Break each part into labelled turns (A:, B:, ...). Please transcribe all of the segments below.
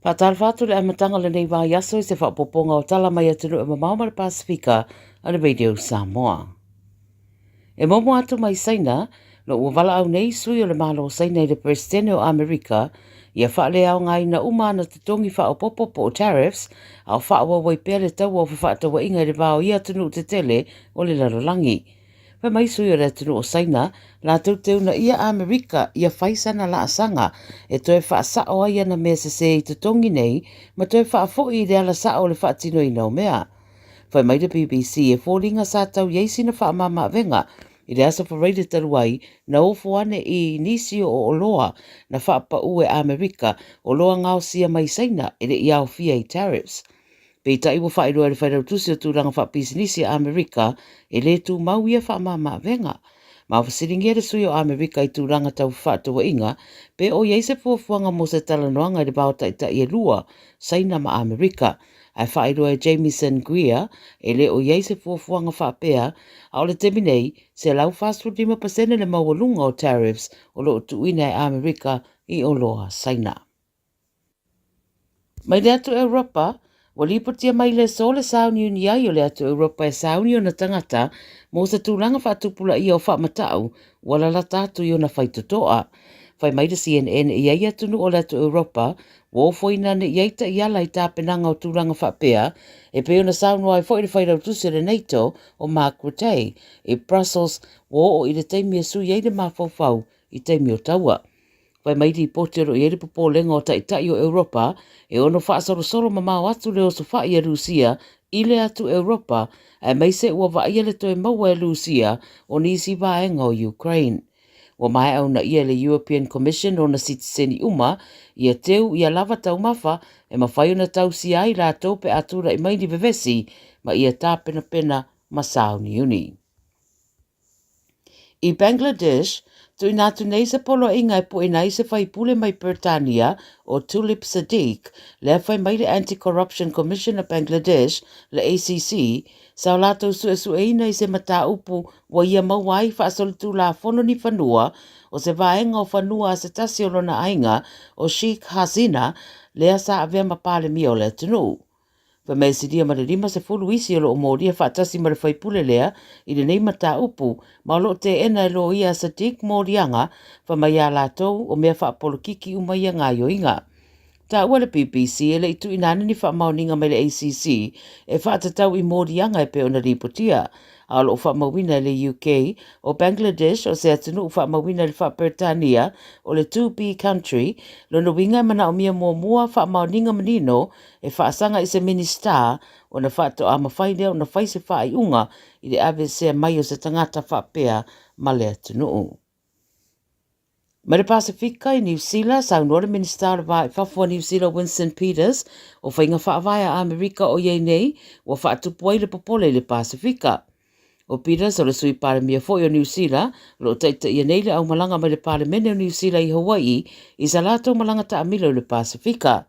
A: Whātāwhātu le amatanga le nei wā yaso I se whapoponga o tala mai atunu e mamau Pasifika a le Radio Samoa. E momo atu mai saina, no ua wala au nei sui o le malo saina I le presidente o Amerika, ia whaale au ngai na umana te tongi whaopopo po o tariffs, au whaawa wai pere tau o whaatawa inga I le wao ia atunu te tele o le larolangi. Wha mai sui o le atunu o saina, la tauteu na ia Amerika ia whaisana la asanga e toe whaasao ai ana mea se I te tongi nei, ma toe whaafoi I le ala sao le whaatino I nau mea. Whai mai le BBC e fōringa sa tau yeisi na whaamama venga, I le asa whareide taruai na ofo ane I nisi o oloa na whaapa ue Amerika o loa ngao sia mai saina I le iau fia I tariffs. Pei tai wa whaeroa le whaerau tusi o tūranga whaapisinisi a Amerika e le tū mau ia whaamama venga. Ma whasiringia le sui o Amerika I tūranga tau whātua inga, pe o yeise fuafuanga mo se talanoanga I le baota I e lua, saina ma Amerika. Ai whaeroa e Jamieson Greer, e le o yeise fuafuanga whaapea, au le teminei se lau 5% le mawalunga o tariffs o lo tuina I Amerika I o loa saina. Mai le atu Europa, walipotia mai le sole sauni uni ai o le atu Europa e sauni o na tangata mo se tūranga whaatupula I o whaamatau wala la tātu I o na whaitutoa. Whai mai le CNN I ai atunu o le atu Europa, wofoina ne iaita I ala I tāpenanga o tūranga whaapea, e peo na saunu ai fo I le whairau tusi le NATO o Mark Rutte, I Brussels wo o I le teimi e sui ei le mawhauwhau I teimi o taua. Wai mai di potero I ere popo lenga o taitai o Europa, e ono whaasorosoro mamau atu leo so whai e Rusia, I le atu Europa, e mai se ua vai le toe maua e Rusia o nisi vaenga o Ukraine. Wa mai au na ia le European Commission o na sitiseni uma, ia teu ia lava tau mafa, e mawhai na tau si ai la taupe atura I mai ni vevesi, ma ia tā pena pena masau ni uni. I Bangladesh, tu inatu nei se polo inga e po inai se whai pule mai Britania o Tulip Sadiq, le whai mai le Anti-Corruption Commission of Bangladesh, le ACC, sa o lato su e ina I se mata upu wa ia mawai whaasolitu la fono ni whanua o se vaenga o whanua a se tasi o lona ainga o Sheikh Hasina lea sa avea mapale mi o le tunu. Wha mea sidia ma le rima se fulu isi o lo o mōria whaatasi ma le whaipule lea I le nei mata upu ma lo te ena lo ia sa dik mōrianga wha mai a lātou o mea whaapolo kiki umai a ngā yoinga. Tā ua le BBC e le itu inane ni whaamauninga mai le ACC e whaatatau I mōrianga e pe o na ripotia. A lo whaamawina le UK o Bangladesh o se atunu whaamawina le Britania o le 2B country lo no winga mana o mia mua whaamauninga manino e whaasanga I se minister o na whaato a mawhainea o na whaise whaaiunga I le ave sea mai o se tangata whaapea ma le atunu. Ma le Pasifika I New Zealand, saunore minister wa whafua New Zealand Winston Peters o whainga whaavaya a Amerika o iei nei o whaatupu ai le popole le Pasifika. O Peters o le sui paramia foi o New Zealand, lo taita ia nei le au malanga mai le paramene o New Zealand I Hawaii, I sa lato malanga ta amila o le Pasifika.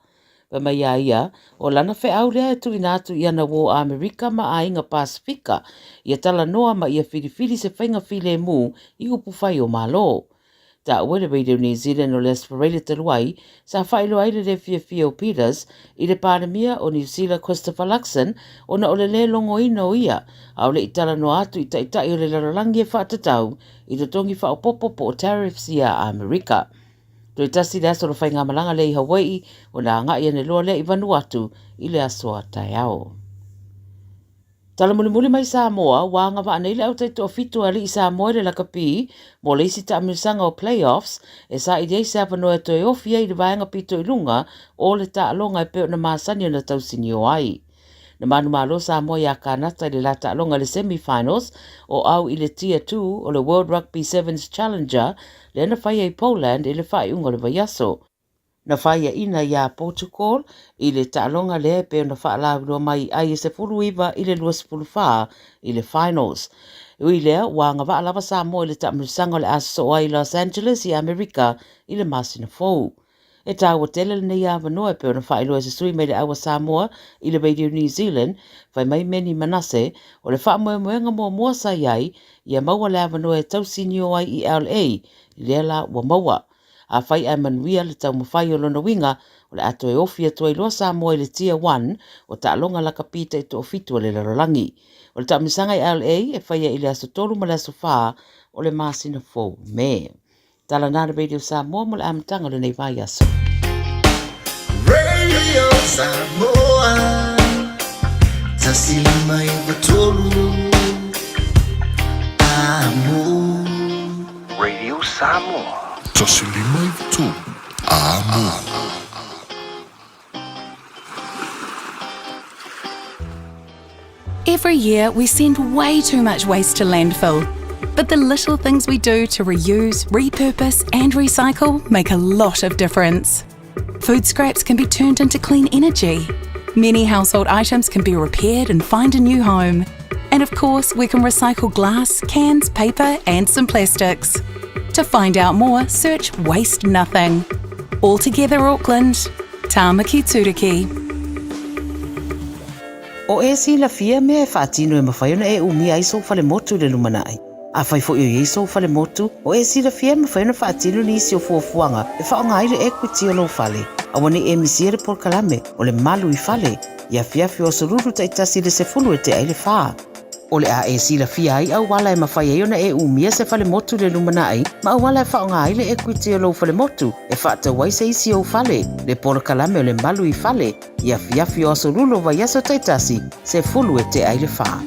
A: Pa mai ia, o lana whe au lea tu inatu ia na wo Amerika ma a inga Pasifika, ia tala noa ma ia whiriwhiri se whainga while mu I upu whai o malo. Ta ue le Radio New Zealand o le Aspirale Taluai, sa whailo ai le fia o Peters, I le paramia o New Zealand Christopher Luxon, o na o le longo ino ia, au le itala no atu I taitai o le larolangi e whaatatau, I to tongi whaopopo po o tariffs ia a Amerika. To I tasi le aso lo whainga malanga le I Hawaii, o na anga ia ne loa le I Vanuatu, I le asoa tai au. Tala muli mai Samoa, wanga wa anei le au taito o fitu ali I Samoa le lakapi, mo le isi ta amirisanga o playoffs, e sa I dei se apano e toi ofi ai le vaenga pito I lunga, o le ta alonga e peo na maasani o na tausini o ai. Na manu malo Samoa ia kanata le la ta alonga le semifinals, o au I le tier 2 o le World Rugby Sevens Challenger, le na whai ai Poland e le whai unga le vaiaso. Na whaia ina ia Portugal, I le ta'alonga lea pe na whaalawirua mai ai se furuiva I le luas pulufaa I le finals. Ui lea, wanga wa'alawa Samoa I le ta'amirisanga le aso ai Los Angeles I Amerika I le masina fou. E tāua tele le nei awanoa pe na whailua se sui mai le awa Samoa I le Radio New Zealand, whai mai meni manase, o le whaamoemoenga mua sa iai, ia maua le awanoa e tausini o ai I LA, I le la wa maua. A whai ai manuia le tau mawhai o lona winga o le ato e ofi atua iloa Samoa i le Tier 1 o taalonga la kapita i to ofitu o le larolangi. O le tamisanga i LA e whaia i le aso tolu ma le aso wha o le masina fōu me. Tala nara Radio Samoa mo le amatanga le nei vai aso.
B: Radio Samoa tasili mai batolu amo. Radio Samoa tasili mai batolu amo.
C: Every year, we send way too much waste to landfill. But the little things we do to reuse, repurpose and recycle make a lot of difference. Food scraps can be turned into clean energy. Many household items can be repaired and find a new home. And of course, we can recycle glass, cans, paper and some plastics. To find out more, search Waste Nothing. All together Auckland, Tāmaki Turiki.
A: O e sila fia mea e whaatino e mawhaiona e umia iso fale motu le lumanai. A whai fo i iso fale motu, o e sila fia mawhaiona whaatino ni isi o fuafuanga e whaonga aile equity o lo fale. A wane e misiere por kalame o le malu I fale, ia fiafi o soruru taitasi le sefulu e te aile whaa. O le a e sila fia ai au wala e mawhaiona e umia se fale motu le lumanai, ma au wala e whaonga aile equity o lo fale motu, e whaata waise isi o fale, le por kalame o le malu I fale, ia fiafi o soruru wa yaso taitasi, sefulu e te aile whaa.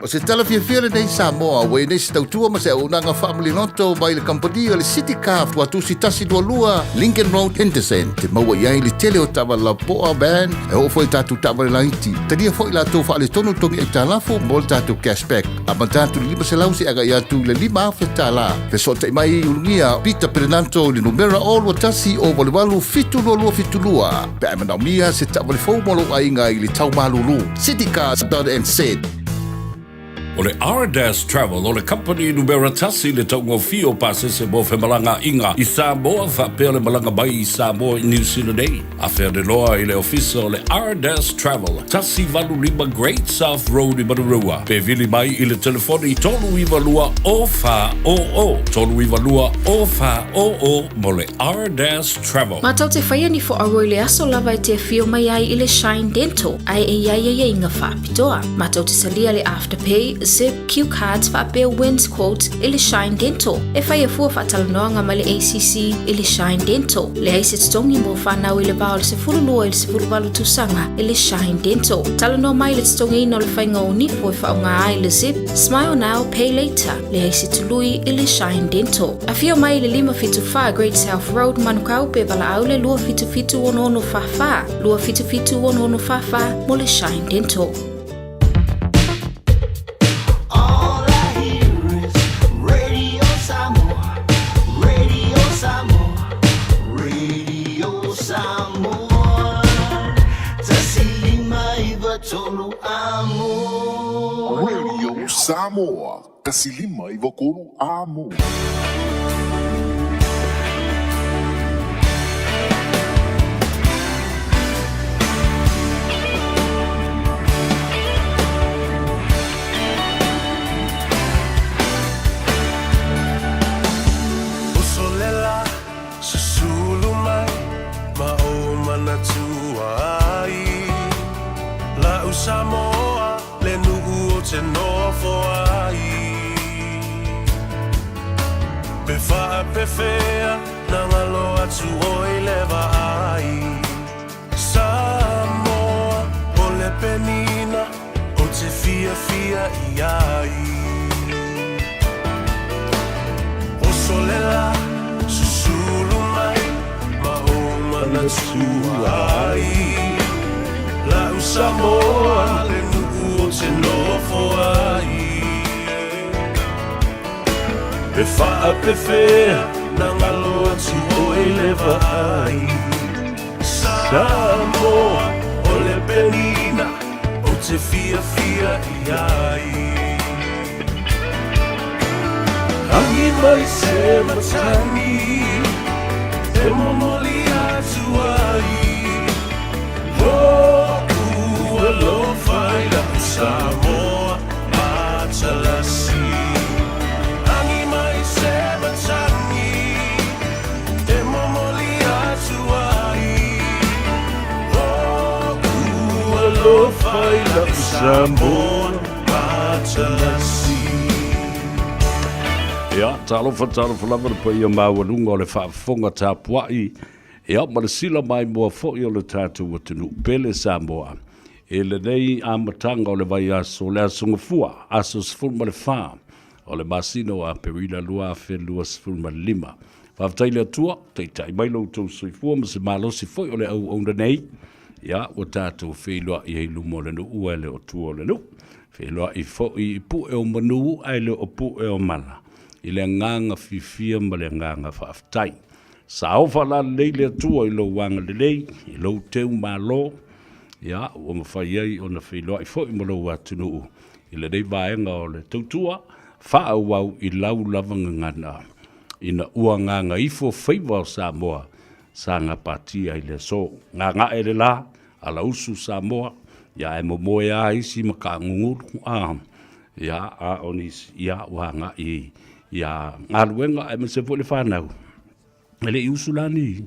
D: O se tala fia nei Samoa, wei nei se tautua ma se au nanga family noto mai le kampania le City Car fua tusi tasi lua Lincoln Road Henderson. Te maua iai le tele o tawa la poa band, e ho foi tatu tawa le laiti. Tadia foi la tofa le tonu tongi e talafo, mo le tatu cashback. A matatu lima se lausi aga iatu le lima afe tala. Fe so te mai ulungia, Peter Pernanto le numera o lua tasi o walewalu fitu lua. Pe amana mia se tawa le fau molo ainga I le tau malulu. City Car done and said.
E: O le R-Dash Travel, o le company numera tasi le taungo fio pasese mo fe malanga inga I Samoa whapea le malanga bai I Samoa I New Zealand Day. A whea de loa I le ofisa o le R-Dash Travel, tasi valu lima Great South Road I Marurua. Pe vili mai I le telefoni tolu iwa lua o wha o o. Tolu iwa lua o wha o o mo le R-Dash Travel.
F: Matau te whaia ni fo aroi le aso lava te fio mai ai I le Shine Dental. Ai e iai inga whaapitoa. Matau te salia le Afterpay, Zip, Q Cards, Whapea Wins Quotes, le Shine Dental. E whai e fua whatalanoanga ma le ACC, le Shine Dental. Le aise tongi mo whanau I le bao le se furulua le se furuwalu tusanga, le Shine Dental. Talanoa mai le tongi ino le whainga o nifo e whaonga ai le Zip, Smile Now, Pay Later. Le aise tului le Shine Dental. A fio mai le 575 Great South Road, Manukau pe wala au le lua fitu ono whawha. Lua fitu ono whawha mo le Shine Dental.
G: Radio Samoa, kasilima I vakonu amo.
H: Usolela, susulu mai, maoma na tuai. La Samoa, le nu'u o te nofo ai. Pe wha pe whea, na ngalo atu o I lewa ai. Samoa, o le penina, o te fia I ai. O solela, susulu mai, maoma na tuai. La Samoa, le nu'u o te nofo ai. Pe wha pe whea, na ngalo atu o I lewa ai. Samoa, o le penina, o te fia I ai. Hangi mai se matani, e momoli atu ai. Lo fai la Samoa atalasi Angi mai se matani E Samoa Patalasi. Ia, talofa lava le pa ia maualunga o le whaafonga tāpuai. Ia, ma le sila mai mua fo'i o le tātou atunu pele Samoa. E le nei amatanga o le vai aso le asunga fua, aso sifun ma le wha. O le masino a perila lua a whenua sifun ma le lima. Whaftai le atua, teitai mai lau tau soifua ma se malosi fo'i o le au nei. Ia, o tātou whelua i heilu mo le nu ua le o tua le nu. Whelua i fo'i i pu e o manu ai le o pu e o mana. I le nganga fifia ma le nganga whaftai. Sa ofa la leile atua i lo wanga le lei, i lo teu malo. Ia, o mawhai ai o na whelua i fo'i mo lo atunu. I le dei vaenga o le tautua, wha au i lau lavanga ngana. I na ua nganga ifo Faiva o Samoa. Sa ngā patia i le so. Ngā e le la, ala usu Samoa. Ia e mo moe a isi ma ka ngunguru. Ia a onis, ia wanga i. Ia ngā ruenga e mese fo le whanau. Ele i usu lani.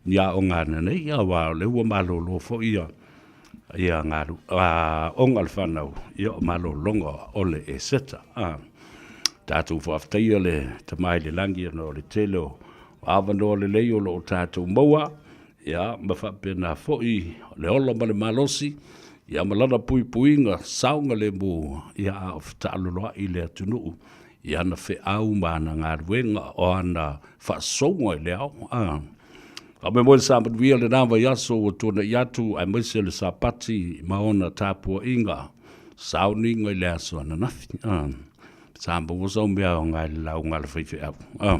H: Ia o ngā nei, ia wa le ua malolo fo ia. Ia ngā ru. O ngā le whanau. Ia o malolonga o le e seta. Tātou whaftaia le tamai le langi no le telo. Awano le leo lo tātou maua, ia, mawhapena fo'i, le ola ma le malosi, ia malana pui puinga, saunga le mo, ia a whaaloloa i le atunuu, ia na whe au mana ngā ruenga o ana whaasonga i le au. A me moe sa maduia le nāwa yaso o tōna iatu, ai moise le sapati, maona tāpua inga, sauninga i le aso ana nafi. Sa mawasa o mea o ngā le lau ngā le whaiwhi au.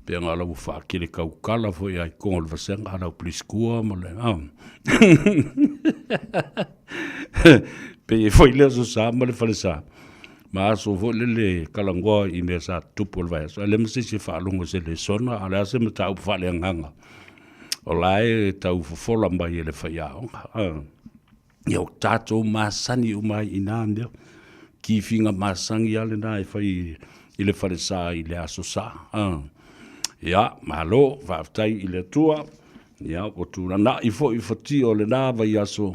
H: Pe ngā lau whaakere kaukala fo i ai kongo le vasenga alau pliskua ma le Pe e fo i lea so sa ma le whale sa. Ma aso fo le kalangoa i mea sa tupu le vai. So le mse se whaalunga se le sona, ale ase me tau whale anganga. O lae tau fofola mai e le whaiaonga. Iau tātou māsani umai i nāndea. Ki whinga māsangi ale nā e whai i le whale sa i le aso sa. Ia, malo, whaftai i le tua. Ia, o tūra na i fo i whati o le nāwa i aso.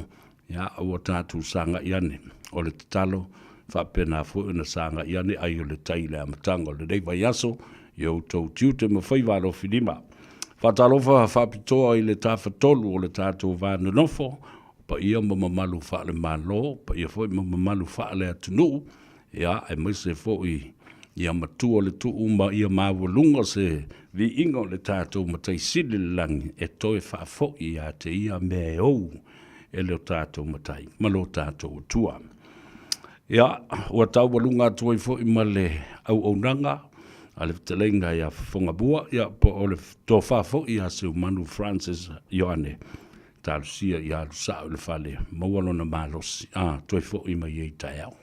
H: Ia, o tātou sanga i ane. O le tatalo, whapena fo i na sanga i ane ai o le taile amatanga. O le reiwa i aso, i o tau tiute ma whaiwa alo whilima. Whatalofa whapitoa i le tāwhatolu o le tātou vāna nofo. Pa ia mamalu whaale malo, pa ia fo i mamalu whaale atunu. Ia, e maise fo i ia matua le tu uma ia mawalunga se vi ingo le tātou matai sili langi e toe whaafo i a te ia me ou e leo tātou matai, malo tātou tua. Ia, ua tau walunga tuai fo i male au nanga, a le vitalenga ia whongabua, ia po o le tō whaafo i a se umanu Francis Ioane. Tālu sia i alu sao le whale, mawalona malosi, toi fo i mai ei tai au.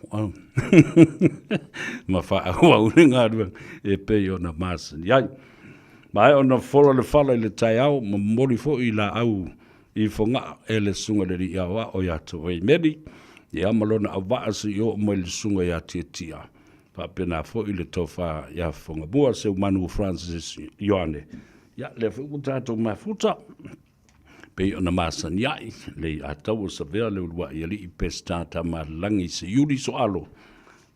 H: Ma wha au uringa arua e pei o na māsani. Iai, mai o na whora le whala i le tai au, ma mori fo i la au i whonga e le sunga le ri awa o iato wei meri, i amalona a waasi i o mai le sunga i a tia. Pāpena fo i le tofa i a whonga bua se umanu Francis Ioane. Ia, le whu tātou mafuta. Pei ona masani ai, le a tau sa vea le ulua i ali i pesta ta malangi se yuri so alo.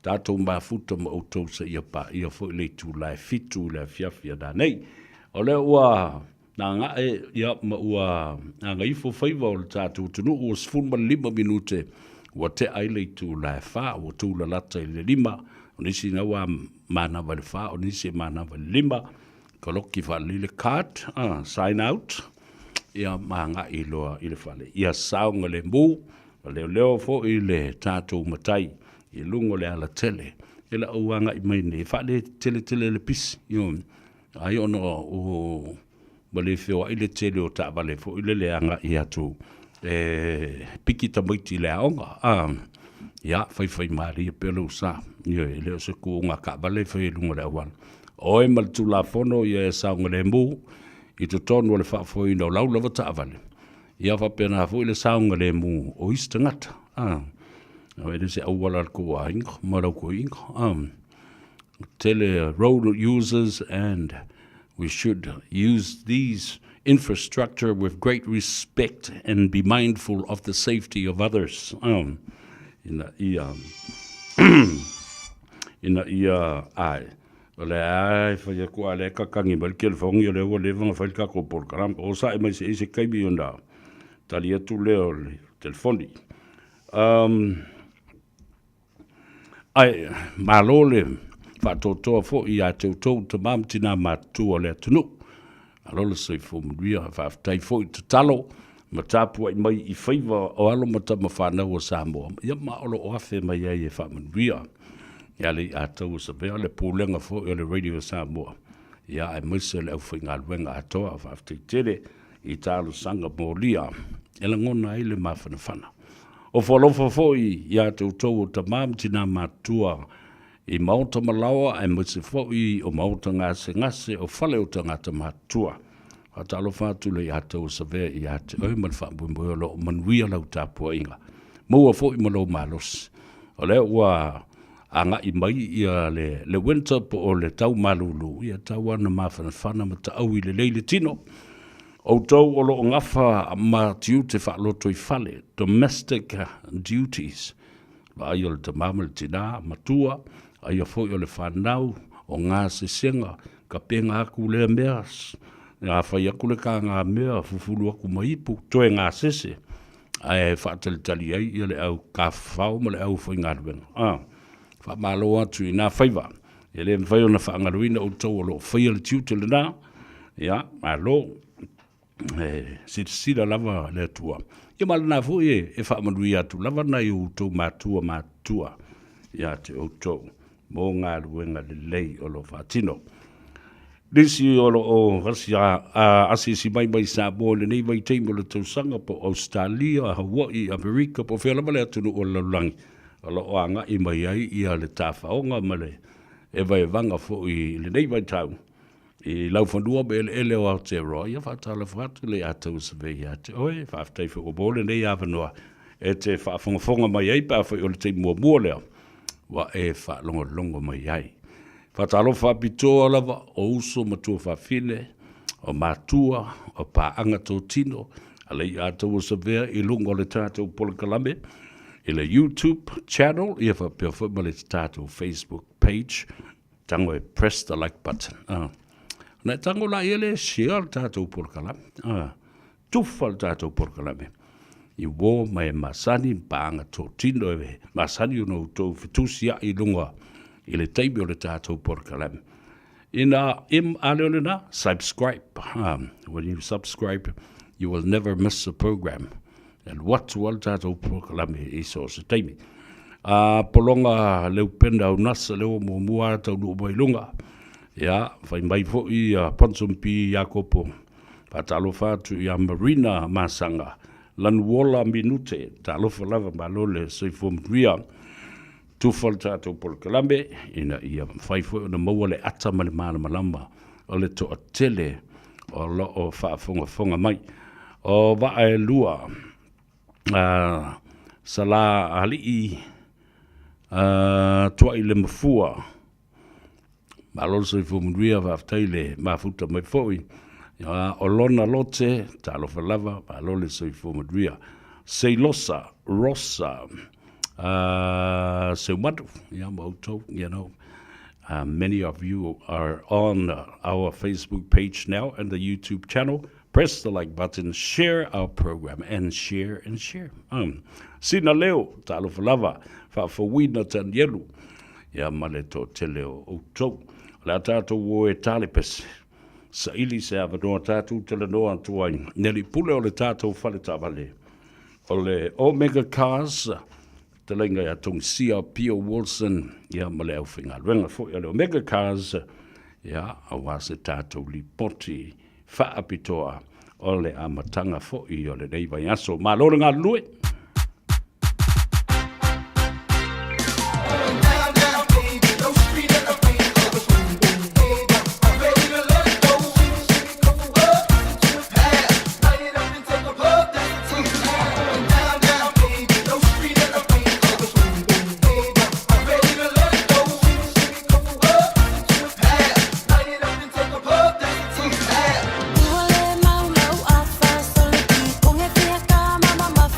H: Tātou mafuta ma outou sa ia pa, ia fo le tu lai fitu le fiafia da nei. O le ua, na ngā e, ia ma ua, na ngā ifo Faiva o le tātou tunu, ua sfuma 5 minute, ua te ai le tu lai wha, ua tu la lata i le 5, o nisi na ua mana wale wha, o nisi mana wale 5, kaloki wha le card, sign out, ia maanga i loa i le whale. Ia saunga le mū, leo fo i le tātou matai, i lungo le ala tele, e la uanga i maine, e whale tele le pisi, ai ono o wale whio i le tele o tā wale fo i le anga i atu, piki tamaiti le aonga, ia whai maari e pelo sa, ia e leo se kuunga ka wale whai lungo le awan. Oe maltu la fono, ia e saunga le mū, i te tonu le whaafoi no lau lava taawale. Ia whapena hafoi le saunga le mu o ista ngata. Ede se awala ko a inga, marau ko inga. Tele road users and we should use these infrastructure with great respect and be mindful of the safety of others. ina ia ai. O le ai whai kua le kakangi mal ke le whaongi o le ua le vanga whai kako por karam. O sa e mai se ise kaimi o nā. Tali atu leo le telefoni. Ai, malo le whatotoa fo i a tautou ta mamtina matua le atunu. Alo le sei fo mria whaftai fo i te talo. Ma tāpua i mai i Faiva o alo mata ma whanau o Samoa. Ia ma olo o awhi mai ai e whamandria. Ia le atau sa vea le pūlenga fo i le Radio Samoa. Ia ai maise le au whainga luenga atoa whaftai tere i tālu sanga mōlia. Ela ngona ai le mawhanawhana. O whalofa fo i a tautou o ta mamtina matua i mauta malawa ai maise fo i o mauta ngase o whale o tangata matua. A talo whātu le i atau sa vea i ate oi man whaambui o lo manuia lau tāpua inga. Maua fo i malo malos. O le ua anga i mai i le winter po o le tau malulu. Ia tau ana mawhanawhana ma ta au i le leile tino. O tau o lo ngafa ma tiu te whaaloto i whale. Domestic duties. Wa ai o le tamama le tina matua. Ai a fo i o le whanau o ngā se senga. Ka penga aku le meas. Nga whai aku le ka ngā mea fufulu aku maipu. Toe ngā sese. Ai whaatali tali ai i le au ka whao ma le au whai ngā ruenga. Wha malo atu i nā Faiva. E le mwhai o na whaangaruina o tau o lo whai ala tiu te le nā. Ia, malo. Sida lava le atua. Ia mala nā fo e whaamarui atu. Lava nei o tau mātua. Ia te o tau. Mō ngā ruenga le lei o lo whaatino. Lisi o lo o rasi asisi mai Samoa le nei vai teimo le tausanga po Australia, Hawaii, Amerika, po whelama le atunu o laulangi. Alo o anga i mai ai i a le tāwhaonga ma le e vai vanga fo i le nei vai tau. I lau whanua me ele o Aotearoa, ia whatala whatu le atau sa vei ate. Oe, whaaftei wha o bole nei awanoa. E te whaafonga mai ai pa whai o le te mua leo. Wa e whaalonga mai ai. Whatalo whapitoa lava o uso matua whawhine, o matua, o pāanga tō tino, a lei atau o sa vea i lunga o le tātou Polakalame, i le YouTube channel, i a whapea whama le tātou Facebook page, tango e press the like button. Nei tango la ele share le tātou Polakalame, tufa le tātou Polakalame. I wō mai masani pāanga tō tino e masani o no tō whitusia i lunga, i le taimi o le tātou Polakalame. Aleolena, subscribe. When you subscribe, you will never miss a program. And what's wal tātou Polakalame i so se taimi. Polonga leu penda au nasa leo mua tau nuu mai lunga. Ia, whai mai fo i Ponsumpi Iakopo. Patalo whātu i Marina Masanga. Lanuola minute, talofa lava malole seifo mria. Tufal tātou Polakalame, ina ia whaifo o na maua le ata ma le mana malama, o le to atele, o lo o whaafonga mai. O vae lua, sala alii, tua i le mafua, malolo seifo mria whaftai le mafuta mai foi, o lona lote, talofa lava, malole seifo mria, Seilosa, Rosa, so what, you know, many of you are on our Facebook page now and the YouTube channel. Press the like button, share our program, and share. Sina leo, talo falava, wina tan yelu. Ya maleto teleo o la tato wo e talipes. Sa ili se avanoa tatu telenoa tuai. Neli pule o le tato fale tavale. O le Omega Cars, te lenga ya tong C.R.P. Wilson, ya male au whinga ruenga fo ya le Omega Cars, ya awase tātou li poti whaapitoa o le amatanga fo i o le neiva yaso. Malore ngā lue.
I: Mama,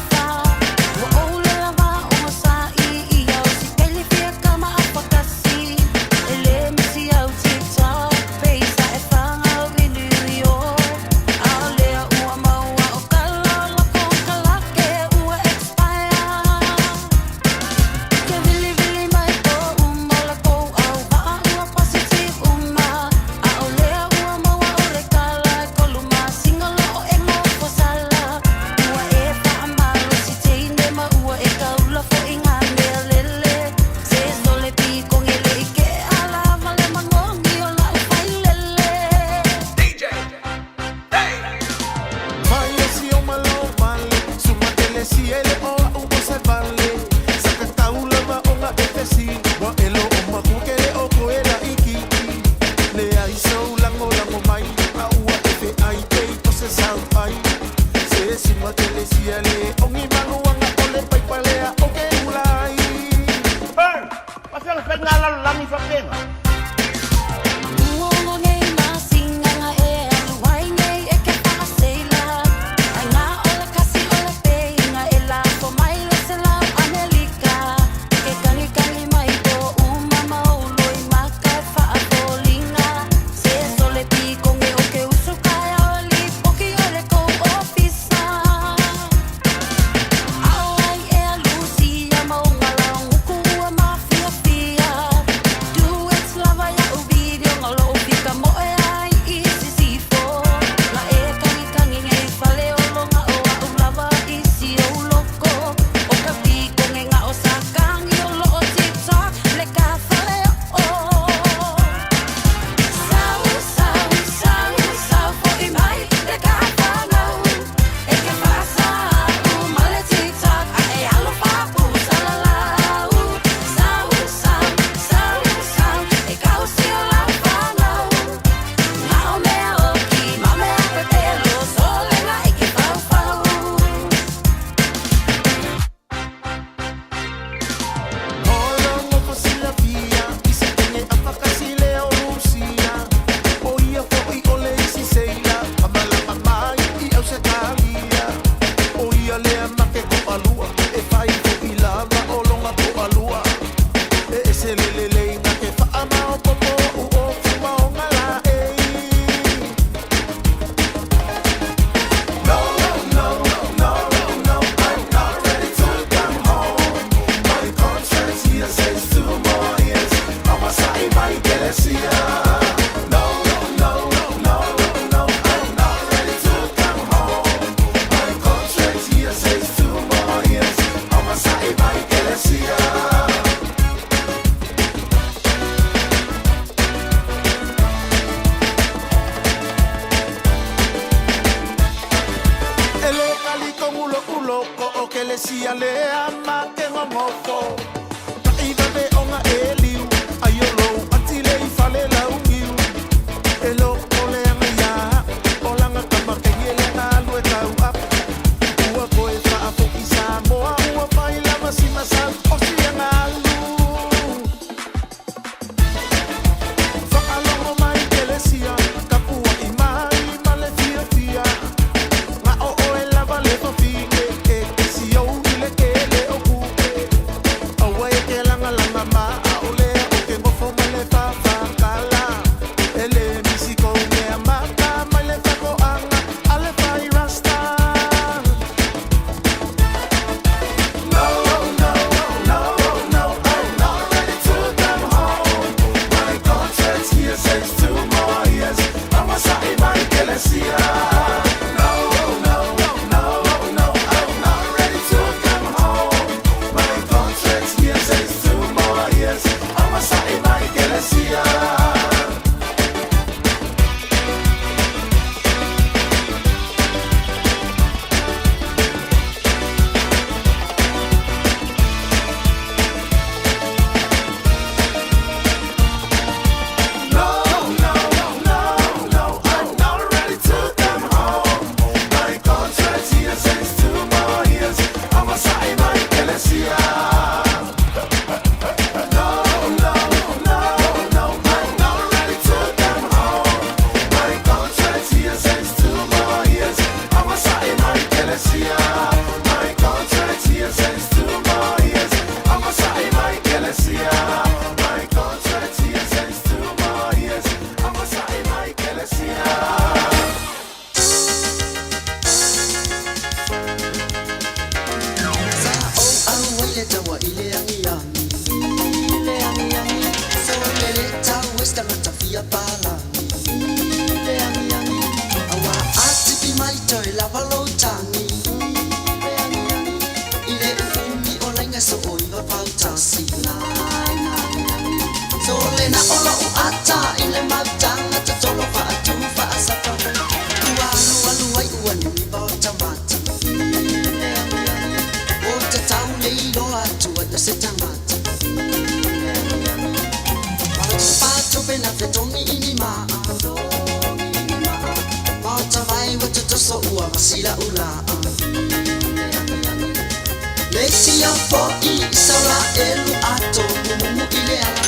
B: Lesia po I saula elu ato mumu ileala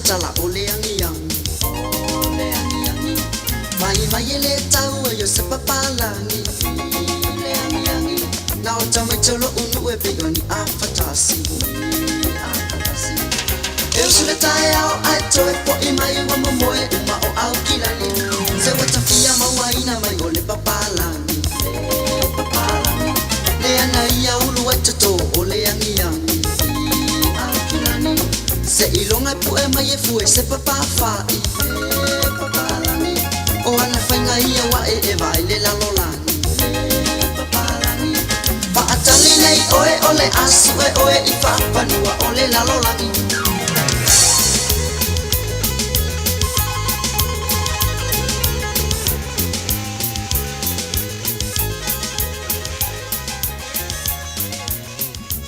I: tala ole angi mai le tau yo se papalangi le angi na o tama tolo unu e pegoni afatasi eu se le tai au ai toi po I mai mama moe uma o au kilani se wata fia mawaina mai ole papalangi le ana ia ulu wata ole angi au kilani se ilonga pu e mai e fu e se papafai o ana whainga ia wa e vai le lalolani pa atali nei oe ole asu e oe I whapanua ole lalolani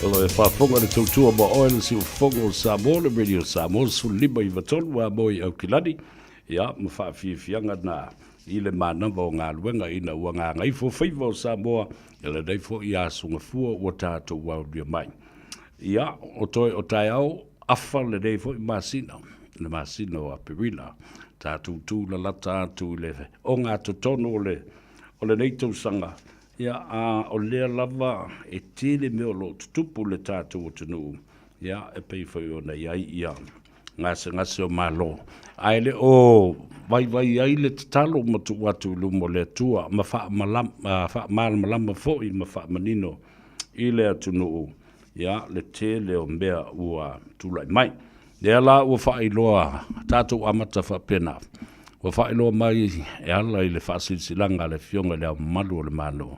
H: Pelo e whafonga le tautua ma oil si o fongo Samoa le radio Samoa su lima I vatonu wa moi au kilani. Ia, ma whaafianga na I le manamba o ngā luenga ina ua ngā Gagaifo Faiva o Samoa e le neifo I asunga fua o tātou wauria mai. Ia, o toi o tai au, afa le neifo I masina, le masina o Aperila, tātou tū la lata atu le o ngā totono o le neitou sanga. Ia, o lea lava e tele me o lo tutupu le tātou o tunu. Ia, e pei whai o nei ai ia. Ngase o malo. Ai le o vai ai le talo matu watu lumo le tua ma fa malama foi ma fa manino I le atunu ya le tele o mea ua tulai mai. Le la ua fa iloa tatu amata fa pena. Ua fa iloa mai e ala I le fa silanga le fionga le malu le malo.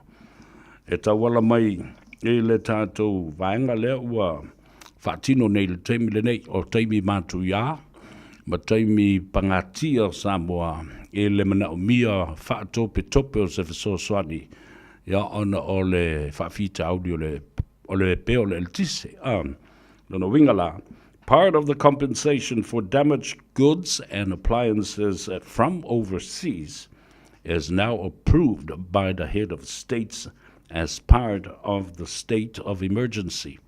H: E tawala mai e le tatu vaenga le ua Fatino nei le teimi le nei o teimi matu ia ma teimi pangatia o Samoa e le mana o mia whaatope tope o se fesosoani ia ona o le whaafita audi o le peo le eltise Lono wingala part of the compensation for damaged goods and appliances from overseas is now approved by the head of states as part of the state of emergency.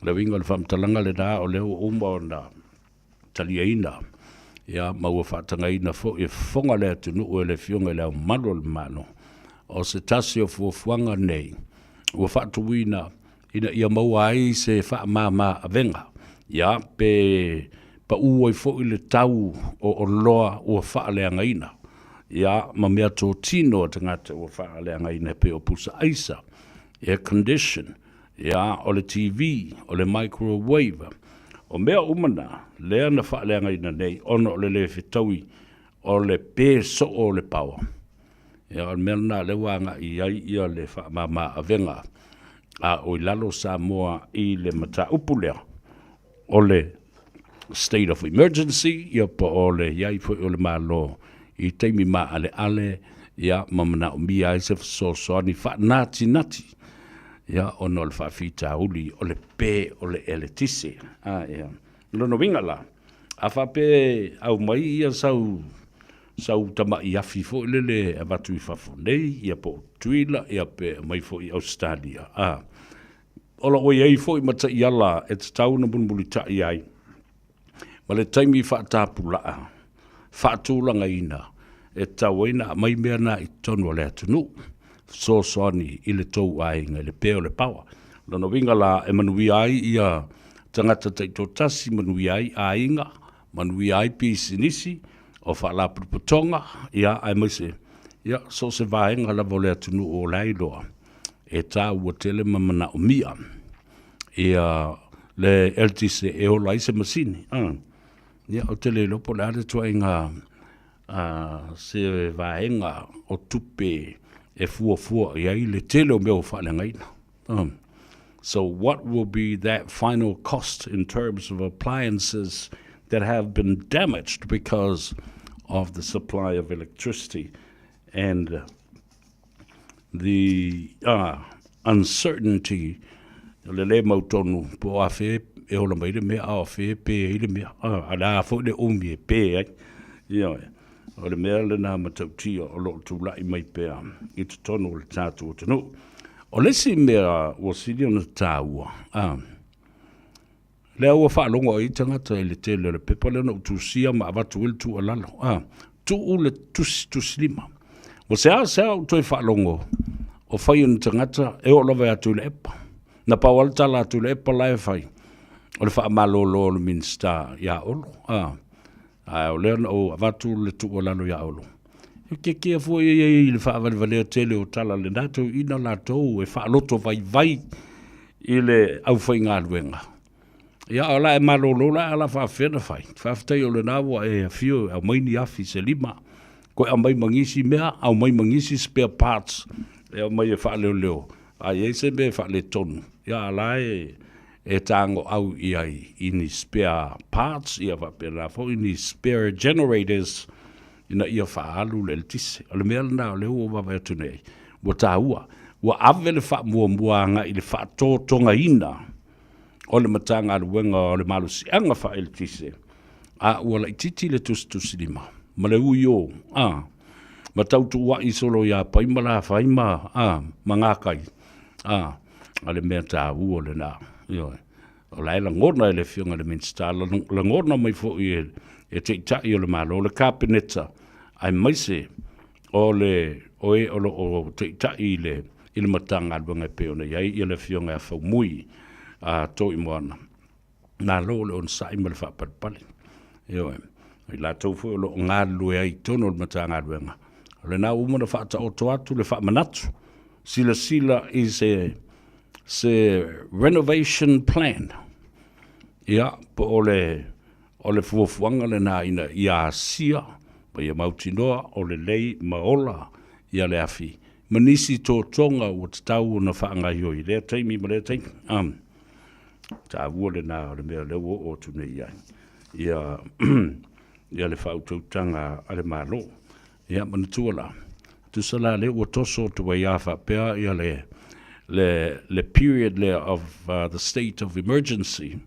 H: Le winga le whamtalanga le da o leo umba o na taliaina. Ia maua whatangaina fo e whonga le atunu o le fionga leo malo le mano. O se tasi o fuafuanga nei. Ua whatuina ina ia maua ai se whaamama avenga. Ia pe pa ua I fo I le tau o loa ua whaaleangaina. Ia ma mea tō tino o tangata ua whaaleangaina pe o pusa aisa. Air condition. Ia, o le TV, o le microwave, o mea umana, lea na whaaleanga ina nei, ono o le whitaui, o le pē so o le pawa. Ia, o mea na le wanga I ai ia le whaamama avenga, a o I lalo Samoa I le mata upulea, o le state of emergency, ia pa o le iai fo o le malo, I teimi ma ale, ia mamana o mia I se fsosoani wha nati, ia ono le whaafita uli o le pē o le eletise. Ia. Lono wingala. A whape au mai ia sau tama I afi fo le avatu I whafonei, ia po tuila, ia pe mai fo I Australia. Ola oi ei fo I mata I ala e te tauna bunbuli ta I ai. Ma le taimi whaatapulaa, whaatulanga ina, e tauina mai mea na I tonu le atunu. So soni I le tau ainga le peo le pawa. Lono wingala e manui ai ia tangata teito tasi manui ai ainga, manui ai pisinisi, o whaala putonga, ia ai maise. Ia so se vaenga la vole atunu o lailoa. E tā ua tele mamana o mia. Ia le eltise e o laise masini. Ia o tele lopo le ade tuainga se vaenga o tupe e fua ia le tele o mea whalengaina. So what will be that final cost in terms of appliances that have been damaged because of the supply of electricity and the uncertainty le mautonu po a fe e ola mai le mea a fe pe i le mea ala fo le umi e pe ai o le mea le na matautia o lo tūlai mai pe I te tono o le tātu o tanu o le si mea o siri ona tāua Le ua whaalonga i tangata i le tele le pepa lena utusia ma avatu il tu alala. Tu u le tusilima. Mo sea utoi whaalongo o whai un tangata e o lawa atu le epa. Na pawal tala atu le epa lai whai. O le wha malolo le minsta ya olo. O lena o avatu le tu alalo ya olo. Ke kia fo i le wha avale tele o tala le nato ina lato e wha loto vai i le au whai ngā luenga. Ia o la e malolo la ala fa fena fai. Fa ftai o le nawa e fio au maini afi se lima. Ko au mai mangisi mea, au mai mangisi spare parts. E au mai e fa leo. A ye se me fa le tonu. Ia ala e tango au i ai ini spare parts. Ia fa pena fo ini spare generators. Ina ia fa alu le tise. O le mea lana o le ua wawa tunei. Wa ta ua. Wa ave le fa mua nga i le fa tonga ina. O le matanga aluenga o le malusi anga wha el tise. Ua la ititi le tusi lima. Ma le uio. Ma tautu wa i solo ya paima la whaima. Ma ngakai. A le mea tā ua le nā. O la ela ngorna le fionga le minsta. La ngorna mai fo i e te itai o le malo. O le kāpeneta. Ai maise o le o te itai i le matanga aluenga peona. Iai i le fionga a whau mui. Toi moana. Nā lo le on sai ma le whapalpale. I la tau fo lo ngā lue ai tono le mata ngā luenga. Le nā umana whaata o toatu le whamanatu. Sila is a renovation plan. Ia, po o le fuafuanga le nā ina ia sia, pa ia mautinoa o le lei maola ia le afi. Manisi tō tonga o te tau na whaangai hoi. Lea taimi ma lea taimi. Ta ua le nā o le mea leo o tunei ai. Ia le whautautanga a le malo. Ia manatua la. Tusala le ua toso tu wai a whapea ia le period le of the state of emergency.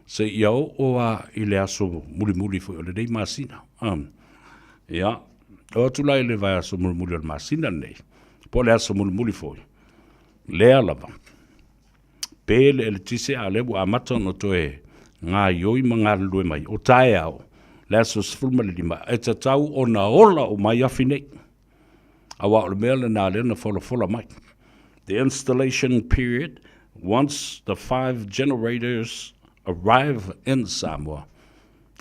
H: Se ia o i le aso muli fo o le dei masina. Ia. O tulai le vai aso muli o le masina nei. Po le aso muli fo. Lea lava. Pele ele tise a lewa a mata no toe ngā ioi ma ngā lue mai. O tae au, le aso sifulma le lima, e ta tau o na ola o mai afi nei. Awa o le mea le nā lena fola mai. The installation period, once the 5 generators arrive in Samoa,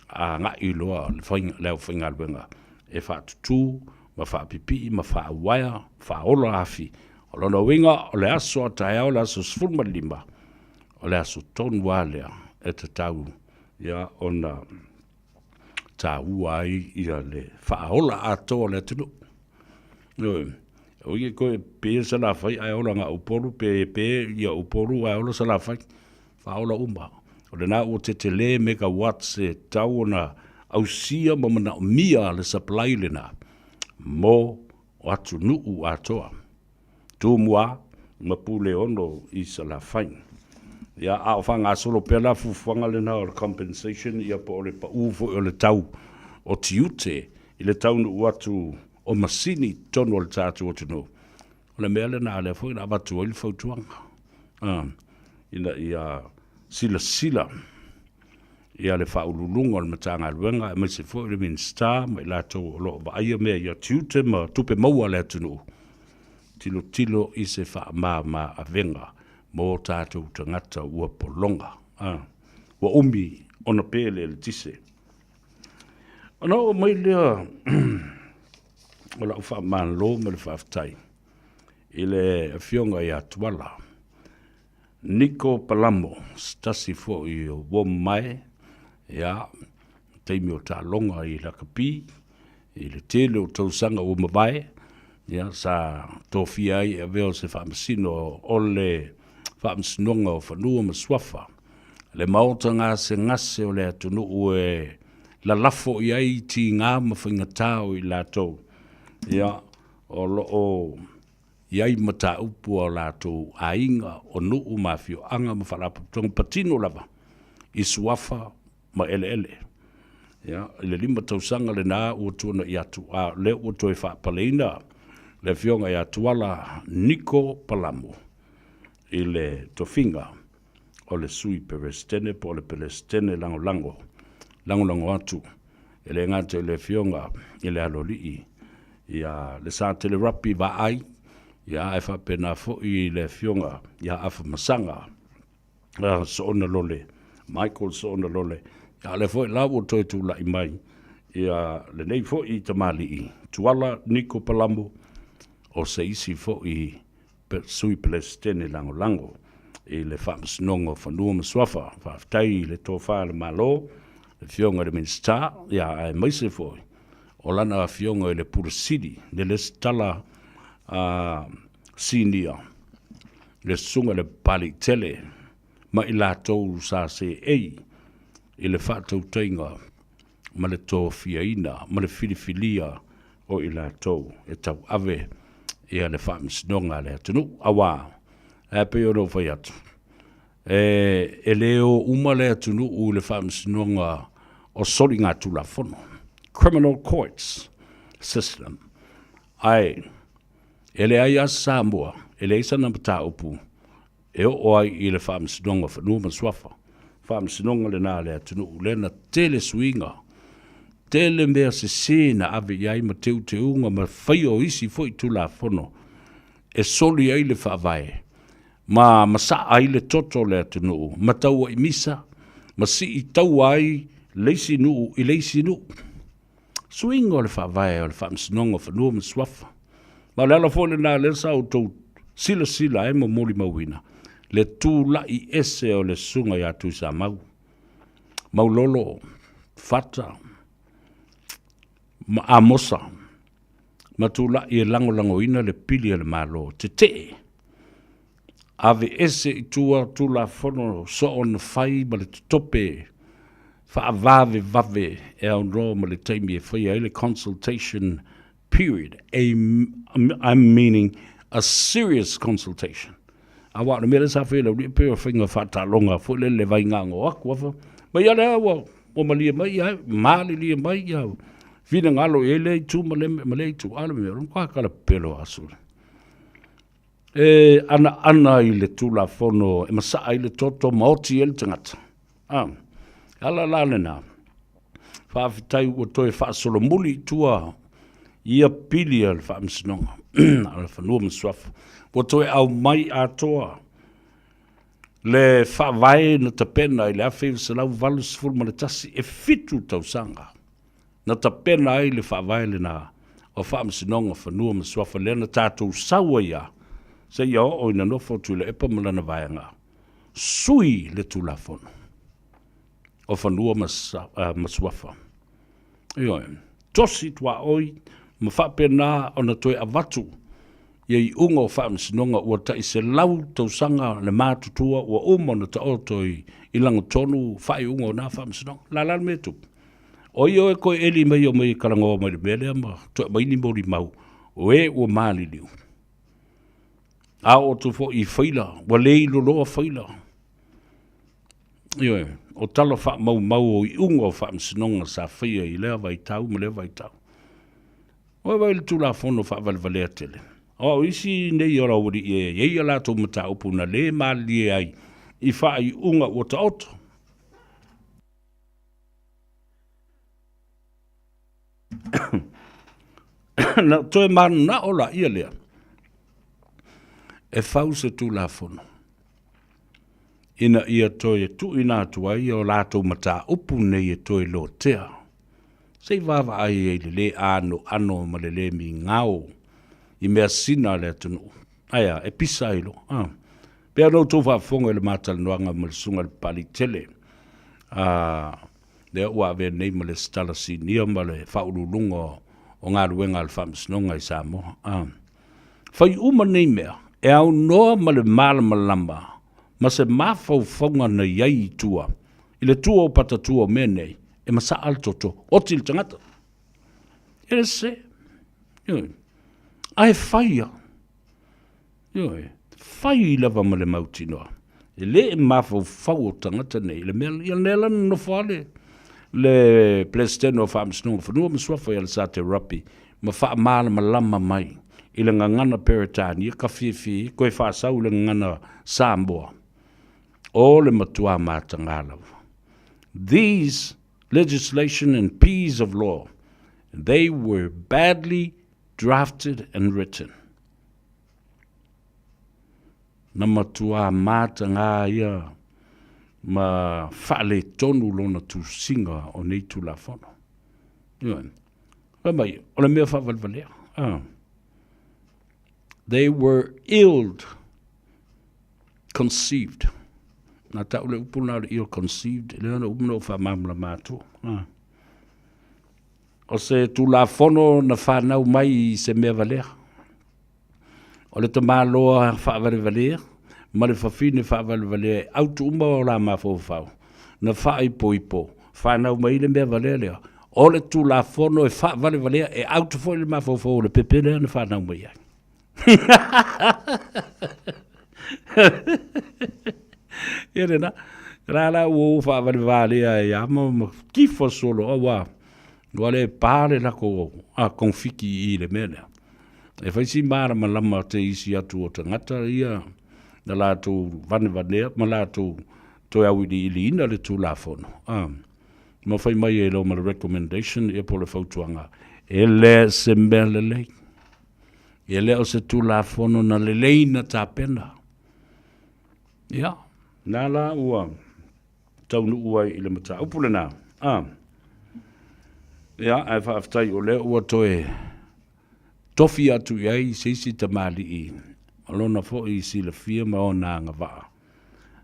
H: a ngā iloa leo whainga luenga, e wha tutu, ma wha pipi, ma wha waia, wha ola afi. O lona winga o le aso a tae au le aso sifulma le lima, o le aso tonu wālea e te tau ia ona tā ua ai ia le whaaola atoa le tunu. O ia koe pēr sa la whai ai ola ngā uporu ia uporu ai ola sa la whai whaola umba. O le nā o te le megawatts e tau ona au sia mamana o mia le supply le nā mo o atu nuu atoa. Tu mua mapule ono i sa la whai. Ia a o whanga solo pela fuwhanga le na o le compensation ia po o le pa ufo o le tau o tiute i le tau nu atu o masini tono o le tātu o tino. O le mea le na le fwoi na abatu o ili fautuanga. Ina ia sila. Ia le whaululunga o le matanga luenga e mai se fwoi le minsta mai lato o lo ba aia mea ia tiute ma tupe maua le atunu. Tilo i se wha ma a venga. Mō tātou tangata ua polonga. Ua umi ona pēle le tise. Ana o mai lea o lau wha mānlo me le whaftai. I le fionga i atuala. Niko Palamo, stasi fo i o womai. Ia, teimi o tā longa i lakapi. I le tele o tausanga o mawai. Ia, sa tōwhia ai e veo se whamasino o le whaamsinonga o whanua ma swafa. Le maota ngā se ngase o le atunu ue la lafo i ai ti ngā mawhingatao i lātou. Ia, o iai mata upu o lātou a inga o nuu mawhio anga ma whalapatonga patino lava. I swafa ma ele. Ia, le lima tausanga le nā ua tuana i atu a le ua toi whaapaleina. Le fionga i atuala Niko Palamo. I le tofinga o le sui perestene po le perestene lango atu. E le ngate le fionga i le alolii. Ia le sa tele rapi va ai. Ia e whapena fo i le fionga. Ia afa masanga. So ona lole. Michael so ona lole. Ia le fo i lawo toi tu la i mai. Ia le nei fo i tamali i. Tuala Niko Palambo. O se isi fo i sui perestene lango. I le whamasnongo whanua maswafa. Whaftai le tō wha le malo. Le fionga le minsta, ia ai maise foi. O lana fionga le Purasidi, le stala sinia. Le sunga le pali tele, ma i la tau sa se ei, i le whātau tainga, ma le tō fiaina, ma le filifilia o i la tau, e tau ave, ia le whamisnonga le atunu, awa, e peo no whai atu. E leo uma le atunu u le whamisnonga o sori ngā tula fono. Criminal courts system. Ai, ele ai a Samoa, ele isa na mata upu, e o ai i le whaamsinonga whanua maswafa. Whaamsinonga le nā le atunu, le na tele suinga, tele mea se sēna ave iai ma teu te unga, ma whai o isi fwoi tula fono, e soli ai le whaavae, ma masa ai le toto le atunu, ma tau i misa, ma si i tau ai, leisi nuu i leisi nuu. Swingo le whaavae o le whaamsinonga whanua maswafa. Ma le ala fōle nā le sa o tau sila e mo mori mauina. Le tū lai ese o le sunga i atu sa mau. Maulolo, fata, ma amosa. Ma tū lai e lango ina le pili le malo. Te. Ave ese i tua tū la fono so on whai ma le tope. Whaavave vave e au roa ma le taimi e whaia ele consultation period. I'm meaning a serious consultation. A wā na mera sa whela ria pēra whinga whatalonga fo le vai ngā ngō aku wafa. Ma ia lea wa o ma lia mai au, maali lia mai au. Vina ngalo e le tu ma le tu ala me ron kwa kala pelo asu. E ana i le tula fono e masa i le toto maoti ele tangata. Ala nā. Whaafitai ua toi whaasolo muli tua ia pili al whaamsinonga. Ala whanua maswafa. Ua toi au mai atoa. Le whaavae na tapena i le awhiu se lau valu sifuru ma le tasi e fitu tau sanga. Na tapena i le whaavae le nā. O whaamsinonga whanua maswafa le na tātou saua ia. Se ia o ina nofo tu le epa malana vaenga. Sui le tula fono. O whanua maswafa. Ioe, tosi tua oi, ma whapena o na toi avatu, iei unga o whaamsinonga ua tai se lau tausanga le mātutua ua uma na ta otoi i lango tonu whai unga o nā whaamsinonga. La me tu. O io e koe eli mai o mai karangoa mai le mele ama, toi maini mori mau, o e ua maali liu. A o tu fo i whaila, ua lei loloa whaila. Ioe, o tala wha mau o i unga o whaamsinonga sa whaia i lea vai tau, ma lea vai tau. O e le tūla whono wha valea tele. O isi nei ora uri e ei ala tō mata upu na le maali e ai i wha i unga o ta oto. Na toi manu na ola ia lea. E whau se tūla whono. Ina ia toi e tu ina atua ia o lātou mata upu nei e toi lo tea. Sei vava ai e le ano ma le mi ngao. I mea sina le atunu. Aia, e pisa ilo. Pea no tō whafonga le mātala noanga ma le sunga le pali tele. Le ua ave nei ma le stala sinia ma le whaurulunga o ngā ruenga le whamsinonga i Samoa. Whai uma nei mea, e au noa ma le malama lamba. Ma se mafau whaunga na iai tua, i le tua o pata tua mea nei, e masa altoto, oti le tangata. E se, ai whaia, whai lava ma le mauti noa. E le e mafau whau o tangata nei, le mea, ia nela no whale, le plesteno o whaamsinonga, whanua maswafa ia le sa te rapi, ma wha maala ma lama mai, i le ngangana peritani, ia ka whiwhi, koe whaasau le ngangana Samoa. o le matua mātangala. These legislation and pieces of law, they were badly drafted and written. Na matua mātanga ia ma whale tonu lona tu singa o nei tu la whono. Iwan. Mai, o le mea whawalwalea. They were ill-conceived. Nā tau le upuna le ill-conceived, le ana upuna o whamamla mātua. O se tu la whono na whanau mai I se mea walea. O le tamāloa whawalewalea, ma le whawhine whawalewalea, autu uma o la mawhawhau. Na whaipo, whanau mai le mea walea lea. O le tu la whono e whawalewalea, e autu fo le mawhawhau, le pepelea na whanau mai ai. Ere na, rāra ua whawalewalea e ama kifo solo o wā. Wale pāre lako a konfiki I le mea lea. E whaisi mara malama te isi atu o tangata ia, na lātou vanea, ma lātou toi au I li ina le tū la whono. Ma whai mai e lo ma le recommendation e po le whautuanga. E le se mea le lei. E le o se tū la whono na le lei na tā pena. Ia, nā la ua taunu ua I le mata. Upule nā. Ia, ai whaaftai o le ua toe tofi atu iai seisi tamali I. Alona fo I si le fia ma o nā ngā waa.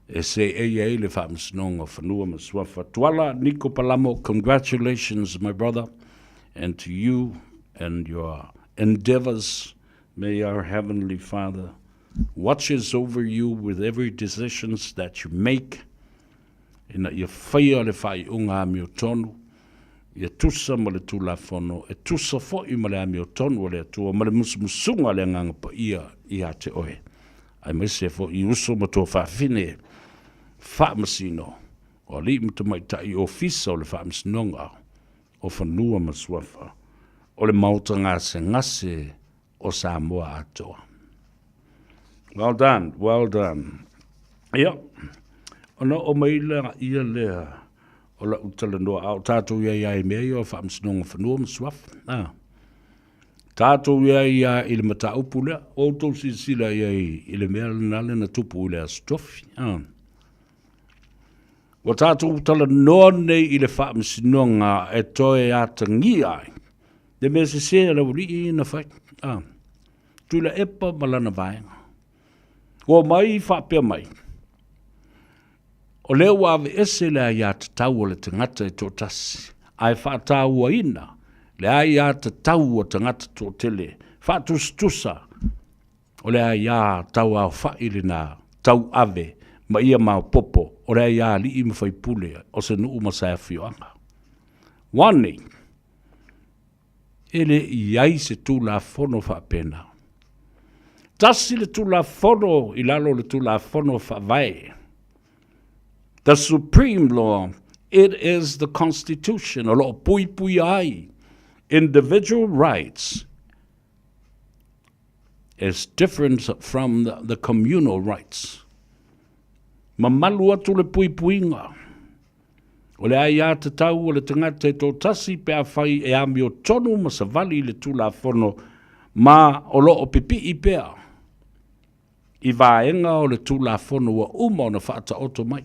H: E se ei le whaamsinonga whanua ma swafa. Tuala Nico Palamo, congratulations my brother, and to you and your endeavors. May our Heavenly Father watches over you with every decisions that you make. Ina ia whaia le whai unga mi o tonu. Ia tusa ma le tū la whono. E tusa fo I ma le ami o tonu o le atua. Ma le musumusunga le nganga pa ia te oe. Ai mese fo I uso ma tō whawhine. Whaamasino. O li mta mai tai ofisa o le whaamasinonga. O whanua ma swafa. O le mauta ngā se ngase o Samoa atoa. Well done, well done. Ia. Ona o maila ia lea. O la utala noa au tātou ia mea o whaamsinonga whanua ma swafa. Tātou ia I le mata upu lea. O tau sila ia I le mea nale na tupu lea stofi. Wa tātou tala noa nei I le whaamsinonga e toe atangi ai. De me se se la uri I na whai. Tu la epa malana vaenga. Ko mai whapea mai. O leo ave ese le ai ata tau o le tangata e tō tasi. Ai whaatau a ina. Le ai ata tau o tangata tō tele. Whaatustusa. O le ai a tau au whaile na tau ave. Ma ia mau popo. O le ai a li ima whai pule. O se nuu masaya whioanga. Wani. Ele I ai se tū la whono whaapena. Tasi le tū la whono I lalo le tū la whono whaavai. The supreme law, it is the Constitution. O lo pui pui ai. Individual rights is different from the communal rights. Mamalu atu le pui puinga. O le ai ata tau o le tangata e tō tasi pe a whai e ami o tonu ma sa vali le tūla whono ma o lo o pipi I pea. I vaenga o le tūla whono wa uma o na whaata oto mai.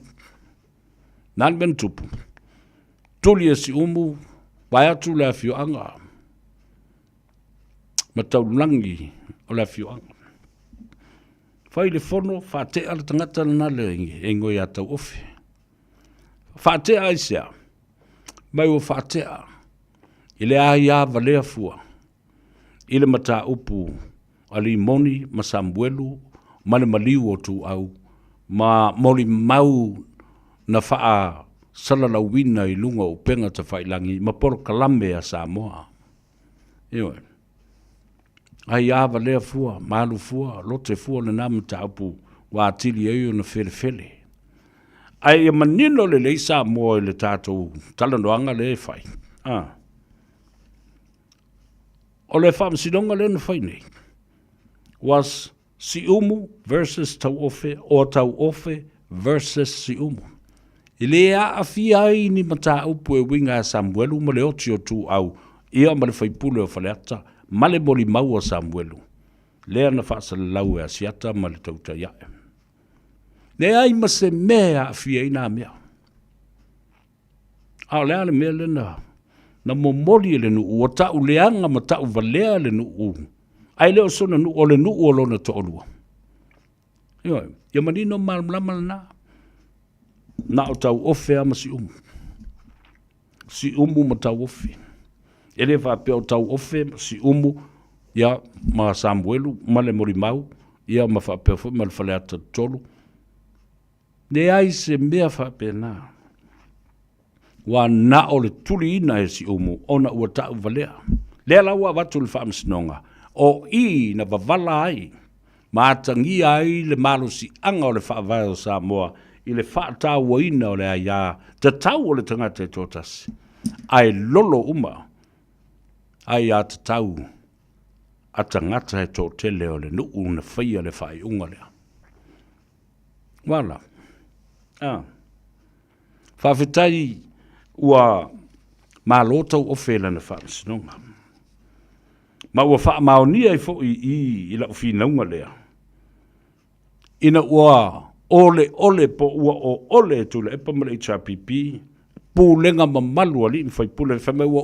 H: Nan men tupu. Tuli e si umu, vai atu le whioanga. Ma taulangi o le whioanga. Whai le whono, whaatea le tangata na le e ngoi a tau ofi. Whaatea aisea, mai o whaatea, I le ai a valea fua, I le mata upu, ali moni, ma sambuelu, ma le maliu o tu au, ma moli mau na whaa salalawina I lunga o penga ta whailangi, ma poro kalame a Samoa. Iwe. Ai a valea fua, malu fua, lote fua le nama ta upu, wa atili eio na fele. Ai e manino le leisa mo le tātou talanoanga le whai. O le whaamsinonga le na whai nei. Was si umu versus tau ofe, o tau ofe versus si umu. I le a fia ai ni mata upu e winga Samuelu ma le oti o tu au ia ma le faipule o faleata ma le moli mau o Samuelu. Lea na whaasa le lau e asiata ma le tauta iae. Le ai ma se mea a fia ina mea. Ao lea le mea le na momoli le nu o tau leanga ma tau valea le nu u. Ai leo sona nu o le nu o lona to olua. Ia manino malama na. Na o tau ofe ama si umu. Si umu ma tau ofe. Ele wha pe o tau ofe si umu ia ma Samuelu ma le morimau ia ma wha pe o ma le whaleata tolu. Ne ai se mea wha pe na. Wa na o le tuli ina e si umu ona ua tau valea. Lea laua watu le wha amsinonga. O I na wavala ai. Ma atangia ai le malo si anga o le wha vai o Samoa. I le wha tau ina o le aia. Te tau o le tangata e tōtasi. Ai lolo uma. Ai a te tau. A tangata e tōtele o le nuu na whaia le whai unga lea. Wala. Whawhetai ua mālotau o whela na whaamisinonga. Ma ua wha maonia i fo i la uwhinaunga lea. Ina ua ole po ua o ole tula e pa mara HRPP pūlenga mamalu ali mwhai pule whamai ua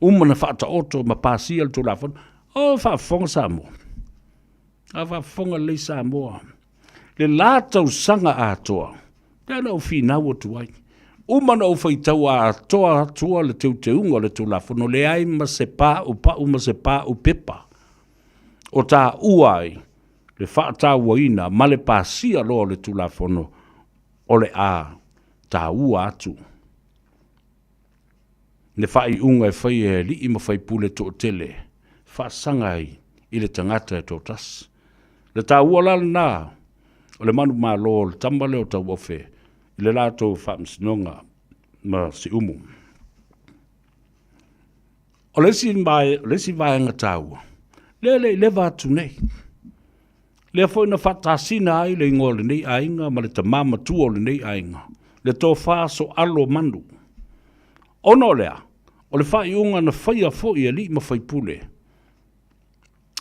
H: umana whaata oto ma pāsia le tula whanu o whaafonga Samoa. A whaafonga lei Samoa. Le lātau sanga ātoa. Tēnā u whinau o tuai. Umana o whaitau ātoa atua le teunga le tula whanu le ai ma se pā ma se pā pepa. O tā uai. Le whaata waina ma le pāsia loa le tula whanu o le tā ua atu. Ne whai unga e whai e li ima whai pule tō tele. Whaasangai i le tangata e tōtas. Le tā ua lala nā. O le manu mā lo le tambale o tau ofe. I le lātou whaamsinonga ma si umu. O lesi vaenga tāua. Le vātu nei. Le foi na whatasina ai le ingo le nei ainga ma le tamama tua le nei ainga. Le tō whāso alo manu. Ono lea. O le whai unga na whaia foi e li ma whai pule.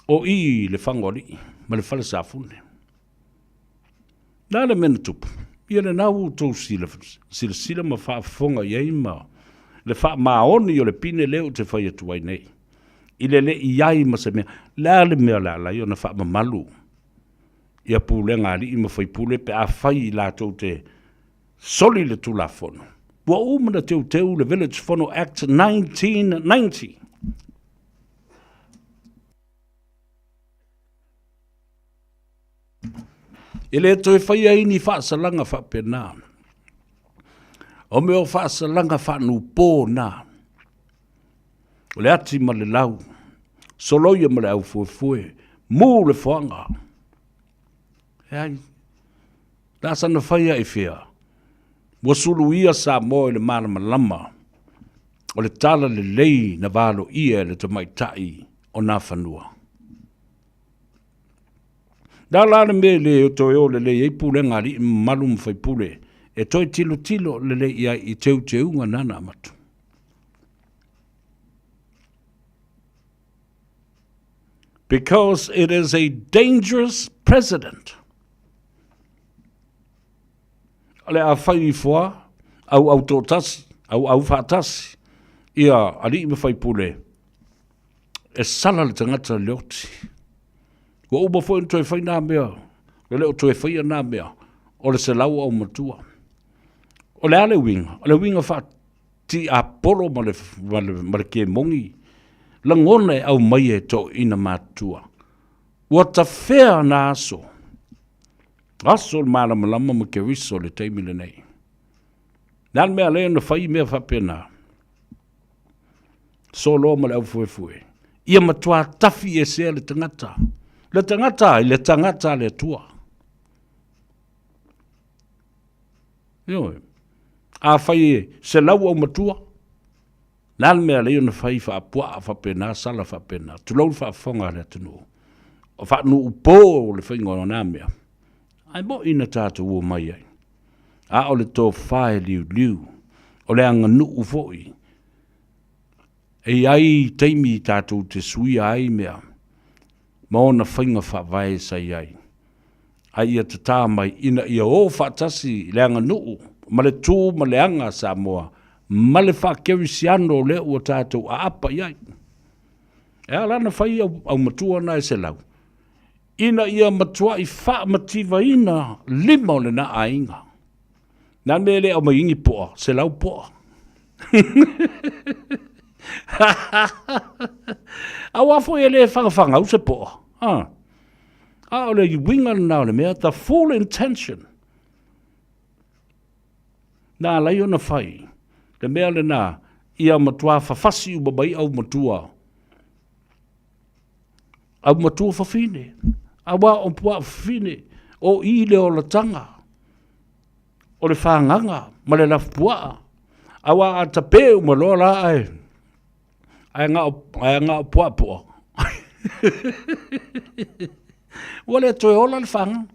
H: O I le whangori ma le whale sāfune. Nā le mena tupu. Ia le nau tō sila ma whaafonga iei ma. Le wha maoni o le pine leo te whai atuai nei. I le iai ma se mea. Lea le mea la i o na wha mamalu. Ia pūlenga ali i ma whai pule pe a whai la tō te soli le tula whono. Wa umana teu le Village Whono Act 1990. Ele toi whaia ini whaasalanga whapena. O meo whaasalanga whanu pō nā. O le ati ma le lau. Soloia ma le au fuefue. Mū le whanga. Hei. Nāsana whaia e whea. Wasulu ia Samoa le marama lama. O le tala le lei na valo ia le tamaitai o nā whanua. Da lana me le o toi o le le e pūlenga li malum whai pule. E toi tilo le le ia i teunga nana amatu. Because it is a dangerous president. Ale a whai fua, au tōtasi, au whaatasi. Ia, ali me whai pule. E sala le tangata leoti. Wa uba fo into e fai nā mea. Le leo to e fai nā mea. O le se lau au matua. O le ale winga. O le winga wha ti a polo ma le ke mongi. Langona e au mai e to ina matua. Wa ta whea nā aso. Aso le malama lama ma ke riso le teimi le nei. Nān mea leo na fai mea wha pena. So lo ma le au fue. Ia matua tafi e sea le tangata. Le tangata le tua. Ioi. A whai se lau au matua. Nān mea leo na whai wha apua a whapena, sala whapena. Tulau wha whonga le tunu. O wha nu upo le whaingo o nā mea. Ai mo ina tātou o mai ai. A o le tō whae liu. O le anga nuu foi. E ai teimi tātou te sui ai mea. Ma ona whainga whawai sai ai. Ai ia te tā mai ina ia o whaatasi le anga nuu. Ma le tū ma le anga Samoa. Ma le whakerisiano le ua tātou a apa iai. E alana whai au matua na e se lau. Ina ia matua i wha mativa ina lima o le na ainga. Nā mele au mai ingi poa, se lau poa. A wafo e le whakawhanga se poa. A o le winga na o le mea, the full intention. Nā lai o na whai. Le mea le nā, ia matua whawhasi u babai au matua. Au matua whawhine. Awa o pua whawhine. O i le o la tanga. O le whanganga. Ma le laf pua. Awa a tapeu ma loa la ai. Ai ngā o pua pua. Wale toi ola le whanga.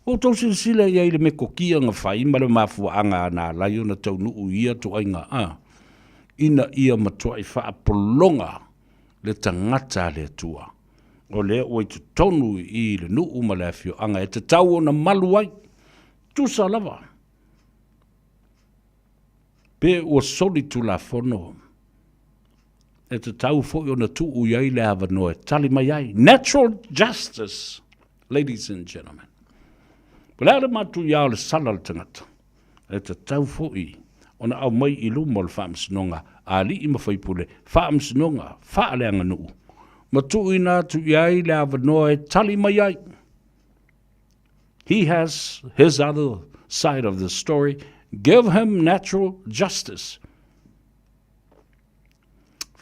H: O tau sila ia i le me kokia ngā whai. Ma le mafua anga nā lai o na tau nuu ia to ainga. Ina ia matua i wha apolonga le tangata le tua. O le oi tu tonu i le nuu ma le afio anga e te tau o na malu ai. Tusa lava. Pe ua soli tu la fono. E te tau fo o na tuu iai le ava noe. Tali mai ai. Natural justice, ladies and gentlemen. Pula le matu iau le sala le tangata. E te tau fo i. Ona au mai i lumo le whaamsinonga. Ali i mawhaipule. Whaamsinonga. Whaaleanga nuu. Matu ina tu iai le ava noe. Tali mai ai. He has his other side of the story. Give him natural justice.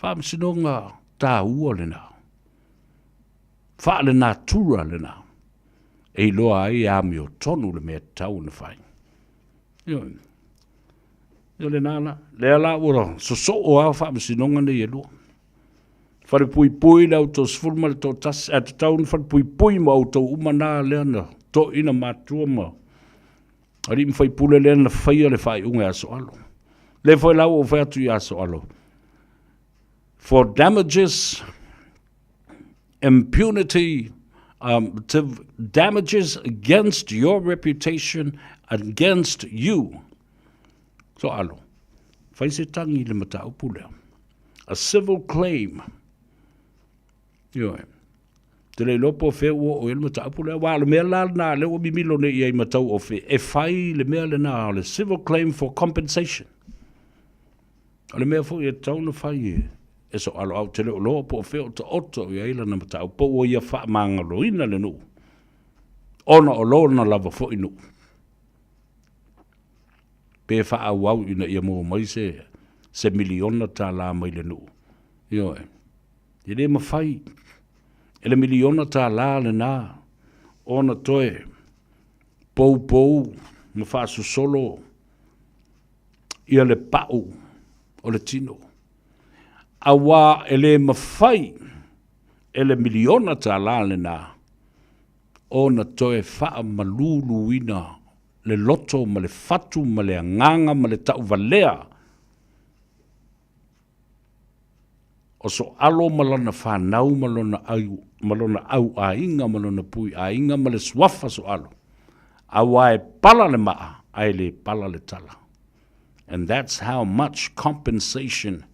H: Whaamsinonga tā ua lena. Wha le nā tura lena. E loa ai a mi o tonu le mea tau na whai. Yo le nana. Le ala ura. So o a whaamsinonga ne e loa. Whare pui pui lau tō sfulma le tō tas. At taun whare pui pui ma o tō umana leana. Tō ina mātua ma. Ari mwhai pule leana whaia le whai unga aso alo. Le whai lau o whai atu i aso alo. For damages, impunity, damages against your reputation, against you. So alo. Whai se tangi le mata upulea. A civil claim. Yoe. Te le lopo fe o el mata upulea. Wa le mea la na le o mimilo ne iai matau o fe. E whai le mea le na le civil claim for compensation. Le mea fo e tau na whai e. E so alo au te leo loa po feo ta oto i aila na matau po o ia wha maanga loina le nu. Ona o lona lava fo inu. Pe wha au au ina ia mua mai se miliona ta la mai le nu. Io e. I le mawhai. E le miliona ta la le na. Ona toe. Pou. Ma wha su solo. Ia le pau. O le tino. Awa ele mawhai, ele miliona ta lale na, o na toe wha malulu ina, le loto, ma le fatu, ma le anganga, ma le tau valea. O so alo malona whanau, malona au a inga, malona pui a inga, ma le swafa so alo. Awa e pala le maa, ai le pala le tala. And that's how much compensation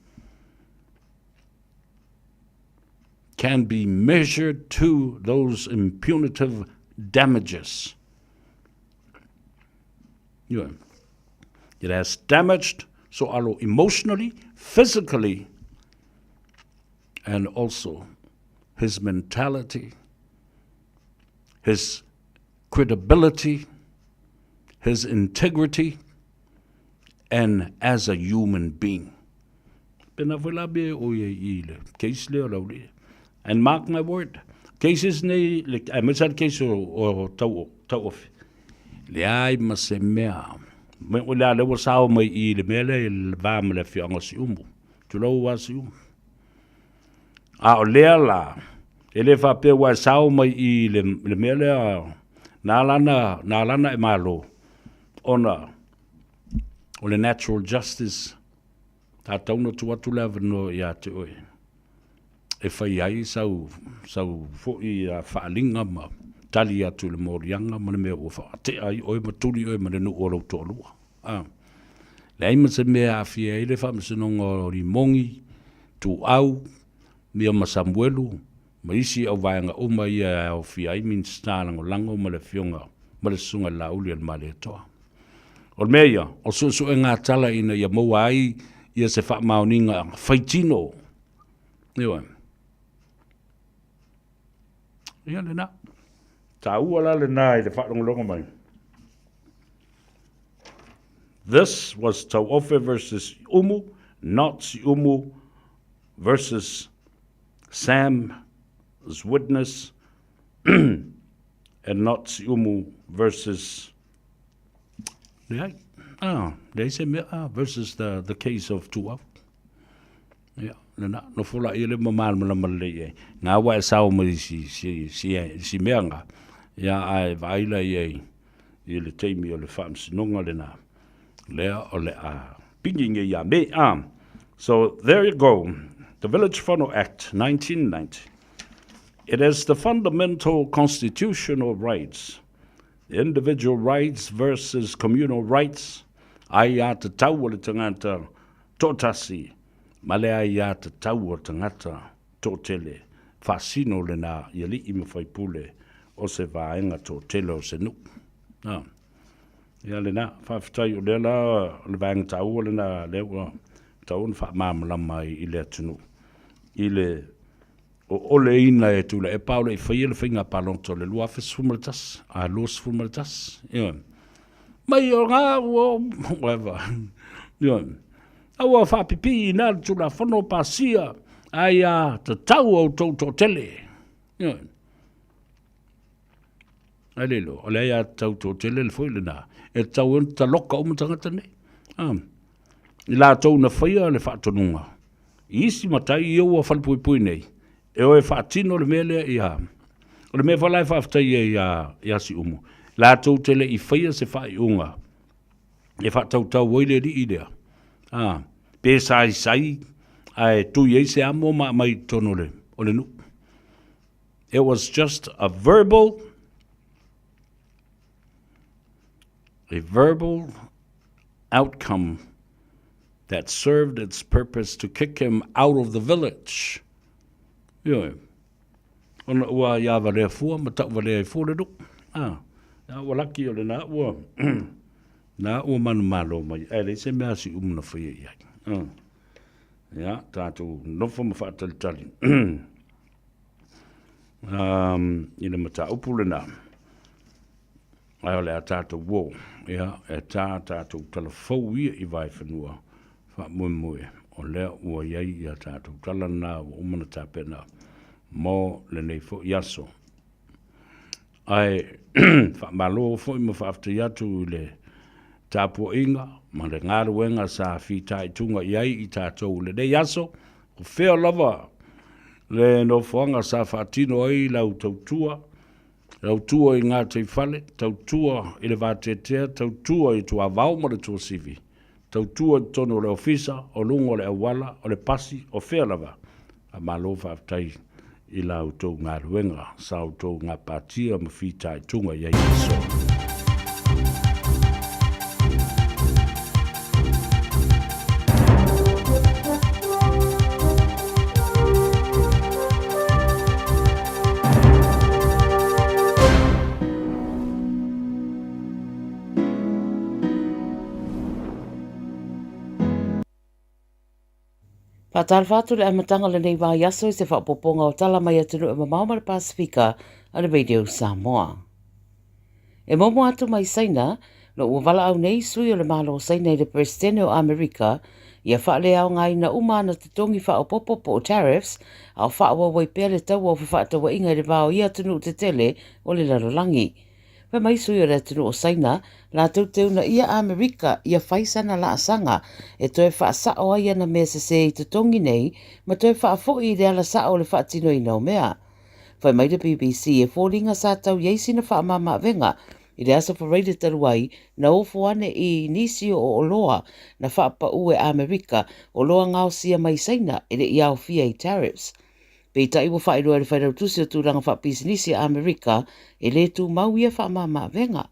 H: can be measured to those impunitive damages. It has damaged so alo emotionally, physically, and also his mentality, his credibility, his integrity, and as a human being. And mark my word, cases ne, I must have case o tau ofi. Le ai ma se mea. Me o le wa sao mai I le mele le va me le fianga si umu. Tu lo wa si umu. A o le la. Ele fa pe wa sao mai I le mele na lana e malo. Ona o le natural justice, tātou no tuatu lewa no ia te oe. E whai ai sau fōi a whaalinga ma tali atu le morianga ma le mea ua whaate ai oe maturi oe ma le nu ora utoalua. Le aima se mea a fia ele whamasinonga o rimongi, tu au, mea ma Samuelu, ma isi au vaenga uma ia au fia ai min stārango lango ma le fionga, ma le sunga lauli al ma le toa. O mea ia, o susu e ngā tala ina ia maua ai, ia se wha maoninga whaitino. Iwa. Ia le na. Tā ua la le nā i le wharongalonga mai. This was Tauofe versus Umu, not Umu versus Sam's witness, and not Umu versus versus the case of Tuau. Yeah, no fula ile mamal malamale. Nga wa sao mo si meanga. Ya ai vaila ye ile teimi o le fams nonga le na. Lea o le a pinginge ya me am. So there you go. The Village Whānau Act, 1990. It is the fundamental constitutional rights, individual rights versus communal rights. Ai a te tau o le tangata tōtasi, ma le ai a te tau o tangata tōtele, whasino le nā iali i mawhaipule o se vāenga tōtele o se nuk. Ia le nā, whawhitai o le la, le vāenga tau o le nā lewa, tau na whaamamala mai i le atunu. I le o ole ina e tula e paula i whaia le whainga palonto le lua fes fumalitas, a luas fumalitas. Ia. Mai o ngā ua, whaewa. Ia. Aua whapipi i nā tula whano pasia, ai a te tau au tau tele. Ia. Ai lelo, o le ai a tau tele le fwile nā. E tau en ta loka o matangata nei. I la tau na whaia le whaatonunga. I isi matai i ua whalpuipui nei. E oe whaatino le mele i a. O le mea whalai whaafitai e i a si umu. La tau tele i whaia se whai unga. E whaatau tau waile ri i lea. Pē sai, ai tu i se amo ma mai tono le. O le nu. It was just a verbal outcome that served its purpose to kick him out of the village. Yeah. Ona ua ia varea fua, ma tau varea i fua le duk. Nā ua laki o le nā ua. Nā ua manu malo mai. E le se mea si umuna whaia iai. Ia, tātou nofa ma whaatalitali. Ina ma tā upu le nā. Ai ole a tātou wō. Ia, e tātou talafau ia i vai whanua. Whaamui o lea ua iai i a tātou tala nā o umana tāpena mō le nei fo iaso. Ai, whaamalo fo ima whaaftai atu i le tāpua inga, ma le ngāruenga sa whitai tunga iai i tātou le nei iaso, o whea lava le no whaanga sa whaatino ai lau tautua, tautua i ngā tei whale, tautua i le vātetea, tautua i tua vau ma le tua sivi. Tautua tono le ofisa, o lungo le awala, o le pasi, o whea lava. A malo whaaftai i lau tau ngā ruenga, sau tau ngā pātia ma whitai tunga iai iso.
A: Whātāle whātu le amatanga le nei wā yaso i se whapoponga o tala mai atunu e mamau le Pasifika a le Radio Samoa. E momo atu mai saina, no ua wala au nei sui o le malo saina i le Presidente o Amerika, ia whaale au ngai na umana te tongi whaopopo po tariffs, au whaawa wai pere tau au whaatawa inga i le wāo i atunu te tele o le larolangi. Pe mai sui o le atunu o saina, la tauteu na ia Amerika ia whaisana la asanga e toe whaasao ai ana mea se i te tongi nei, ma toe whaafoi i le ala sao le whaatino i nau mea. Whai mai le BBC e fōringa sa tau yeisi na whaamama venga, I le asa whareide taruai na ofo ane I nisi o oloa na whaapa ue Amerika o loa ngao sia mai saina I le iau fia I tariffs. Pei tai wa whaeroa le whaerau tusi o tūranga whaapisinisi a Amerika e le tū mau ia whaamama venga.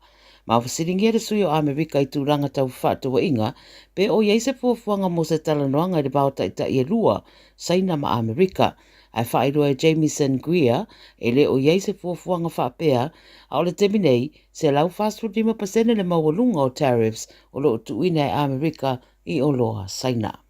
A: Ma whasiringia le sui o Amerika I tūranga tau whaatua inga, pe o iei se fuafuanga mo se talanoanga I le baota I ta I lua, saina ma Amerika. Ai whaeroa e Jamieson Greer, e le o iei se fuafuanga whaapea, a o le teminei, se lau fast 5% le mawalunga o tariffs o lo tuina e Amerika I o loa saina.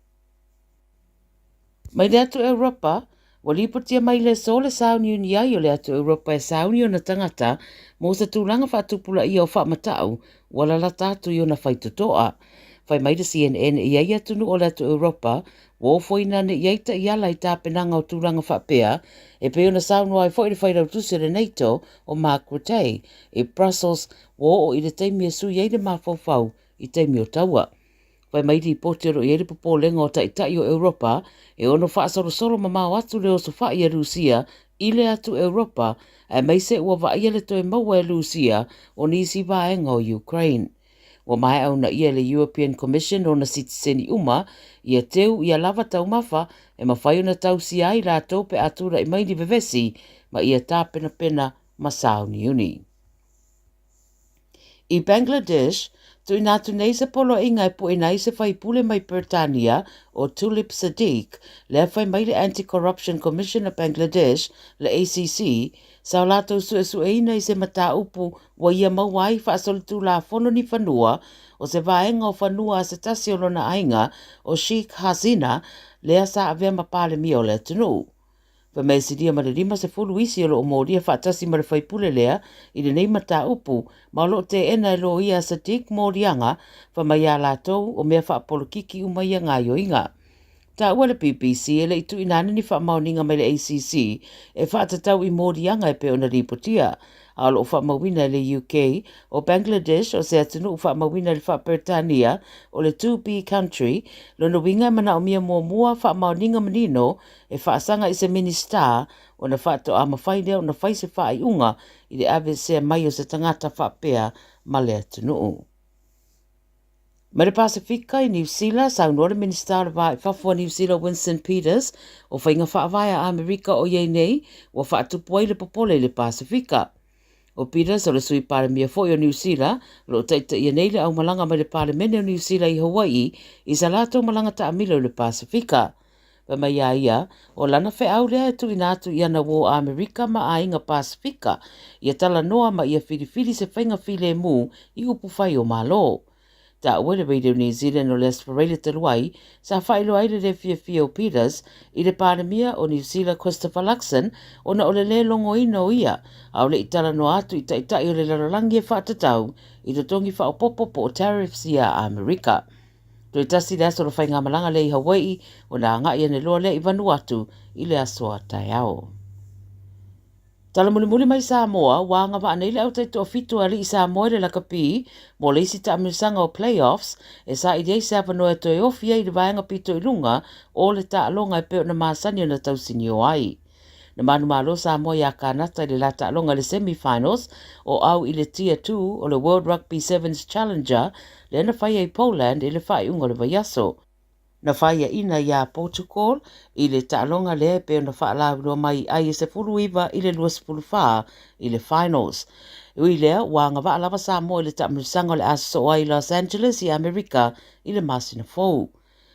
A: Mai le atu Europa, wa lipotia mai le sole sauni uni ai o le atu Europa e sauni o na tangata mo sa tūlanga whaatupula I o whaamatau wala la tātu I o na whaitutoa. Whai mai le CNN I ai atunu o le atu Europa, wo foina ne iaita I ala I tāpenanga o tūlanga whaapea, e peo na saunu ai fo I le whairau tusi le NATO o Mark Rutte, I Brussels wo o I le teimi e sui ai le mawhauwhau I teimi o taua. Wai mai di potero I ele popo lenga o taitai o Europa, e ono whaasoro mamau atu leo so whai a Rusia, I le atu Europa, e mai se ua vai ele toi maua e Rusia o nisi vaenga o Ukraine. Wa mai au na ia le European Commission o na sitiseni uma, ia teu ia lava tau mafa, e mawhai o na tau si ai la tope atura I mai di vevesi, ma ia tā pena masao ni uni. I Bangladesh, tu inatu nei se polo inga e po inai se whai pule mai Britania o Tulip Sadiq, le whai mai le Anti-Corruption Commission of Bangladesh, le ACC, sa o lato su e ina I se mata upu wa ia mawai whaasolitu la fono ni whanua o se vaenga o whanua a se tasi o lona ainga o Sheikh Hasina lea sa avea mapale mi o le tunu. Fa mai si dia marerima se fulu isi o lo o mōria whaatasi mara whaipule lea I le nei mata upu ma lo te ena lo ia sa dik mōrianga fa mai a lātou o mea whaapolokiki umai a ngā yoinga. Ta ua le BBC e le itu inane ni whaamauninga mai le ACC e whaatatau I mōrianga e pe o na ripotia. A lo whaamawina le UK o Bangladesh o se atunu whaamawina le Britania o le 2B country lo no winga mana o mia mua whaamauninga manino e whaasanga I se minister o na whaato a mawhaidea o na whaise whaaiunga I le ave se mai o se tangata whaapea ma le atunu. Ma le Pasifika I New Zealand, saunore minister wa whafua New Zealand Winston Peters o whainga whaavaya a Amerika o iei nei o whaatupua I le popole le Pasifika. O Peters o le sui paramia foi o New Zealand, lo taita ia nei le au malanga mai le paramene o New Zealand I Hawaii, I sa lato malanga ta amila o le Pasifika. Pa mai ia, o lana whe au lea tu inatu ia na wo Amerika ma a inga Pasifika, ia tala noa ma ia whiriwhiri se whainga while mu I upu whai o malo. Ta wele Radio New Zealand o le Aspirale Taluai, sa whailo aile le fia o Peters, I le paramia o New Zealand Christopher Luxon, o na o le longo ino ia, au le itala no atu I taitai o le laralangi e whaatatau, I to tongi whaopopo po o tariffs ia a Amerika. To I tasi le aso lo whainga malanga le I Hawaii, o na anga ia ne loa le I Vanuatu, I le aso a tai ao. Tala muli mai Samoa, wanga wa anei le au taito o fitu ali I Samoa le lakapi, mo le isi ta amirisanga o playoffs, e sa I dei se apano e toi ofia I le vaenga pito I lunga, o le ta alonga e peo na maasani o na tausini o ai. Na manu malo Samoa ya kanata le la ta alonga le semifinals, o au I le tier 2 o le World Rugby Sevens Challenger, le na whaia I Poland e le whai unga le vaiaso. Na whaia ina ia Portugal, I le ta'alonga le pe na whaalawiro mai ai se furuiva I le luasipuluwha I le finals. Ui lea, wanga wa'alawa Samoa I le ta'amirisanga le aso ai Los Angeles I Amerika I le masina fou.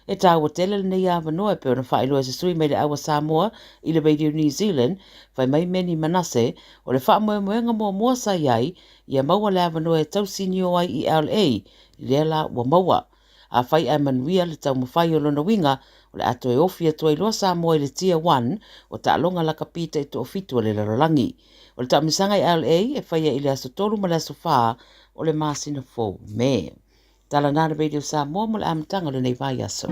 A: E tāua tele le nei awanoa pe na whaeloa se sui mai le awa Samoa I le Radio New Zealand, whai mai meni manase, o le whaamoemoenga mua sa iai, ia maua le awanoa e tausini o ai I LA, I le la wa maua. A whai ai manuia le tau mawhai o lona winga o le ato e ofia tua I loa Samoa I le tier 1 o ta alonga la kapita I to ofitu o le larolangi. O le tamisanga I LA e whaia I le aso tolu ma le aso wha o le masina fo me. Tala nana Radio Samoa mo le amatanga le nei vai aso.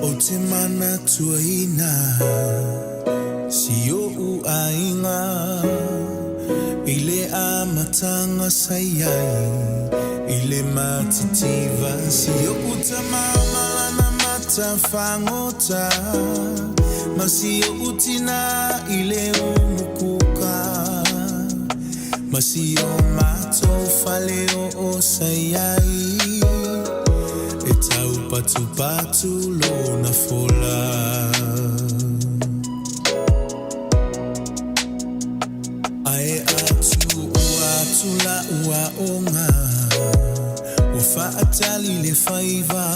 B: O te mana tuaina si o u ainga I le amatanga sai ai I Ile matitiva Sio utamama na matafangota Masio utina ile umukuka Masio mato faleo osayai Etau patu lo na fola Ae atu la ua onga Ufa atali le faiva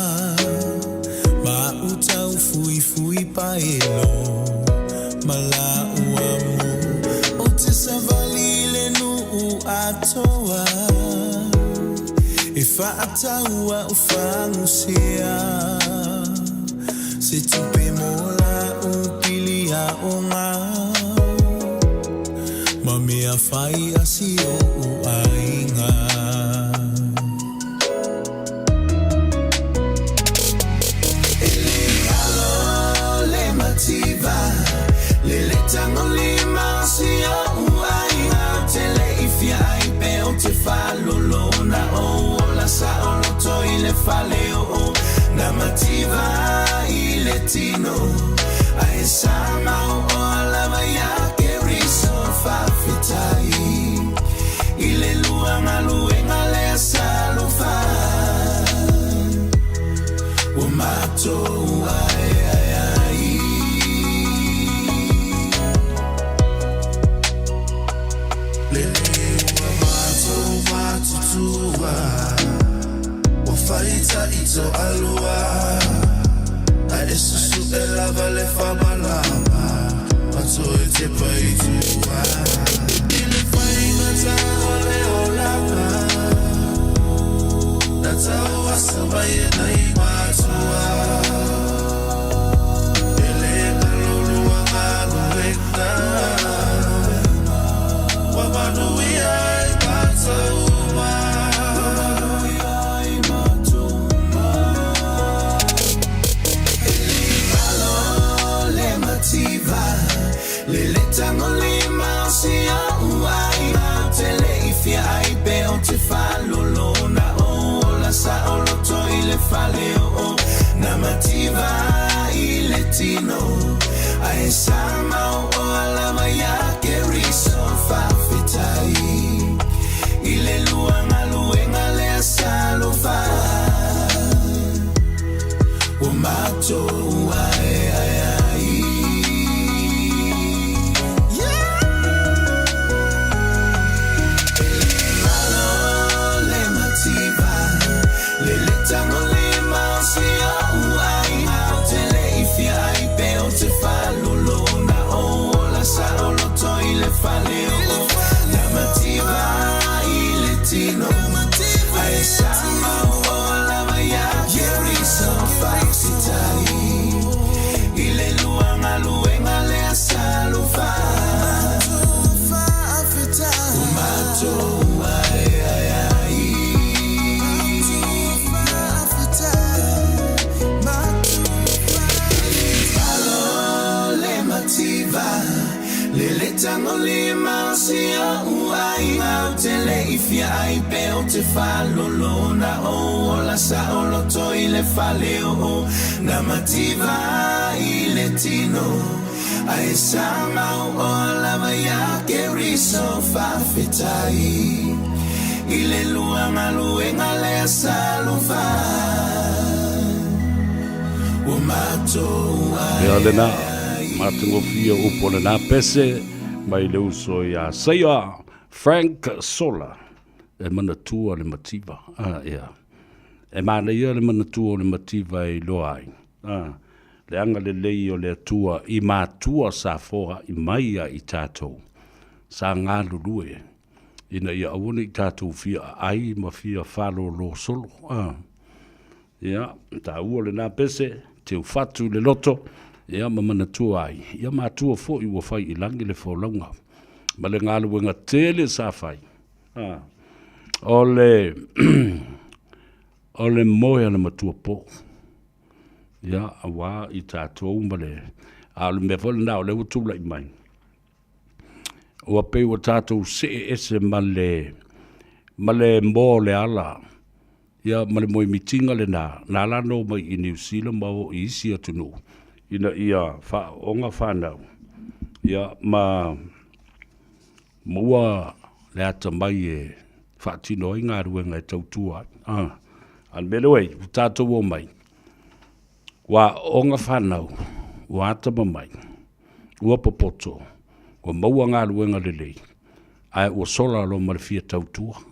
B: Ma uta ufui paelo Mala uamu Ote savali le nu atoa Ifa ataua ufa ngusia Se tupe mola upili ya onga Mami afai asio uainga Ele halo le mativa Lele tango le masio uainga Tele ifia ipe o te falolo na o La sa o loto ile faleo o Na mativa ile tino Ae sama o alava yake Fafitai ile luanga luenga le salufa umato ai le umato tuwa wafaita ito alua a esusu elava le famalama Pato ete paitua Ile fainga ta ole olapa Nata wasaba yena imatua Ele kalulu wangalu wekna Wabanuia ipata uma Wabanuia imatuma Ele malo le mativa Lele tango le mausia uai Tele ifia aipe o te falolo na o La sa o loto ile faleo o Na mativa ile tino Ae sama o alama yake riso fafitai Ile luanga luenga le salufa Umato uai Faleo na mativa ile tino Ae sama o lava yake riso fafitai Ile luanga luenga le salufa Umato Lele tango le mausia uai Au tele ifia aipe o te falolo na o La sa o loto ile faleo o Na mativa ile tino Ae sama o lava yake riso fafitai Ile luanga luenga le salufa Umato uai
H: Matungo fia upona na pese mai le uso ya Saia Frank Sola e mana tua le mativa e mana ia le mana tua le mativa e loai le anga le lei o le tua I matua sa foa I maia I tātou sa ngā lulue ina ia awone I tātou fia ai ma fia whalo lo solo ta ua le nā pese te ufatu le loto Ia mamana tua ai. Ia matua fo I wafai I langi le fōlaunga. Ma le ngālu wenga tele sa fai. Ole moe ana matua po. Ia awa I tātua umbale. Alu me fole nao le utula I mai. Ua pei wa tātou se ese ma le mō le ala. Ia male moi mitinga le na lano mai i New Zealand mau i isi atunu. Ina ia onga whanau. Ia mua le ata mai e whaatino i ngā ruenga e tautua. An bele wei, tātou o mai. Wa onga whanau, wa ata mai, ua popoto, wa maua ngā ruenga lelei. Ai ua sola lo marifia tautua.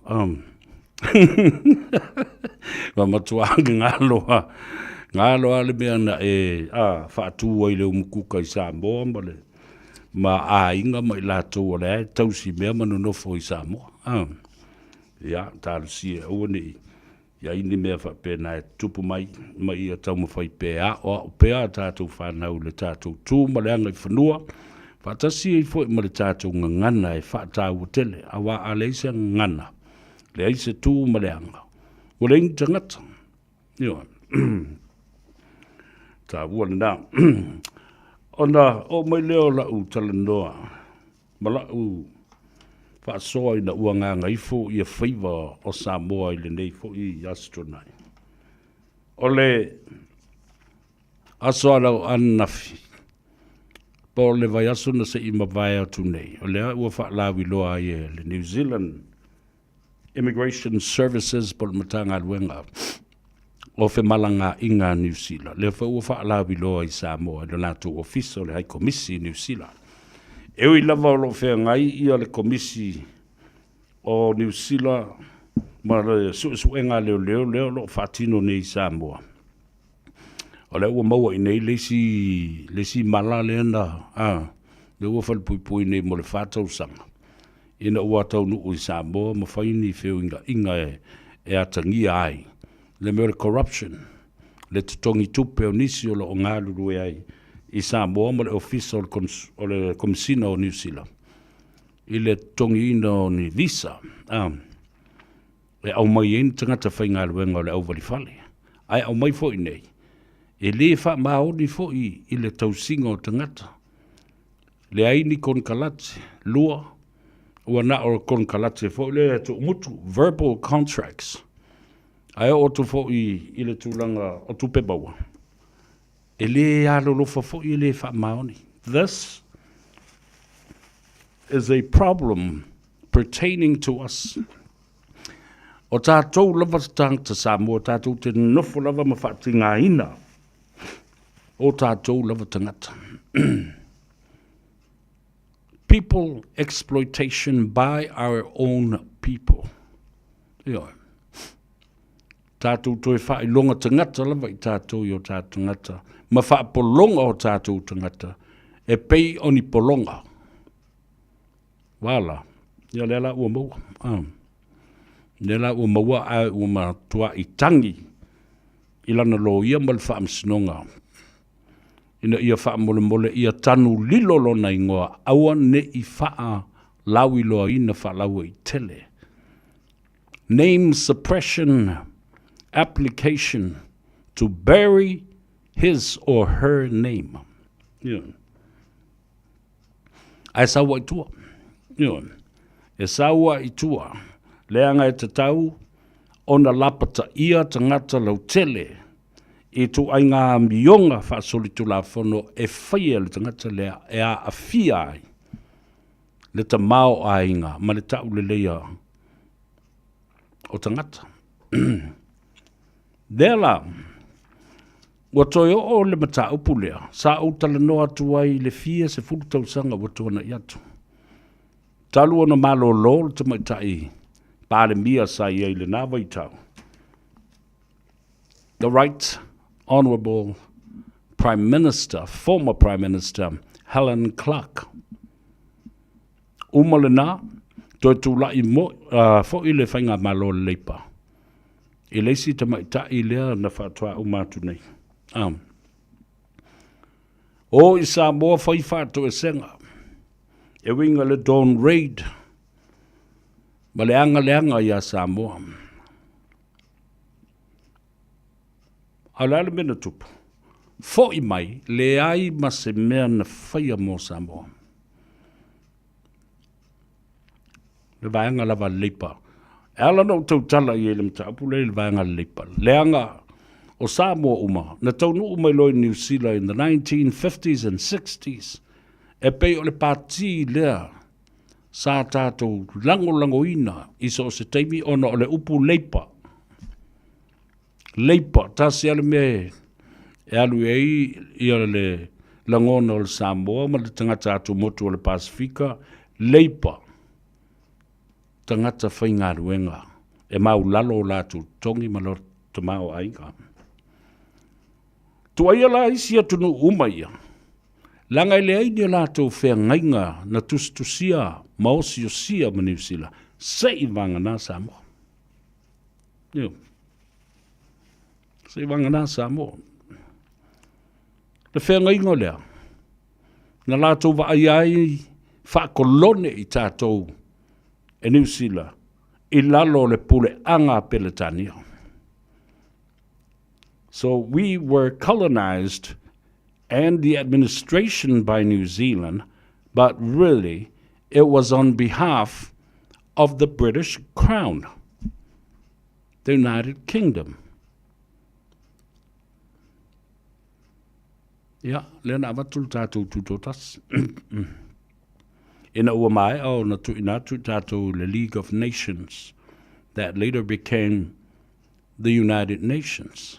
H: Wa matuanga ngā loa le mea na whaatua i leo mukuka i Samoa male. Ma inga mai lātou o le tausi mea manonofo i Samoa. Ia, tāru si e ua ni. Ia ini mea whapena e tupu mai ia tau mawhai pēa. O pēa tātou whanau le tātou tū maleanga i whanua. Whatasi i fwoi ma le tātou ngana e whaatau o tele. Awa a leisa ngana. Le aise tū maleanga. O le ingi tangata. Ia. Tā ua na. Ona o mai leo la u talanoa. Ma la u whaasoa i na ua ngā Gagaifo i a Faiva o Samoa i le nei fo i astronai. O le aso alau anafi. Po le vai aso na se ima vai atu nei. O le ua whaalawi loa i le New Zealand Immigration Services po le matanga luenga. O fe malanga inga New Zealand. Le ua whaalawi loa i Samoa. Le nātu ofiso le hai komisi New Zealand. Ewi lava o lo whea ngai ia le komisi o New Zealand ma le suenga leo lo whaatino nei Samoa. O le ua maua i nei lesi mala le ana. Le ua whalpui nei mo le whātau sanga. Ina ua tau nuu i Samoa ma whaini wheo inga e atangia ai. Le mea corruption. Le tutongi tupe o nisi o lo o ngā luru ai. I Samoa mo le ofisa o le komisina o New Zealand. I le tongi ina o ni visa. E au mai eni tangata whainga luenga o le au walifale. Ai au mai fo i nei. E le wha maoni fo i le tausinga o tangata. Le aini kon kalate, lua, ua na o kon kalate fo i le tu mutu, verbal contracts. Ai o tu fo i le tūlanga o tu pebaua. E le alolofa fo i le wha maoni. This is a problem pertaining to us. O tātou lava tangta Samoa, tātou te nofo lava mawhati ngā ina. O tātou lava tangata. People exploitation by our own people. Ia. Tātou toi wha i longa tangata lava i tātou i o tātou tangata. Ma wha polonga o tātou tangata. E pei oni polonga. Wala. Ia lela ua maua. Lela ua maua ai ua matua i tangi. Ilana lo ia mal wha amsinonga. Ina ia wha mole ia tanu lilolo na ingoa. Aua ne i wha lawi loa ina wha lawa i tele. Name suppression application to bury his or her name. Yeah. Ai sawa i tua. Yeah. E sawa i tua. Leanga e te tau, ona lapata ia tangata lau tele, e tu ai ngā mionga whaasolitu la whono e whaia le tangata lea e a awhia ai. Le ta mao a inga, ma le tau le leia o tangata. Dela, watoe o le mata upulea, sa utala noa tuai le fia se fulu tau sanga watoana i atu. Talu ona malo lo te mai tai, pāle mia sa iei le nāwa i tau. The Right Honourable Prime Minister, former Prime Minister, Helen Clark. Uma le nā, toi tu lai mo, fo i le whainga malo le leipa. I leisi te mai tai lea na whātua umatu nei. O i Samoa whai whātua e senga. E winga le Dawn Raid. Ma le anga i a Samoa. A le mena tupu. Fo i mai, le ai ma se mea na whaia mo Samoa. Le vaenga lava leipa. Ala no tau tala i ele mtaapu le vanga leipa. Leanga o Samoa uma, na tau nu uma loi New Zealand in the 1950s and 60s, e pei o le pāti lea, sa tātou lango ina, iso o se teimi ona o le upu leipa. Leipa, tasi ale me, e alu ei, i ale le langona o le Samoa, ma le tangata atu motu o le Pasifika, leipa, tangata whainga ruenga, e mau lalo o lātu tongi ma lo te mau ainga. Tua ia la isi atu nu umaia, langa ile aini o lātou whea ngainga na tustusia, maosi o sia ma New Zealand, sei vanga nā Samoa. Yo. Sei vanga nā Samoa. Le whea ngainga o lea, na lātou wa ai whaakolone i tātou e New Zealand, i lalo le pule anga peletania. So we were colonized and the administration by New Zealand, but really it was on behalf of the British Crown, the United Kingdom. Ja, lena avatul tātou tutotas. Ina ua mai au na tuinatu tātou le League of Nations that later became the United Nations.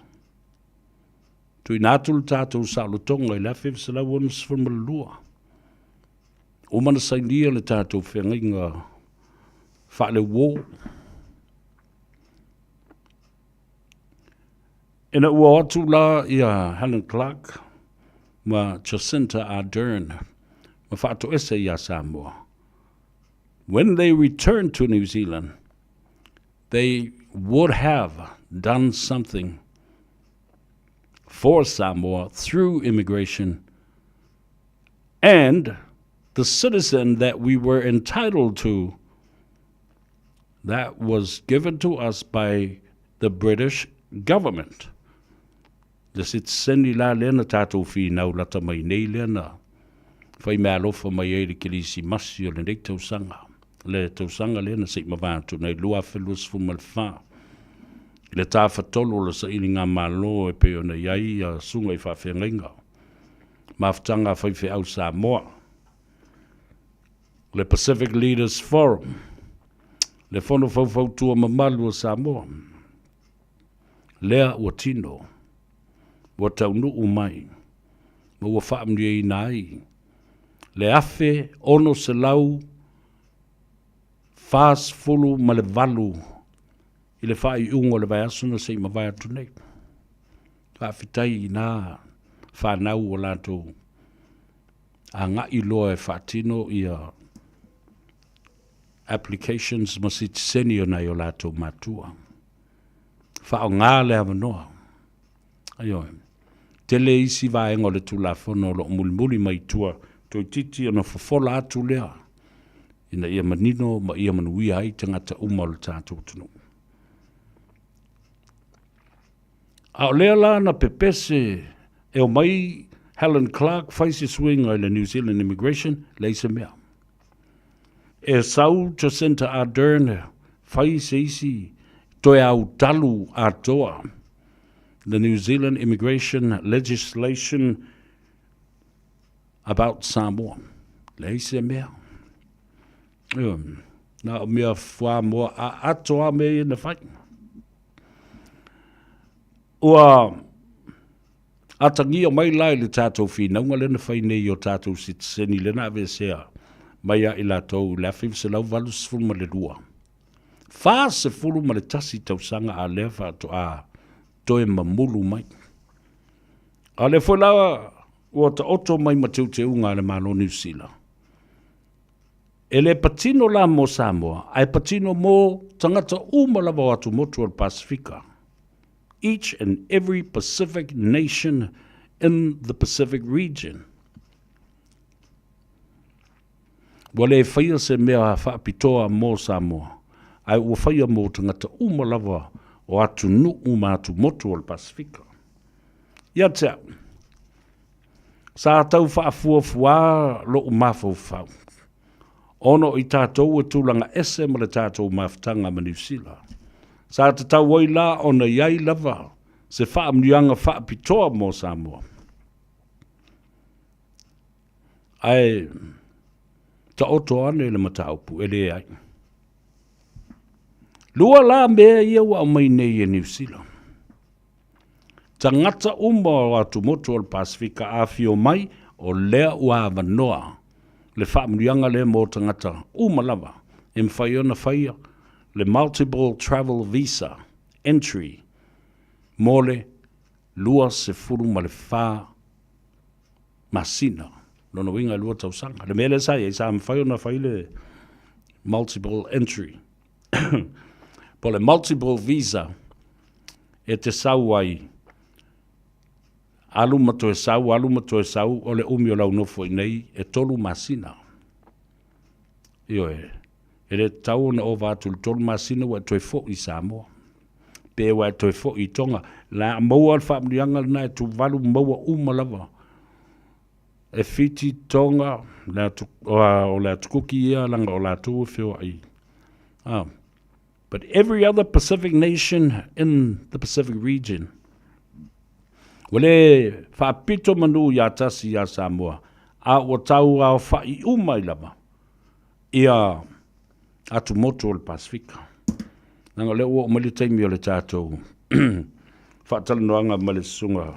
H: Tuinatu tātou sa'alotonga I lawhi fisalawana sifurmalua. Umana sainia le tātou whengainga whaale wō. Ina ua atu la ia Helen Clark ma Jacinta Ardern ma whaato ese ia Samoa. When they returned to New Zealand, they would have done something for Samoa through immigration and the citizen that we were entitled to that was given to us by the British government. Desit seni la lena tātou whi nau lata mai nei lena whai mea lofa mai e le kilisi masi o le nei tausanga. Le tausanga lena seit mawātu nei lua whelus fumal wha. Le tā whatolo le sa ili ngā malo e peo na iai a sunga I whawhengainga. Maftanga whaiwhi au Samoa. Le Pacific Leaders Forum. Le whono whauwhau tua mamalu o Samoa. Lea ua tino. Ua taunu umai. Ma ua whaamri e nai. Le afe ono se lau fast fulu ma le valu I le whai ungo le vai asuna sei ma vai atu nei. Whawhitai nā whanau o lātou a ngā I loa e whatino I a applications ma si tiseni o nei o lātou matua. Whao ngā le amanoa. Aioi. Tele isi vaenga le tulafono lo mulimuli mai tua toi titi ana whafola atu lea. Ina ia manino ma ia manuia ai tangata uma le tātou tunu. A lea la na pepese e o mai Helen Clark faisi swing o le New Zealand immigration leise mea. E sau Jacinta Ardern faisi isi toi au talu atoa. The New Zealand immigration legislation about Samoa. Leise mea. Na mea wha mua a atoa me in the fight. Ua atangi o mai lai le tātou whinaunga lena whai nei o tātou sitiseni lena ave sea mai a ila tau la whiwse lau valus fulma le rua. Wha se fulma le tasi tausanga a lewa to a toe mamulu mai. A le whalawa ua ta oto mai mateu te unga le malo New Zealand. E le patino la mo Samoa, ai patino mo tangata umalawa atu motu al Pasifika. Each and every Pacific nation in the Pacific region. Wale whaia se mea whaapitoa mo Samoa, ai ua whaia mo tangata umalawa o atu nu'u atu motu al Pasifika. Ia tea, sa tau whaafuafua lo umafau whau. Ono i tātou e tūlanga ese ma le tātou mawhatanga ma New Zealand. Sa te tau wai la ona iai lava se whaamnianga whaapitoa mō Samoa. Ai, ta oto ane le mataupu e le ai. Lua la mea ia wa o mai nei e New Zealand. Ta ngata umma o atu motu o le Pasifika a fio mai o lea ua avanoa. Le whaamnianga le mō tangata umma lava. E mwhai ona whaia le multiple travel visa entry mole lua se furu ma le wha masina. Lono winga lua tausanga. Le mele sai, e sa mwhai ona whai le multiple entry. Po le multiple visa e te sau ai alu mato e sau, o le umi o lau nofo i nei e tolu masina. Io e le tau na o vātu le tolu masina wa toi fo i Samoa. Pe wa toi fo i Tonga. La maua al whaamrianga na e tu valu maua umalava. E fiti Tonga, o la tukuki ia langa o la tuu whio ai. But every other Pacific nation in the Pacific region, wale whaapito manu ia tasi ia Samoa, a o tau au whai umai lava, ia atu moto o le Pasifika. Nanga leo o mali taimi o le tātou, whaatalanoanga mali sunga,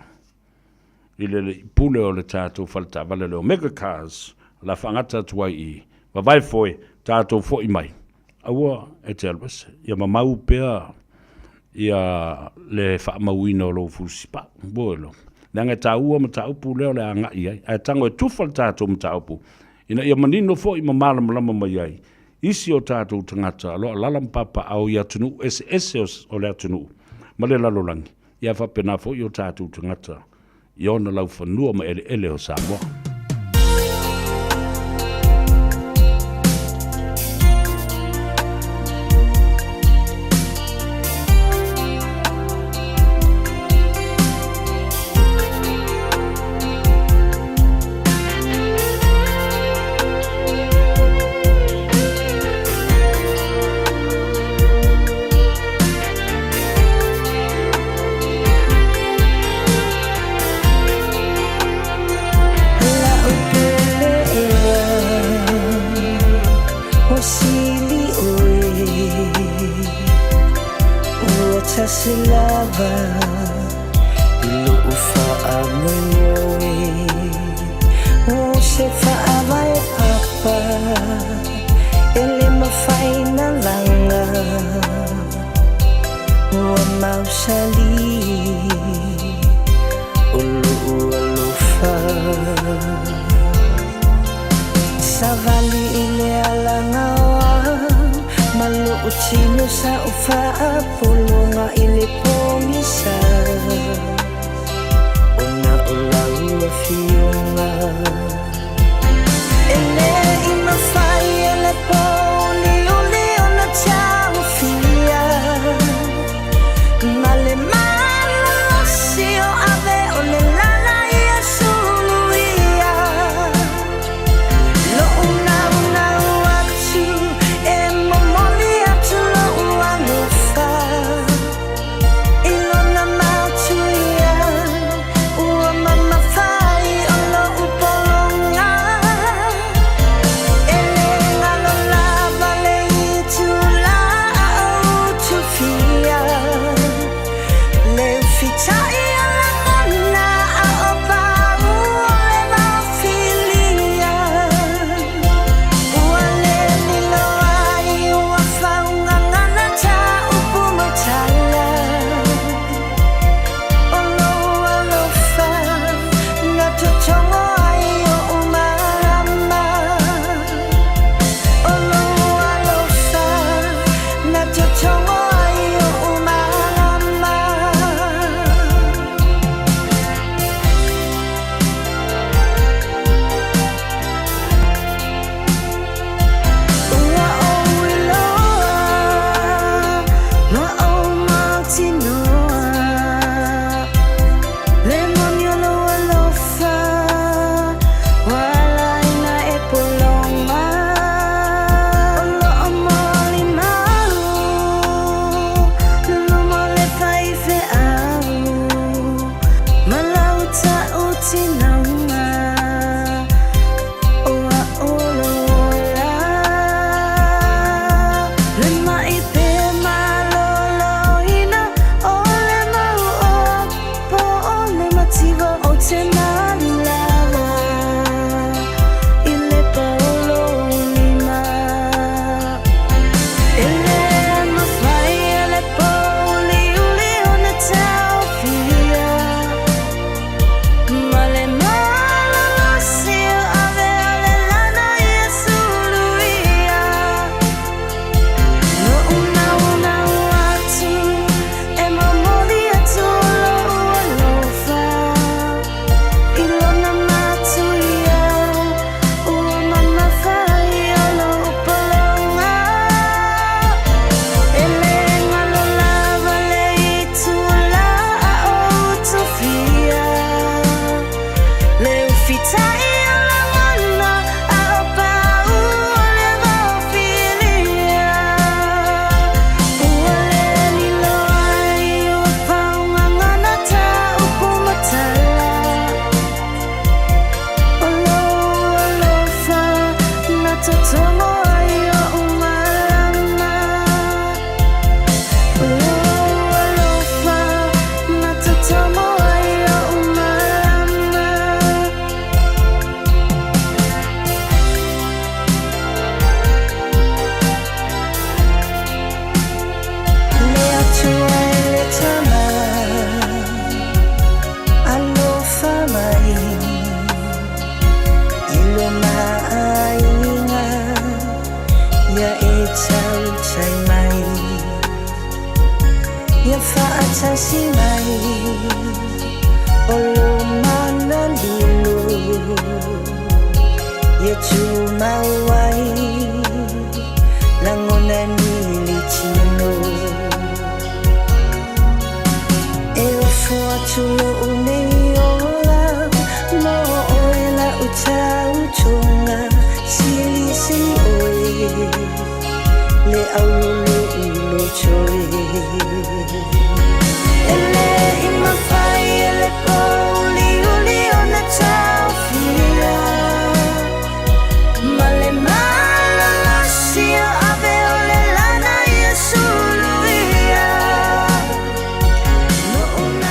H: i le pule o le tātou whalata wale leo mega cars, la whangata tuai i, wawai foe tātou fo i mai. Aua e te alwese, ia mamau pēr, ia le whaamauina o lo fusipa, boelo. Nanga tā ua ma tā upu leo le anga i ai, ai tango e tufal tātou ma tā upu. Ina ia manino fo i mamala malama mai ai, isi o tātou tangata, alo lalam papa au ia tunu, ese o lea tunu, ma le lalolangi, ia whapena fo i o tātou tangata, i ona lau whanua ma ele o Samoa.
J: Silava ilo ufa amunyoe o se fa avai papa ele mafaina langa o mausali ulu alufa savali ile alanga malu utino sa ufa pulunga ili pomisa una ulau fiunga ele ima fai ele poli uli una ciao fia male male sio ave ole lala ia suluia lo una watu Follow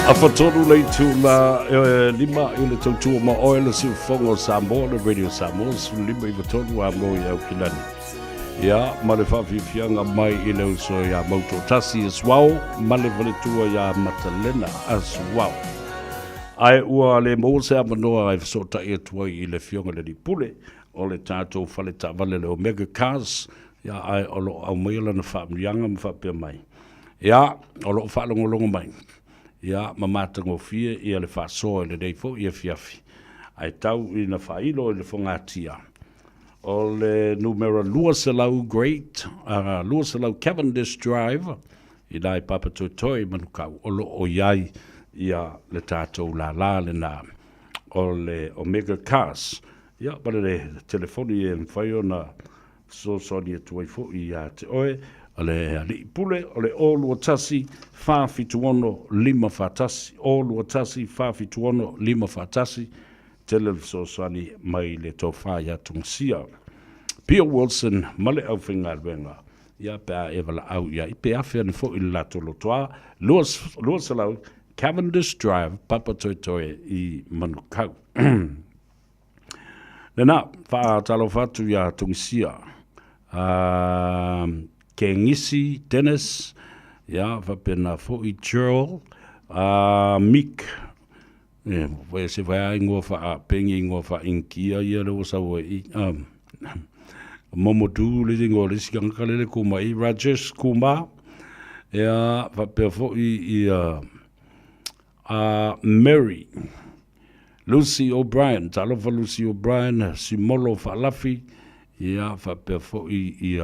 H: A whatonu lei tu la lima i le tautua ma oe le siufonga o Samoa, le Radio Samoa, su lima i whatonu a mo i au kilani. Ia, ma le whawhiwhianga mai i le uso ia mauto tasi as wau, ma le waletua ia matalena as wau. Ai ua le mose a manoa ai whasota i atua i le fionga le pule, o le tātou whale tāwale le Omega Cars, ia ai olo au maila na whaamrianga ma whapea mai. Ia, olo whaalongolongo mai. Ia, mamatango fie, ia le whaasoa i le deifo, ia fiafi. Ai tau i na whailo i le whangatia. O le numero Luasalau Great, Luasalau Cavendish Drive, i nai papa toi manukau, o lo o iai ia le tātou la le nā. O le Omega Cars, ia, pare le telefoni e mwhaio na sosoni e tuaifo i a te oe, o le ali pule, o le olu o tasi, whawhituono lima whatasi, olu o tasi, whawhituono lima whatasi, telefisosani mai le tō whai atungsia. Pia Wilson, male au whinga ruenga, ia pēa ewa la au ia, i pēa whea ni fo i lato lotoa, Luasalau, Cavendish Drive, Papa Toitoe i Manukau. Nena, wha talo whatu ia tungsia, ke ngisi, Dennis, ia, whapena fo i Cheryl, Mick, wai se wai ingoa wha pengi ingoa wha inkia ia reo sawa i, Momodu le ingoa le sikangalele kuma i, Rajesh Kuma, ia, whapea fo i, Mary, Lucy O'Brien, talofa Lucy O'Brien, Simolo Falafi, ia, whapea fo i,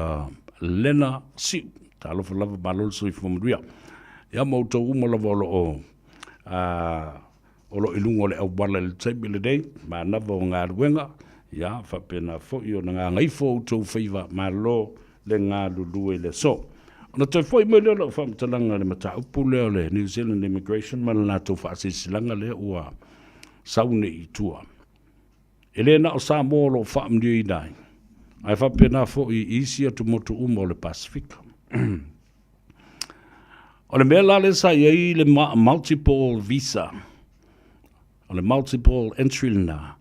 H: Lena Siu, talofa lava malol so i fomria. Ia mauta uma lava olo ilungo le au wala le taibi le dei, ma nava o ngā ruenga, ia, whapena fo i o ngā ngaifo o tau Faiva, ma lo le ngā lulue le so. Ona toi foi mo le whamtalanga le mata upu leo le New Zealand Immigration, ma la tau whaasesilanga le ua saune i tua. E le na o Samoa lo whaamdio i nai. Ai whapena fo i isia tu motu umo le Pasifika. O le mea lale sa iei le multiple visa, o le multiple entry na,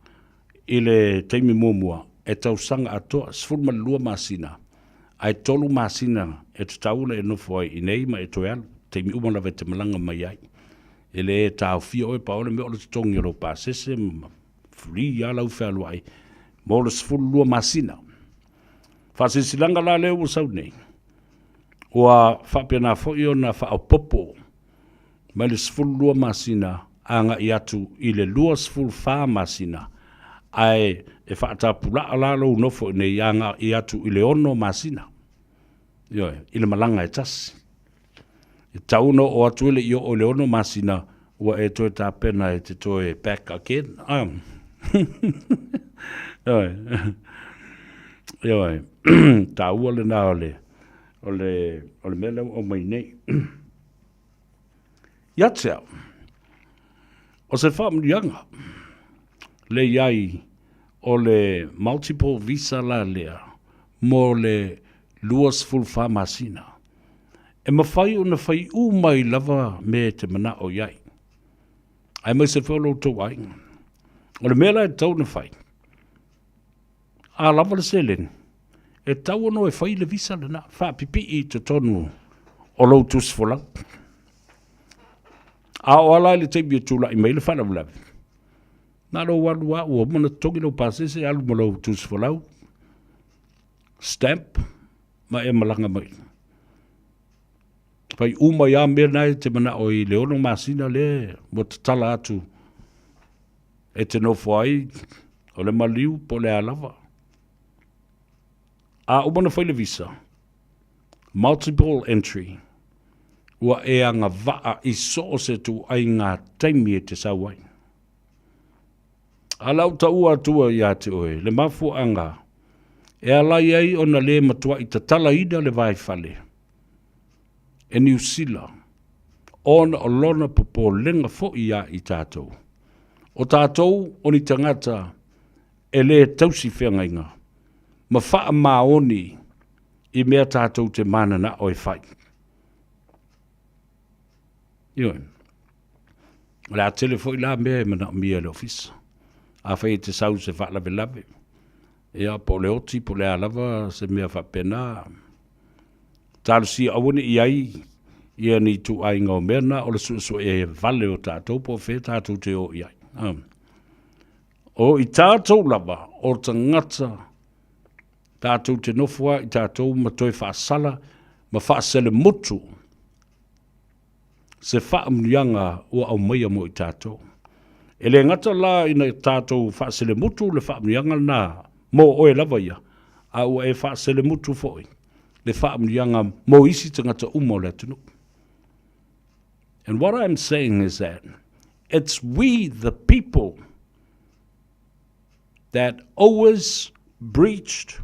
H: i le teimi muamua, e tau sanga atoa, sfurma lua masina, ai tolu masina, e te taula e nofo ai, i nei ma e toealu, teimi umala ve te malanga mai ai. E le tau fia oe pa ole me ole te tongi ro pa sese, free ya lau whalu ai, mo le sfuru lua masina. Whasesilanga la leo o sau nei. Ua whapena fo i ona wha popo, mai le sfuru lua masina, anga i atu i le lua sfuru wha masina, ai e whaatapula alalo nofo nei anga i atu i le ono masina. Ioe, i le malanga e tasi. E tauno o atu ele i o le ono masina, ua e toe tā pena e te toe back again. Ioe, tā ua le nā o le mele o mai nei. Iatea, o se whaamrianga, le iai o le multiple visa la lea, mo le luas fulfa masina. E mawhai o na whai umai lava me te mana o iai. Ai mai se whelo tō ai. O le mea lai tau na whai. A lava le selen. E tau ono e whai le visa le na. Wha pipi i te tonu o lau tus folau. A o ala le teipi e tūla i mai le whana wulawe. Nā ro walu a ua mana toki lau pasese alu mo lau tus folau. Stamp. Ma e malanga mai. Pai uma ia mea nai te mana o i leono masina le mo te tala atu. E te nofo ai o le maliu po le alava. A umana whaile visa. Multiple entry. Ua e anga vaa i so se tu ai ngā taimi e te sauai. A lau ta ua atua i ate oe, le mafu anga. E alai ai o na le matua i ta tala ina le vai fale. E New Zealand, ona o lona popo lenga fo ia i tātou. O tātou, o ni tangata, e le tausi whenga inga. Ma wha maoni i mea tātou te manana o e whai. Ioi. La telefo i la mea e mana mia le ofisa. A whai te sau se wha lave lave. Ea po le oti, po le alava, se mea wha pena. Tālu si awani i ai, ia ni tu ai ngau mena, o le su e vale o tātou, po whē tātou te o i ai. O i tātou lava, o ta ngata, tātou te nofua, i tātou matoi whaasala, ma whaasele mutu, se whaamnianga o au maia mo i tātou. E le ngata la ina tātou whaasele mutu, le whaamnianga na, mo oe lava ia, a ua e whaasele mutu foi. Le whaamnianga mo isi tangata umo le tunu. And what I'm saying is that it's we, the people, that always breached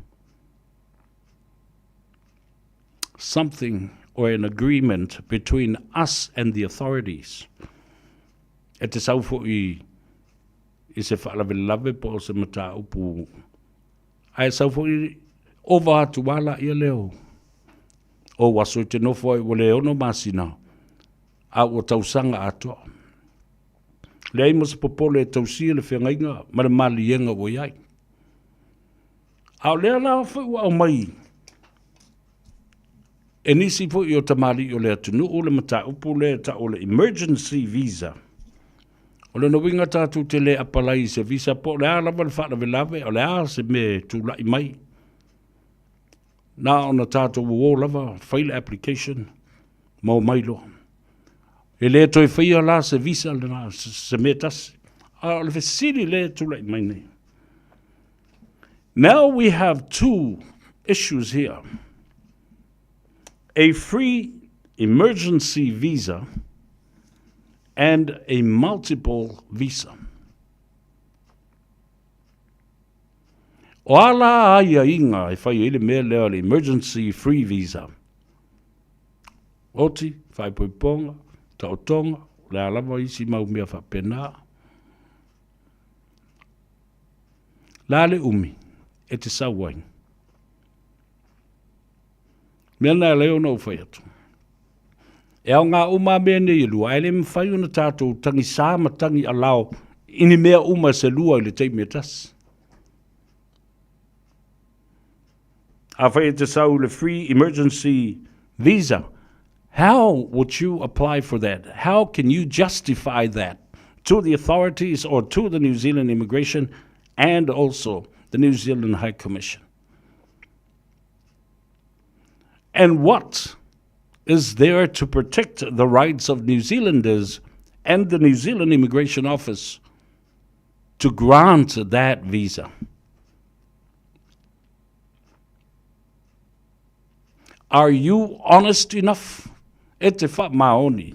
H: something or an agreement between us and the authorities. E te sau fo'i i se whaalawelawe po se mata upu. Ai sau fo'i ova atu wala ia leo. O waso te nofo i wale ono masina. A o tausanga atoa. Le ai mas popole tausia le whengainga, ma le malienga o iai. A o lea la whai wa o mai. E nisi fo i o tamari o le atunu o le mata upu le ta o le emergency visa. O le nawinga tātou te le apalai se visa po le a lava le whaalawe o le a se me tūlai mai. Nā ona tātou o lava, file application, mau mailo. E le toi whaia la se visa le nā se me tasi. A le whesiri le tūlai mai nei. Now we have two issues here. A free emergency visa and a multiple visa. O ala aia inga e whai ele mea lea le emergency free visa. Oti, whai poiponga, tautonga, le alama isi mau mea whapena. La le umi, e te sauain. Mea nā leo nau whai atu. E au ngā uma mea ne ilua, e le mwhai una tātou tangi sāma tangi alao, ini mea uma se lua i le teimea tasi. A whai te sau le free emergency visa. How would you apply for that? How can you justify that to the authorities or to the New Zealand Immigration and also the New Zealand High Commission? And what is there to protect the rights of New Zealanders and the New Zealand Immigration Office to grant that visa? Are you honest enough? E te wha maoni.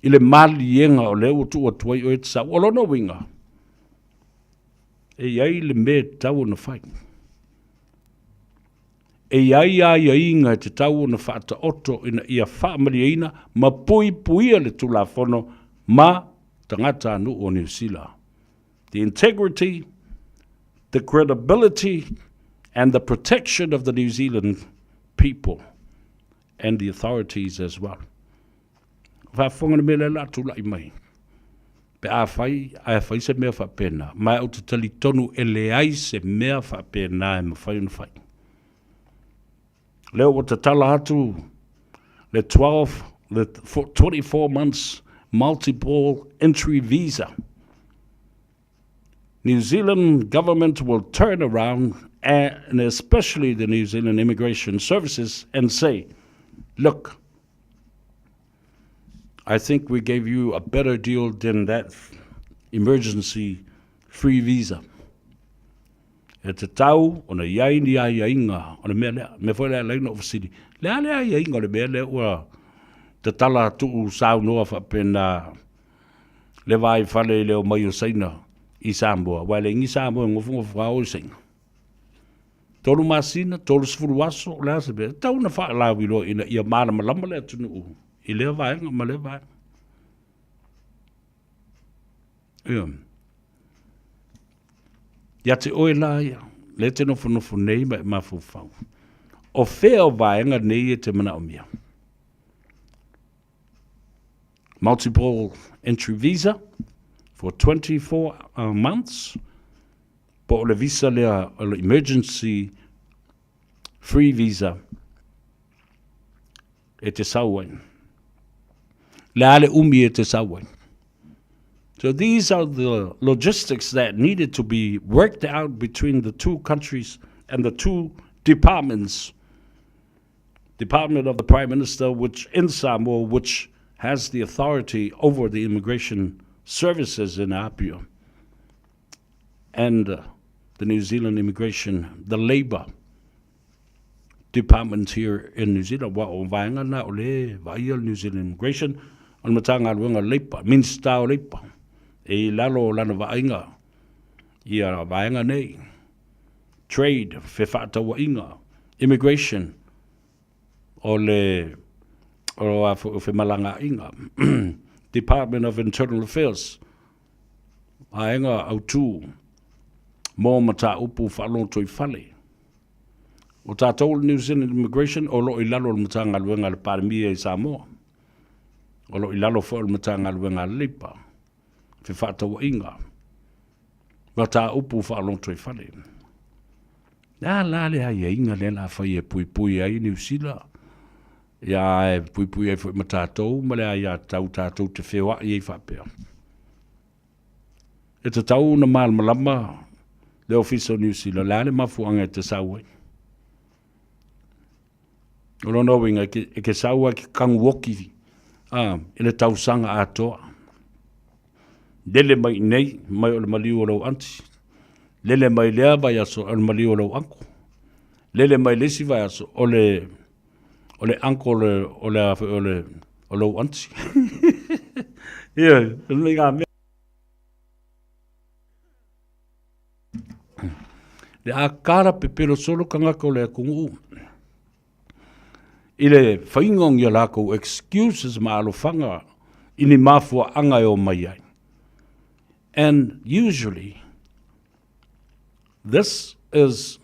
H: I le malienga o leo tu o tuai o e te sa. Olono winga. E iai le me tau na whai. E iai ai inga te tau na whaata oto ina ia whaamariaina ma pui puia le tula whono ma tangata anu o New Zealand. The integrity, the credibility, and the protection of the New Zealand people and the authorities as well. Whaafonga me le la tula I mai. Pe a whai se mea whapena. Mai au te tali tonu e le ai se mea whapena e mawhai un whai. Leo o te tala atu le 24 months multiple entry visa. New Zealand government will turn around, and especially the New Zealand Immigration Services, and say, look, I think we gave you a better deal than that emergency free visa. E te tau, o na iai ni ai inga, o na mea lea, me fwoi lea leina o fasidi. Lea lea ai inga, o na mea lea ua te tala tuu sao noa whapena le vai whale leo mai o saina I Samoa. Wai le ingi Samoa ngofu whao I saina. Tolu masina, tolu sifuru waso, lea se bea. Tau na wha la wilo ina ia mana malama lea tunu u. I lea vaenga, ma lea vaenga. Ia. Ia te oe la ia. Le te nofu nei ma mafu whau. O whea vaenga nei e te mana o mia. Multiple entry visa for 24 months. Po le visa lea, le emergency free visa. E te sauain. Le ale umi e te sauain. So these are the logistics that needed to be worked out between the two countries and the two departments. Department of the Prime Minister, which in Samoa, which has the authority over the immigration services in APR, and the New Zealand Immigration, the Labour Department here in New Zealand. Wa o vaenga na o le vaia New Zealand Immigration, on matanga luenga leipa, minsta o leipa, e lalo lana vaenga, ia vaenga nei, trade, whewhata wa inga, immigration, o le o a whemalanga inga, Department of Internal Affairs, vaenga au tū, mō mata upu whalonto I whale. O tātou New Zealand Immigration, o lo I lalo le matanga luenga le paramia I Samoa. O lo I lalo fo le matanga luenga le lipa. Whewhata wa inga. Mata upu whalonto I whale. Nā la le hai inga le la whai e pui ai New Zealand. Ia e pui ai fo I matatou, ma le ai a tātou te whewa I whapea. E te tau na malama, le office o New Zealand, la le mafuanga e te sauai. O no winga e ke saua ki kanguoki I le tausanga atoa. Lele mai nei, mai o le maliu o lau anti. Lele mai lea vai aso o le maliu o lau anko. Lele mai lesi vai aso o le anko o lau anti. Ia, le ngā mea. Le a kara pepero solo kangaka o le kungu. I le whaingong ia lako excuses ma alofanga I ni mafua anga o mai ai. And usually, this is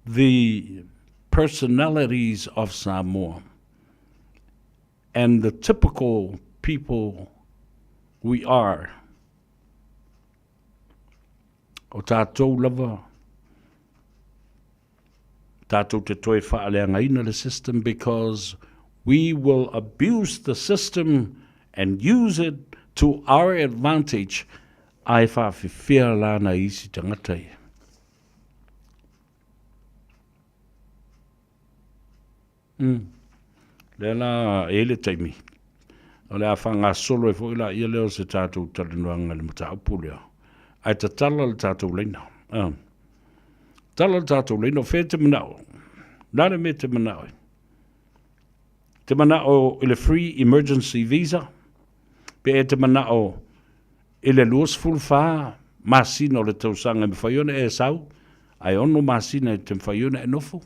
H: the personalities of Samoa and the typical people we are. O tātou lava, tātou te toi whaaleanga ina le system, because we will abuse the system and use it to our advantage. Ai whawhiwhia lana isi tangatai. Lela ele taimi. O lea whanga solo e fwila ia leo se tātou talinuanga le mata upulea. Ai ta tala le tātou leina. Tala le tātou leina, whē te manao. Nare me te manao. Te manao I le free emergency visa. Pe e te manao I le luas fulwha masina o le tausanga me whaiona e sau. Ai ono masina e te whaiona e nofo.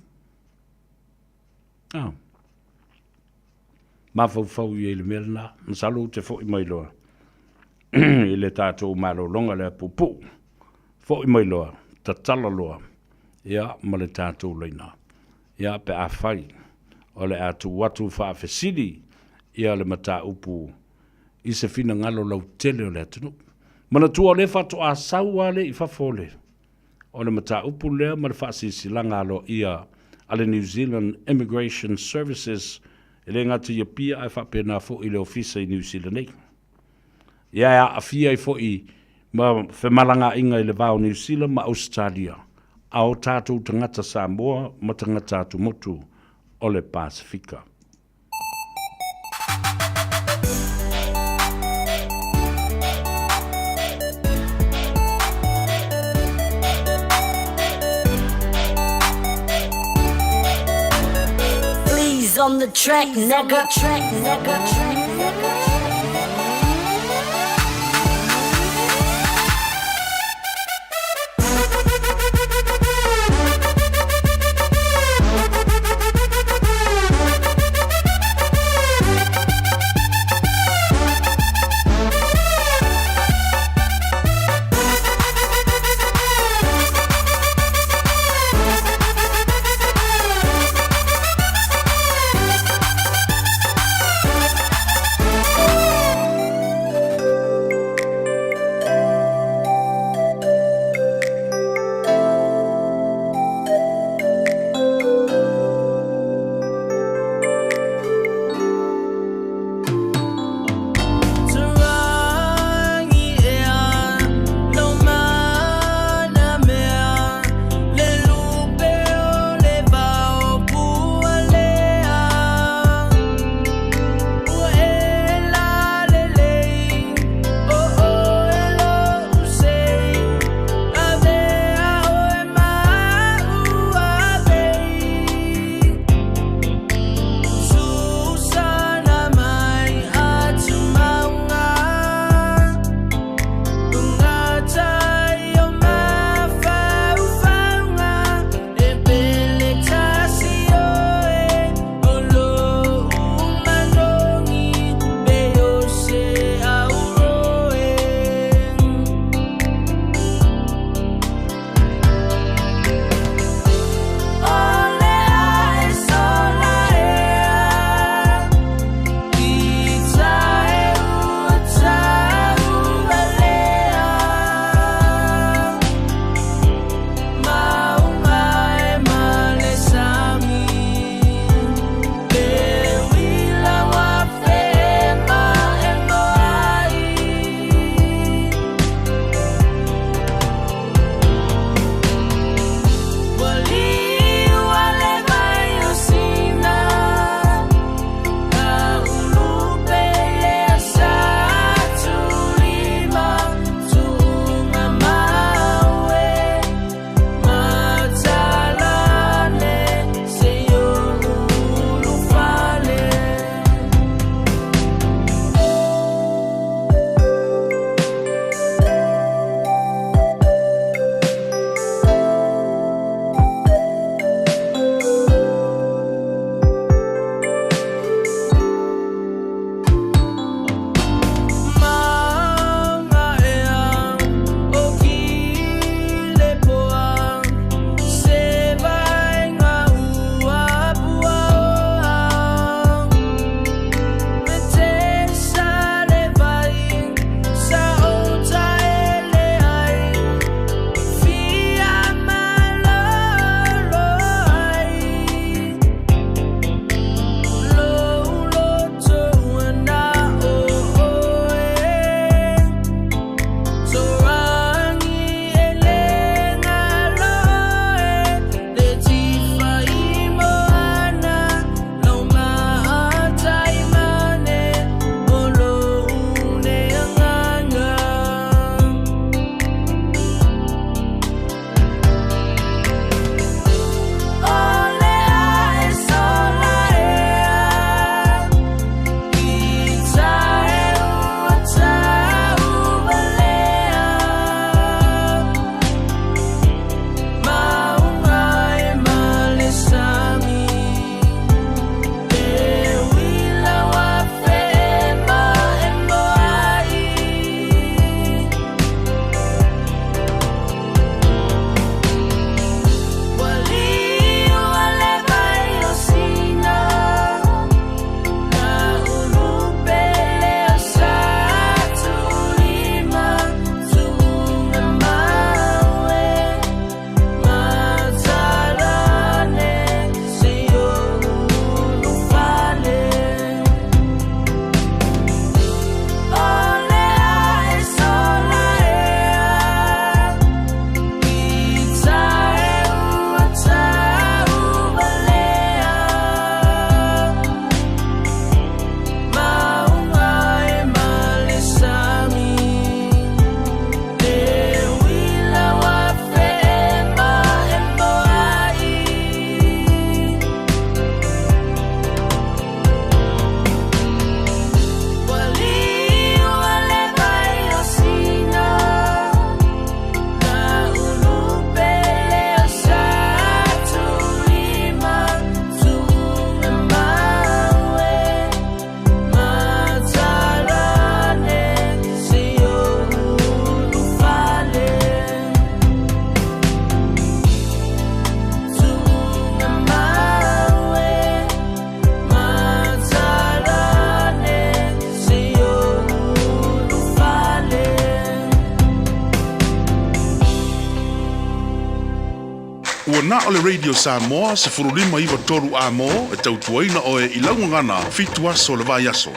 H: Mawhau I le mea na. Masalo te fo I mai loa. I le tātou malo longa le pupu. Fo I mai loa. Ta tala loa. ia ma le tātou leina. Ia pe a whai, o le atu watu whaafesiri, ia le mata upu, i se fina ngalo lau tele o le atunu. Mana tua le whatu a saua le i whafole. O le mata upu lea ma le whaasisilanga alo ia ale New Zealand Immigration Services, e le ngatu ia pia ai whapena fo i le ofisa i New Zealand nei. Ia a fia i fo i ma whemalanga inga i le vau New Zealand ma Australia. Ao tātou tangata Samoa ma tangata atu motu o le Pasifika.
J: Please on the track, nigga.
G: Ua na o le Radio Samoa se furulima iwa toru a mo e tautuaina o e ilaungangana fitu aso le vai aso.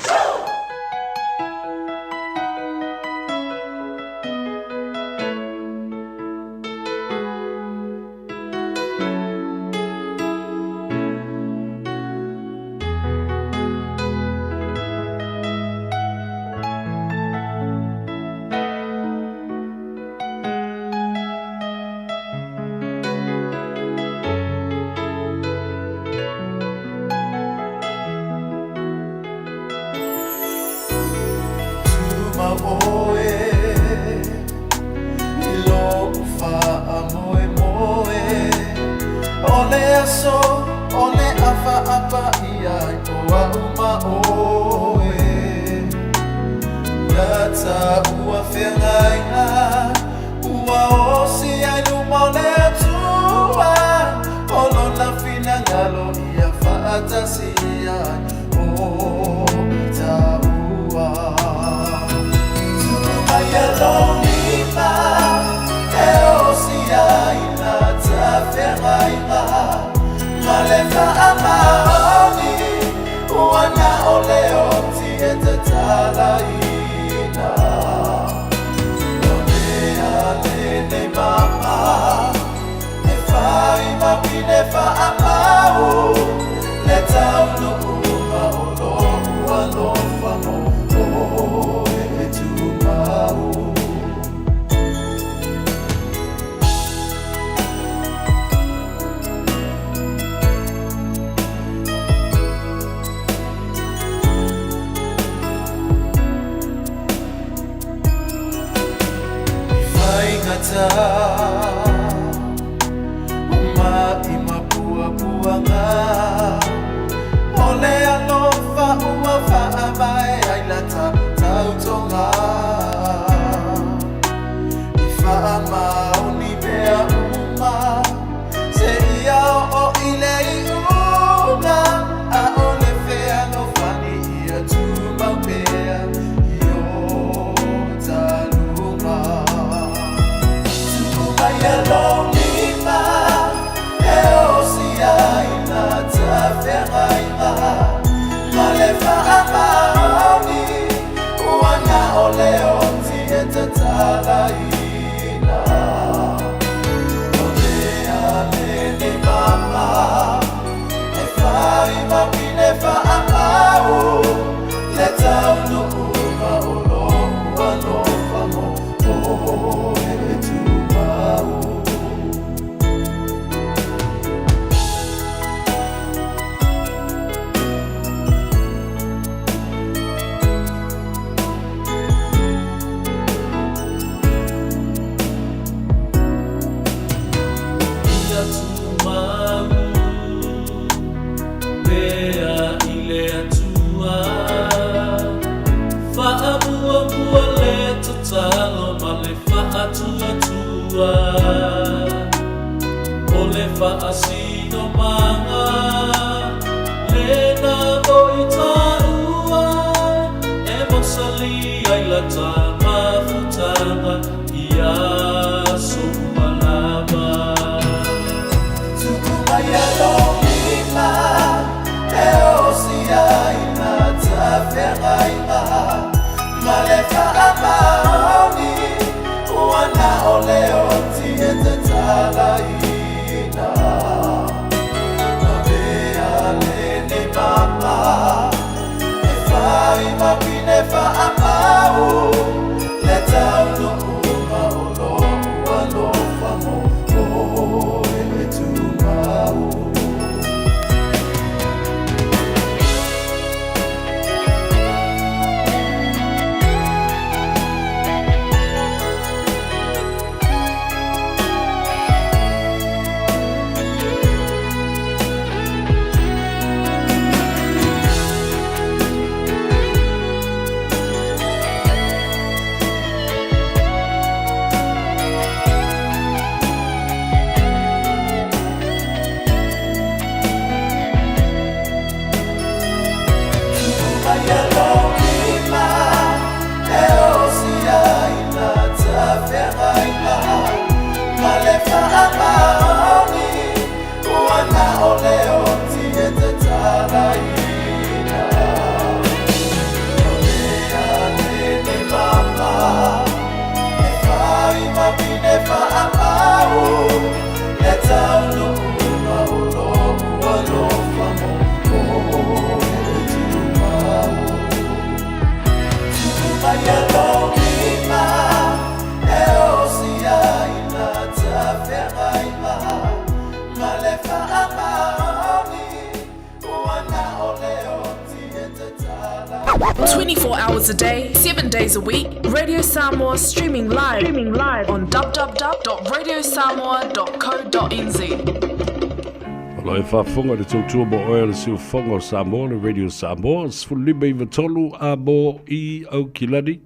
K: 24 hours a day, 7 days a week. Radio Samoa streaming live on www.radiosamoa.co.nz.
H: Lo e whaafonga le tautua mo oe le siu whonga o Samoa, le Radio Samoa, sfulime i watolu a mo I au kilani.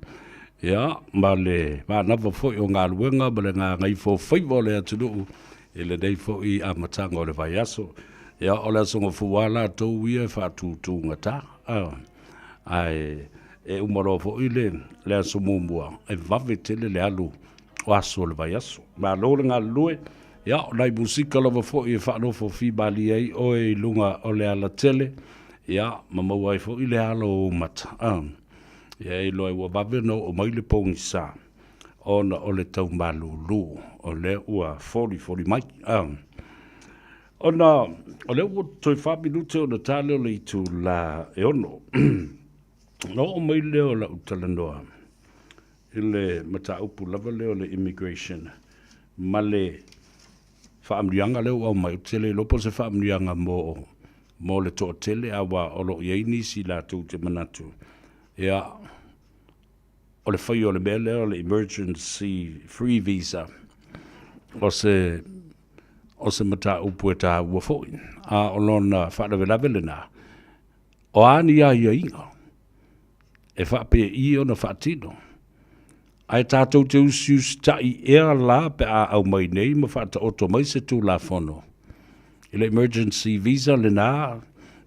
H: Ia, ma le nawa fwoi o ngā luenga, ma le Gagaifo Faiva le atunu, e le nei fwoi a matanga o le vai aso. Ia, o le asonga fuwala tau ia whaatutu ngata. Ai, e umaro fwoi le aso mumua, e vave tele le alu o aso le vai aso. Ma lo le ngā lue, ia, o nai musika lava fwoi e whaanofo fibali ei o e lunga o le ala tele. Ia, mamau ai fwoi le alo o mata. Ia e loe ua wawe no o maile pongi sa. Ona o le tau malulu. O le ua 40 mai. Ona, o le ua toi whaminute o na tale o le itu la e ono. No o maile o la utala noa. Ile mata upu lava leo le immigration. Ma le whaamrianga leo au mai utele. Lopo se whaamrianga mo le toa tele awa o lo ieini si la tau te manatu. Ia, o le whai o le mele o le emergency free visa. O se mata upu e tā ua fōi. A o lona whaarawe na. O ani a ia inga. E whaape I o na whaatino. Ai tātou te usius tai ea la pe a au mai nei ma whaata oto mai se tū la whono. I le emergency visa le nā,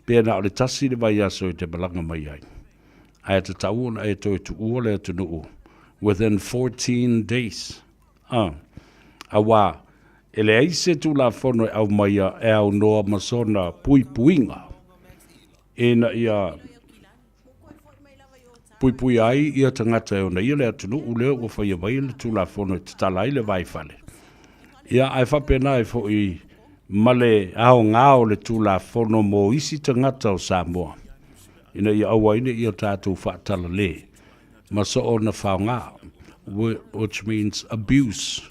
H: pe na o le tasi le vai aso I te malanga mai ai. Ai te tau ona e toi tu ua le atu nuu. Within 14 days. Awa, ele aise tu la whono au maia e au noa masona pui puinga. Ena ia pui ai ia tangata e ona ia le atu nuu leo o whaia vai le tu la whono te tala i le vai fale. Ia ai whapena e fo I male au ngāo le tu la whono mo isi tangata o Samoa. Ina ia awa ina ia tātou whaatala le. Ma so o na whaonga, which means abuse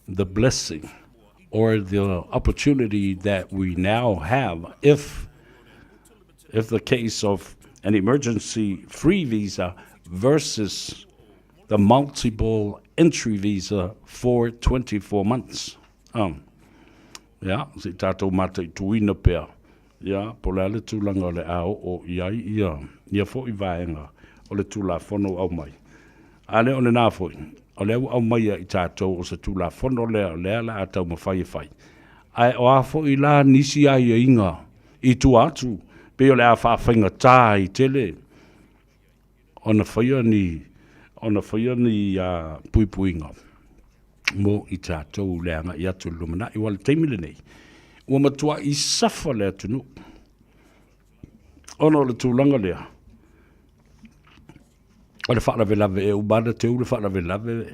H: the blessing or the opportunity that we now have if the case of an emergency free visa versus the multiple entry visa for 24 months. Ja, si tātou mata I tuina pēr. Ia, po le ale tūlanga o le ao o iai ia fo I vaenga o le tūla whono au mai. Ale o le nā fwoi, o le au mai I tātou o se tūla whono lea la atau ma whai e whai. Ai o a fwoi la nisi ai a inga I tu atu, pe o le a whawhainga tā I tele. Ona whaia ni pui puinga. Mo I tātou leanga I atu lumana I wale teimile nei. Ua matua I safa le atunu. Ono le tūlanga lea. O le whaarawe lawe e ubada te u le whaarawe lawe.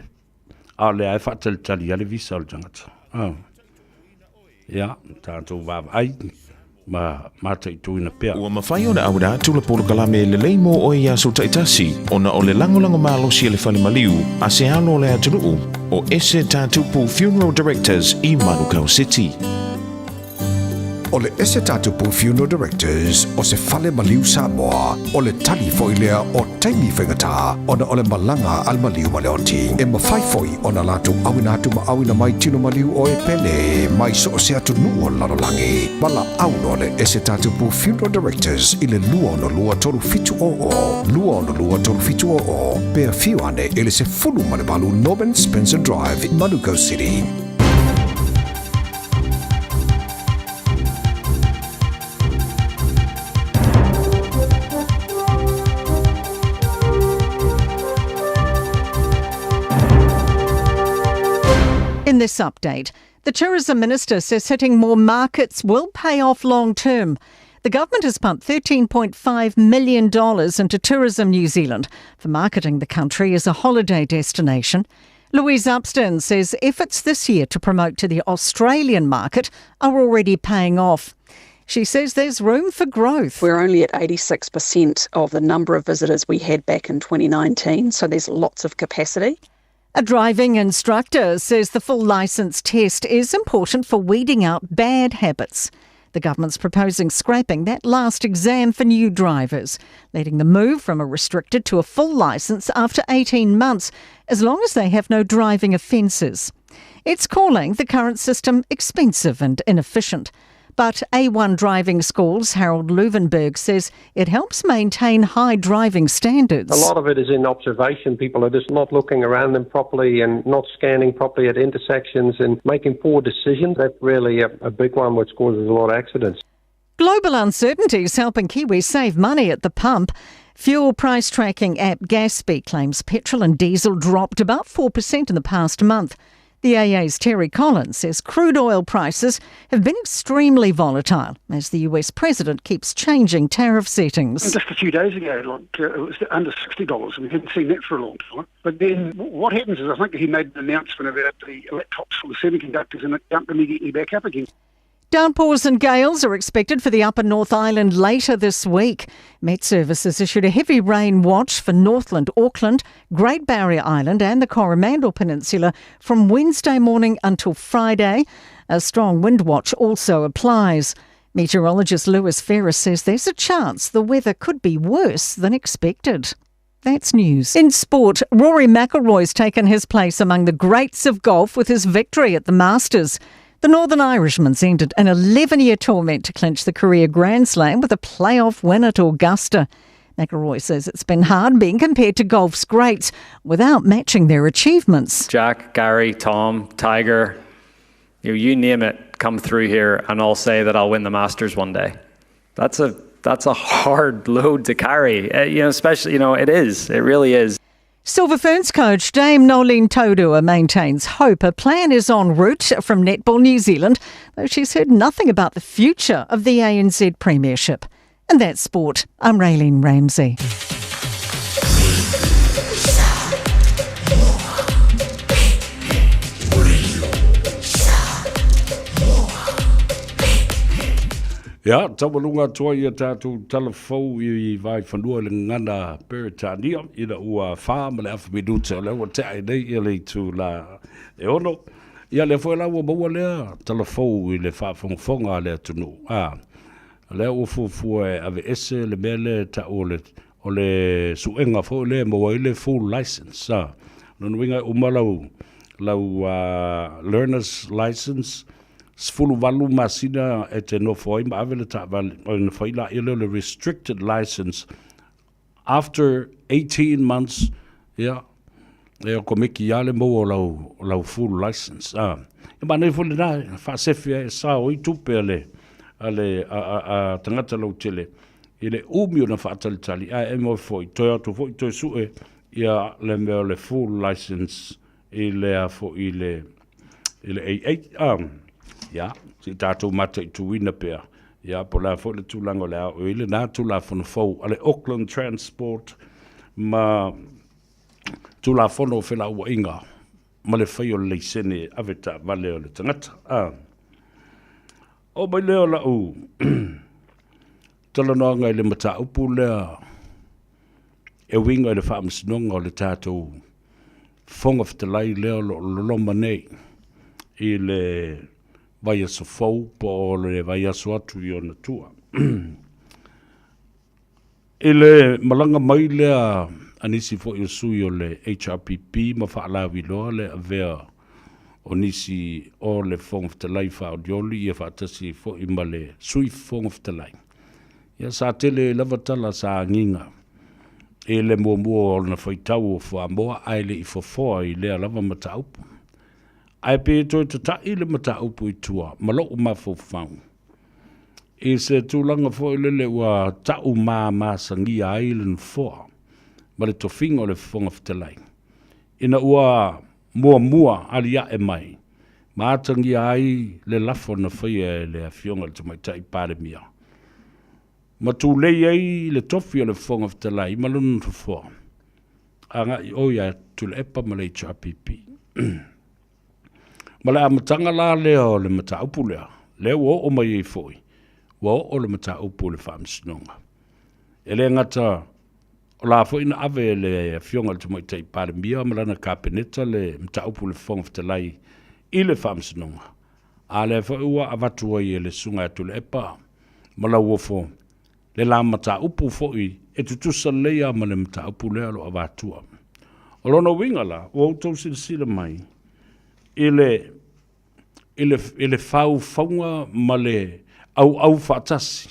H: A le ai whaatalitali ale visa o le tangata. Ia, tātou wawa ai. Ma te tuina pea.
L: Ua mawhai o le aura tula polo kalame le leimo o ia so taitasi. Ona o le langolango malosi e le whale maliu. A se alo le atunu. O ese tātupu Funeral Directors I Manukau City.
M: O le ese tātupu Funeral Directors o se whale maliu Samoa, o le tali foilea o taimi whaingatā, ona o le malanga al maliu maleoti. E mawhai foi o na lātu awina atu ma awina mai tino maliu o e pele, mai so o se atu nuo lalolangi. Mala auno le ese tātupu Funeral Directors I le lua ono lua toru fitu o. Lua ono lua toru fitu o. Pea fiuane ele se fulu malebalu Norman Spencer Drive in Manukau City.
N: In this update, the Tourism Minister says hitting more markets will pay off long term. The government has pumped $13.5 million into Tourism New Zealand for marketing the country as a holiday destination. Louise Upston says efforts this year to promote to the Australian market are already paying off. She says there's room for growth.
O: We're only at 86% of the number of visitors we had back in 2019, so there's lots of capacity.
N: A driving instructor says the full licence test is important for weeding out bad habits. The government's proposing scrapping that last exam for new drivers, letting them move from a restricted to a full licence after 18 months, as long as they have no driving offences. It's calling the current system expensive and inefficient. But A1 Driving School's Harold Leuvenberg says it helps maintain high driving standards.
P: A lot of it is in observation. People are just not looking around them properly and not scanning properly at intersections and making poor decisions. That's really a big one which causes a lot of accidents.
N: Global uncertainty is helping Kiwis save money at the pump. Fuel price tracking app Gatsby claims petrol and diesel dropped about 4% in the past month. The AA's Terry Collins says crude oil prices have been extremely volatile as the US president keeps changing tariff settings.
Q: Just a few days ago, it was under $60. We hadn't seen that for a long time. But then what happens is I think he made an announcement about the laptops for the semiconductors and it jumped immediately back up again.
N: Downpours and gales are expected for the Upper North Island later this week. Met Services issued a heavy rain watch for Northland, Auckland, Great Barrier Island and the Coromandel Peninsula from Wednesday morning until Friday. A strong wind watch also applies. Meteorologist Lewis Ferris says there's a chance the weather could be worse than expected. That's news. In sport, Rory McIlroy's taken his place among the greats of golf with his victory at the Masters. The Northern Irishman's ended an 11-year torment to clinch the career Grand Slam with a playoff win at Augusta. McIlroy says it's been hard being compared to golf's greats without matching their achievements.
R: Jack, Gary, Tom, Tiger, you name it, come through here and I'll say that I'll win the Masters one day. That's a hard load to carry, especially, it really is.
N: Silver Ferns coach Dame Nolene Taurua maintains hope a plan is en route from Netball New Zealand, though she's heard nothing about the future of the ANZ Premiership. And that's sport. I'm Raylene Ramsey.
H: Ia, tawalunga toa ia tātou talafou I vai whanua le ngana Peritania I na ua wha ma le afa minuta o le ua tea nei ia le tu la e ono. Ia le fwela ua maua lea talafou I le whaafonga le tunu. Le ua fufua e ave ese le mele ta o le suenga fo le maua I le full license. Nunuinga umalau learner's license Sfulu valu masina e te no foi ma avele ta vale o na foi la ile le restricted license after 18 months ya e ko meki ale mo lau full license ma nei fo na fa sefia sa o tupele ale a tangata lo tele ile umio na fa tali e mo foi to foi to su e ya le full license ile a fo ile Ya, si tātou mata I tuina pēr. Ya, po la fo le tūlango le au ile nā tūla whono fau. Ale Auckland Transport, ma tūla whono whela ua inga. Ma le whai o le leisene aveta vale o le tangata. O mai leo la u. Tala noa ngai le mata upu lea. E winga le whaamsinonga o le tātou. Whonga whtalai leo lo loma nei. I le vai aso fau po le vai aso atu I ona tua. E le malanga mai lea anisi fo I sui o le HRPP ma whaalawi loa le avea o nisi o le whongwhtalai whaodioli I whaatasi fo I ma le sui whongwhtalai. Ia sa tele lavatala sa nginga. E le mua o na whaitau o whamoa aile I fofoa I lea lava mataupu. Ai pe toi te tai le mata upu I tua, malo mafo fau. E se tūlanga fo le ua tau mā sangi a island foa, ma le tofinga o le whonga whatelai. Ina ua mua alia e mai, ma atangi ai le lafo na whaia le awhionga le tamaitai pare mia. Ma tū lei ai le tofi o le whonga whatelai, ma lunu tu foa. Anga I oia tu le epa ma le HRPP. Ma le amatanga la leo le mata upu lea. Leo o mai I foi. O le mata upu le whaamsinonga. E le ngata o la foi na ave le fionga le tumaitai pare mia ma lana ka peneta le mata upu le whongwhtalai I le whaamsinonga. A le fa ua avatu ai le sunga tu le epa. Mala wofo. Le la mata upu fo i e tutusa leia ma le mata upu lea lo avatua. O lona wingala, o autou sila mai, ele fau faunga ma le au fatasi.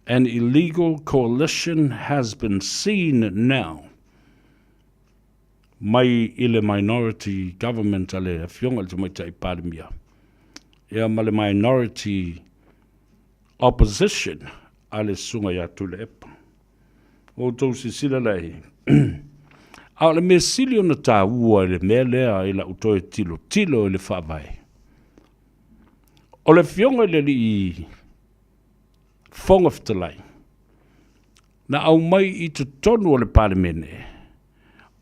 H: An illegal coalition has been seen now. Mai ile minority government ale fionga le mai tai palimia. Ia ma le minority opposition ale sunga ya tule epa. O tau sila lei. A le me silio na tā ua le mea lea i la utoe tilo i le whawai. O le fionga le li i whongaftalai. Na au mai i te tonu o le palemene.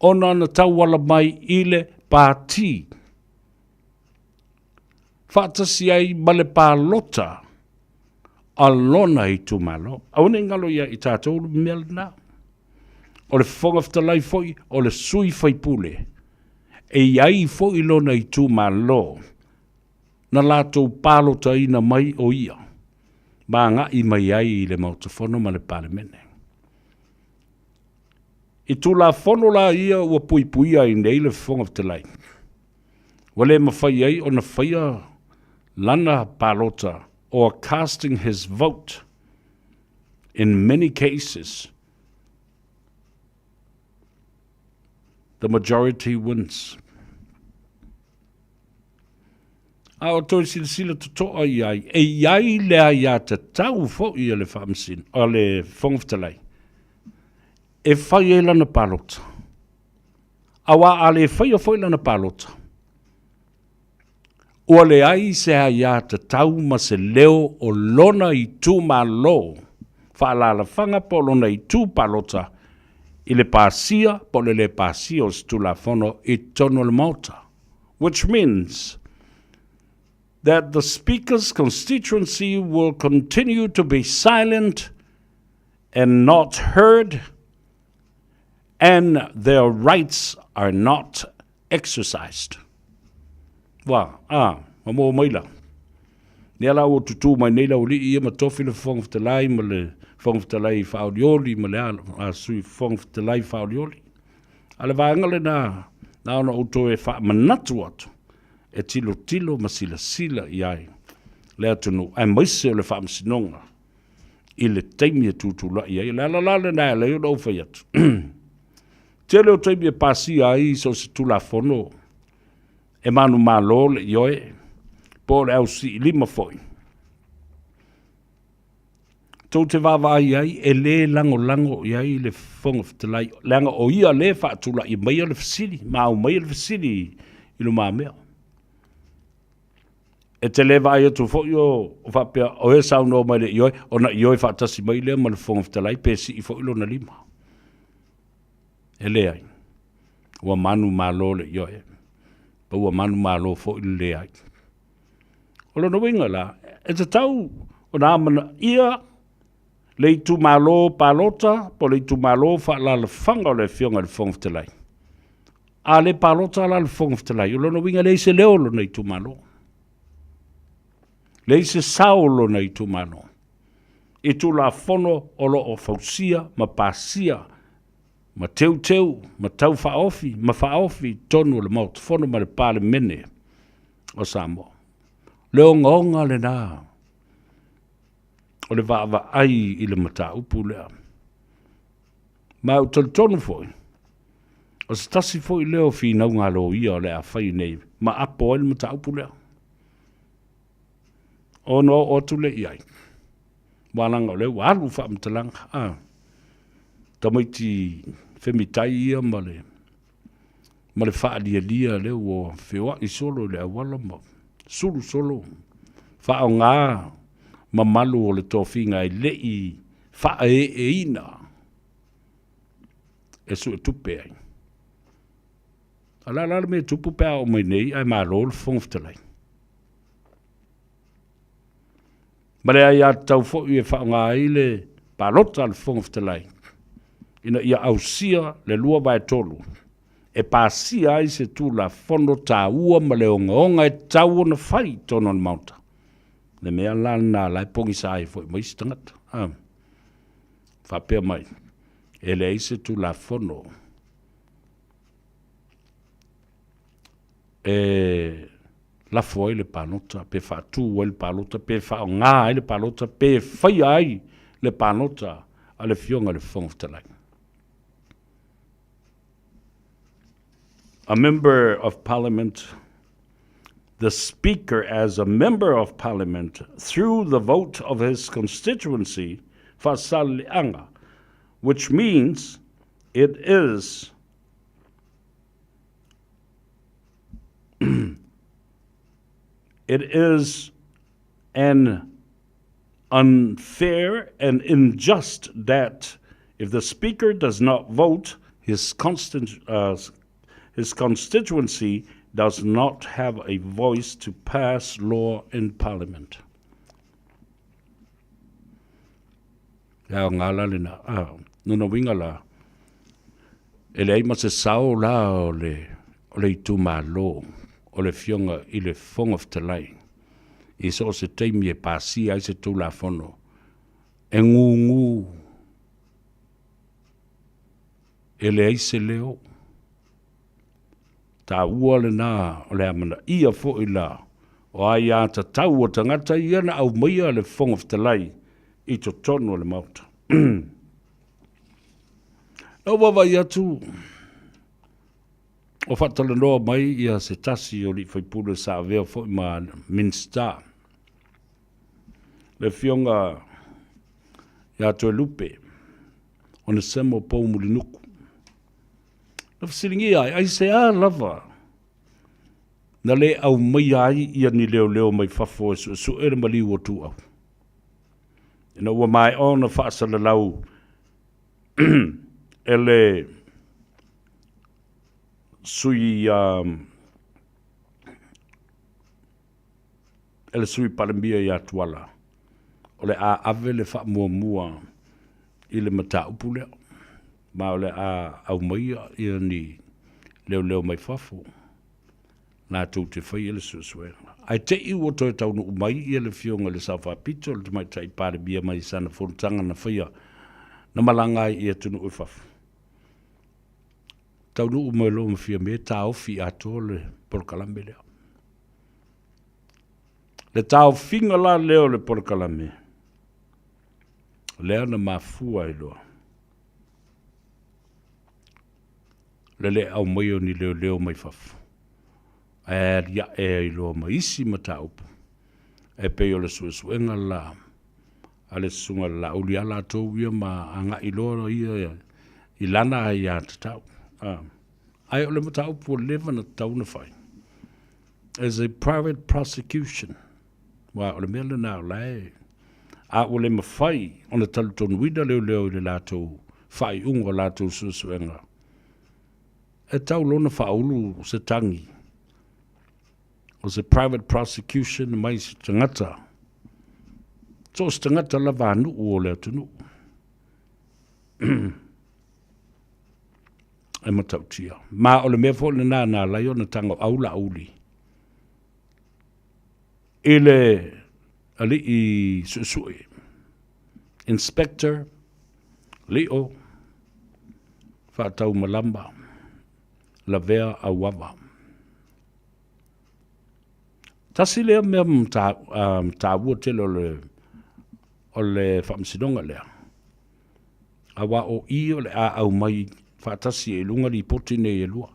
H: Ona na tau wala mai i le pāti. Whātasi ai ma le pālota. Alona i tu malo. Au ne ngalo ia i tātou le mea le nā. O le whongaftalai foi, o le sui fai pule. E iai foi lona i tu malo. Na lātou pālota ina mai o ia. Mā ngā i mai ai i le mautafono ma le palemene. I tu la fono la ia ua pui ai nei le whongaftalai. Wale mawhai ai o na whaia lana pālota or casting his vote. In many cases, the majority wins. A o toi sila tutoa iai, e iai lea ia te tau fo i le whamsin, o le whongaftalai. E whai e lana pālota. Awa a le whai o whai lana pālota. Ua le ai se a ia te tau ma se leo o lona i tū ma lo. Whaalala whanga po lona i tū pālota. I le pāsia, po le pāsia o stula whono i tono le mauta. Which means that the speaker's constituency will continue to be silent and not heard, and their rights are not exercised. Wa, mamo maila. Nela o tutu mai nei lau li ia matofi le whongaftalai ma le whongaftalai whaolioli ma le a sui whongaftalai whaolioli. Ale vāngale na ona uto e wha manatu atu. E tilo ma sila i ai. Lea tunu, ai maise o le wha msinonga. I le teimi e tutula i ai. Lala na leo na ufai atu. Tele o teimi e pasi ai so se tula fono. E manu malo le ioe. Po le au si lima foi. Tau te wawa ai e le lango i ai le whongaftalai. Langa o ia le whaatula i mai le fasili. Ma au mai le fasili i lo maa mea. E te lewa ai atu fo i o whapea o e sau no mai le ioe. O na ioe whaatasi mai le ma le whongaftalai pesi i fo i lo na lima. E le ai. Ua manu malo le ioe. Pa ua manu malo fo i le ai. O lo winga la, e te tau o nā mana ia le tu malo palota, po le tu malo wha la le whanga o le whionga le whongaftalai. A le palota la le whongaftalai, o lo winga le se leo lo nei tu malo. Le se sao lo nei tu malo. E tu la fono o lo o fausia, ma pasia, ma teu, ma tau whaofi, ma whaofi tonu le mauta fono ma le pale mene o Samoa. Leo ngonga le nā. O le wawa ai i le mata upu lea. Ma u tonu foi. O se tasi foi leo fi nau ngā lo ia o le a whai nei. Ma apo ai le mata upu lea. O no o tu le iai. Wālanga o leo waru wha mtalanga. Tamaiti whemitai ia ma le wha lia leo o whiwa i solo le awala ma. Solo. Wha o ngā mamalu o le tōwhinga i lei wha e ina. E su e tupe ai. Ala me tupu pēa o mai nei ai mā rōle whongaftalai. Mare ai a tau fo i e wha o ngā i le pālota le whongaftalai. Ina ia ausia le lua vai tolu. e pāsia ai se tūla fono tā ua ma le onga e tau na whai tono na mauta. Le mea lana lai pongi sa ai fo mai stangata. Whapea mai. E le ai se tūla fono. E la foi le panota pe fa tu el palota pe fa nga le palota pe fai ai le panota ale fionga le fong tala. A member of parliament, the speaker as a member of parliament through the vote of his constituency fa salianga, which means it is it is an unfair and unjust that if the speaker does not vote, his constituency does not have a voice to pass law in parliament. Ngala lina nuna winga la ele ma se sao la o le tu malo o le fionga I le fong of talai. I so se teimi e pasi ai se tu la fono. E ngu. E le eise leo. Ta ua le nā o le amana ia fo I la. O ai a ta tau o tangata ia na au maia le fong of talai. I to tono le mauta. No wawa ia tu. O whatala noa mai ia se tasi o li whaipule sa vea fo I ma minsta. Le fionga ia to lupe. O ne semo pou mulinuku. Na whasiringi ai se a lava. Na le au mai ai ia ni leo mai whafo su ere mali o tu au. Ina ua mai o na whaasala lau ele sui ele sui palembia ia tuala. O le a ave le wha mua I le mata upule. Ma o le a au maia ia ni leo mai whafo. Nā tau te whai ele suesuera. Ai te iu o toi tau nu mai ia le fionga le sa whapito le te mai tai pare bia mai sana whontanga na whaia. Na malanga ia tunu ui whafu. Tau nu mai lo mawhia me tau fi ato le porkalame leo. Le tau finga la leo le porkalame. Lea na mafua I loa. Le au mai o ni leo mai whafu. E ria I loa ma isi mata upu. E peo le suenga la. Ale sunga la uli ala tau ia ma anga I loa ia I lana ai a tatau. Ai o le mata upu o leva na tau na whai. As a private prosecution. Wa o le mele na lai. A o le mawhai o na talutonu wida leo I le lato whai ungo lato suenga. E tau lona whaulu se tangi. O se private prosecution mai se tangata. So se tangata la vanu o leo tunu. E matautia. Ma o le mea fo le nā lai o na tango aula auli. Ele ali I susue. Inspector Leo Whatau malamba la vea a wawa. Tasi lea mea ta ua tele o le whamsidonga lea. Awa o I o le a au mai whatasi lunga li poti ne lua.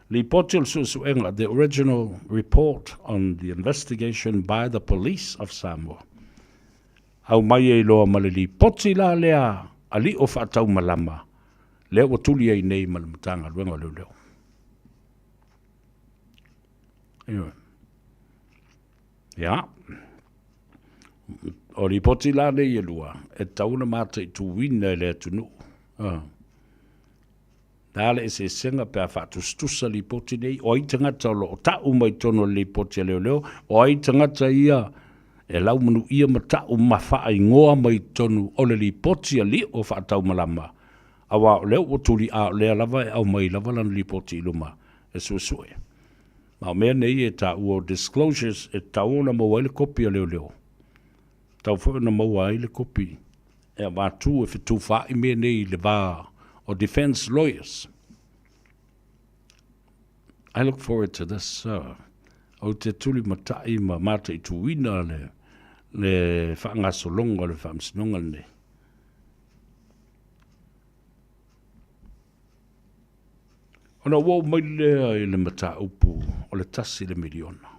H: Li poti o suenga, the original report on the investigation by the police of Samoa. Au mai loa male li poti la lea ali o whatau malama. Lea o tuli nei malamatanga luenga leo. Anyway. Ja. O li poti la nei lua. E tauna mata I tu wina le tunu. Dale se senga pe fatu stusa li poti nei. O I tangata o ta umai tono li poti leo. O I tangata ia. E lau manu ia mata o mawha ai ngoa mai tonu o le li poti ali o whaatau malama. Awa o leo o tuli a o lea lava e au mai lava lana lipoti iluma e suesue. Ma o mea nei e ta ua disclosures e tau na maua ile kopi a leo leo. Tau fo na maua ile kopi e a tu e fitu fa i mea nei le va o defense lawyers. I look forward to this. O te tuli matai ma mata i tuina le whaangasolonga le whaamsinonga nei. Ona wau mai lea i le mata upu o le tasi le miliona.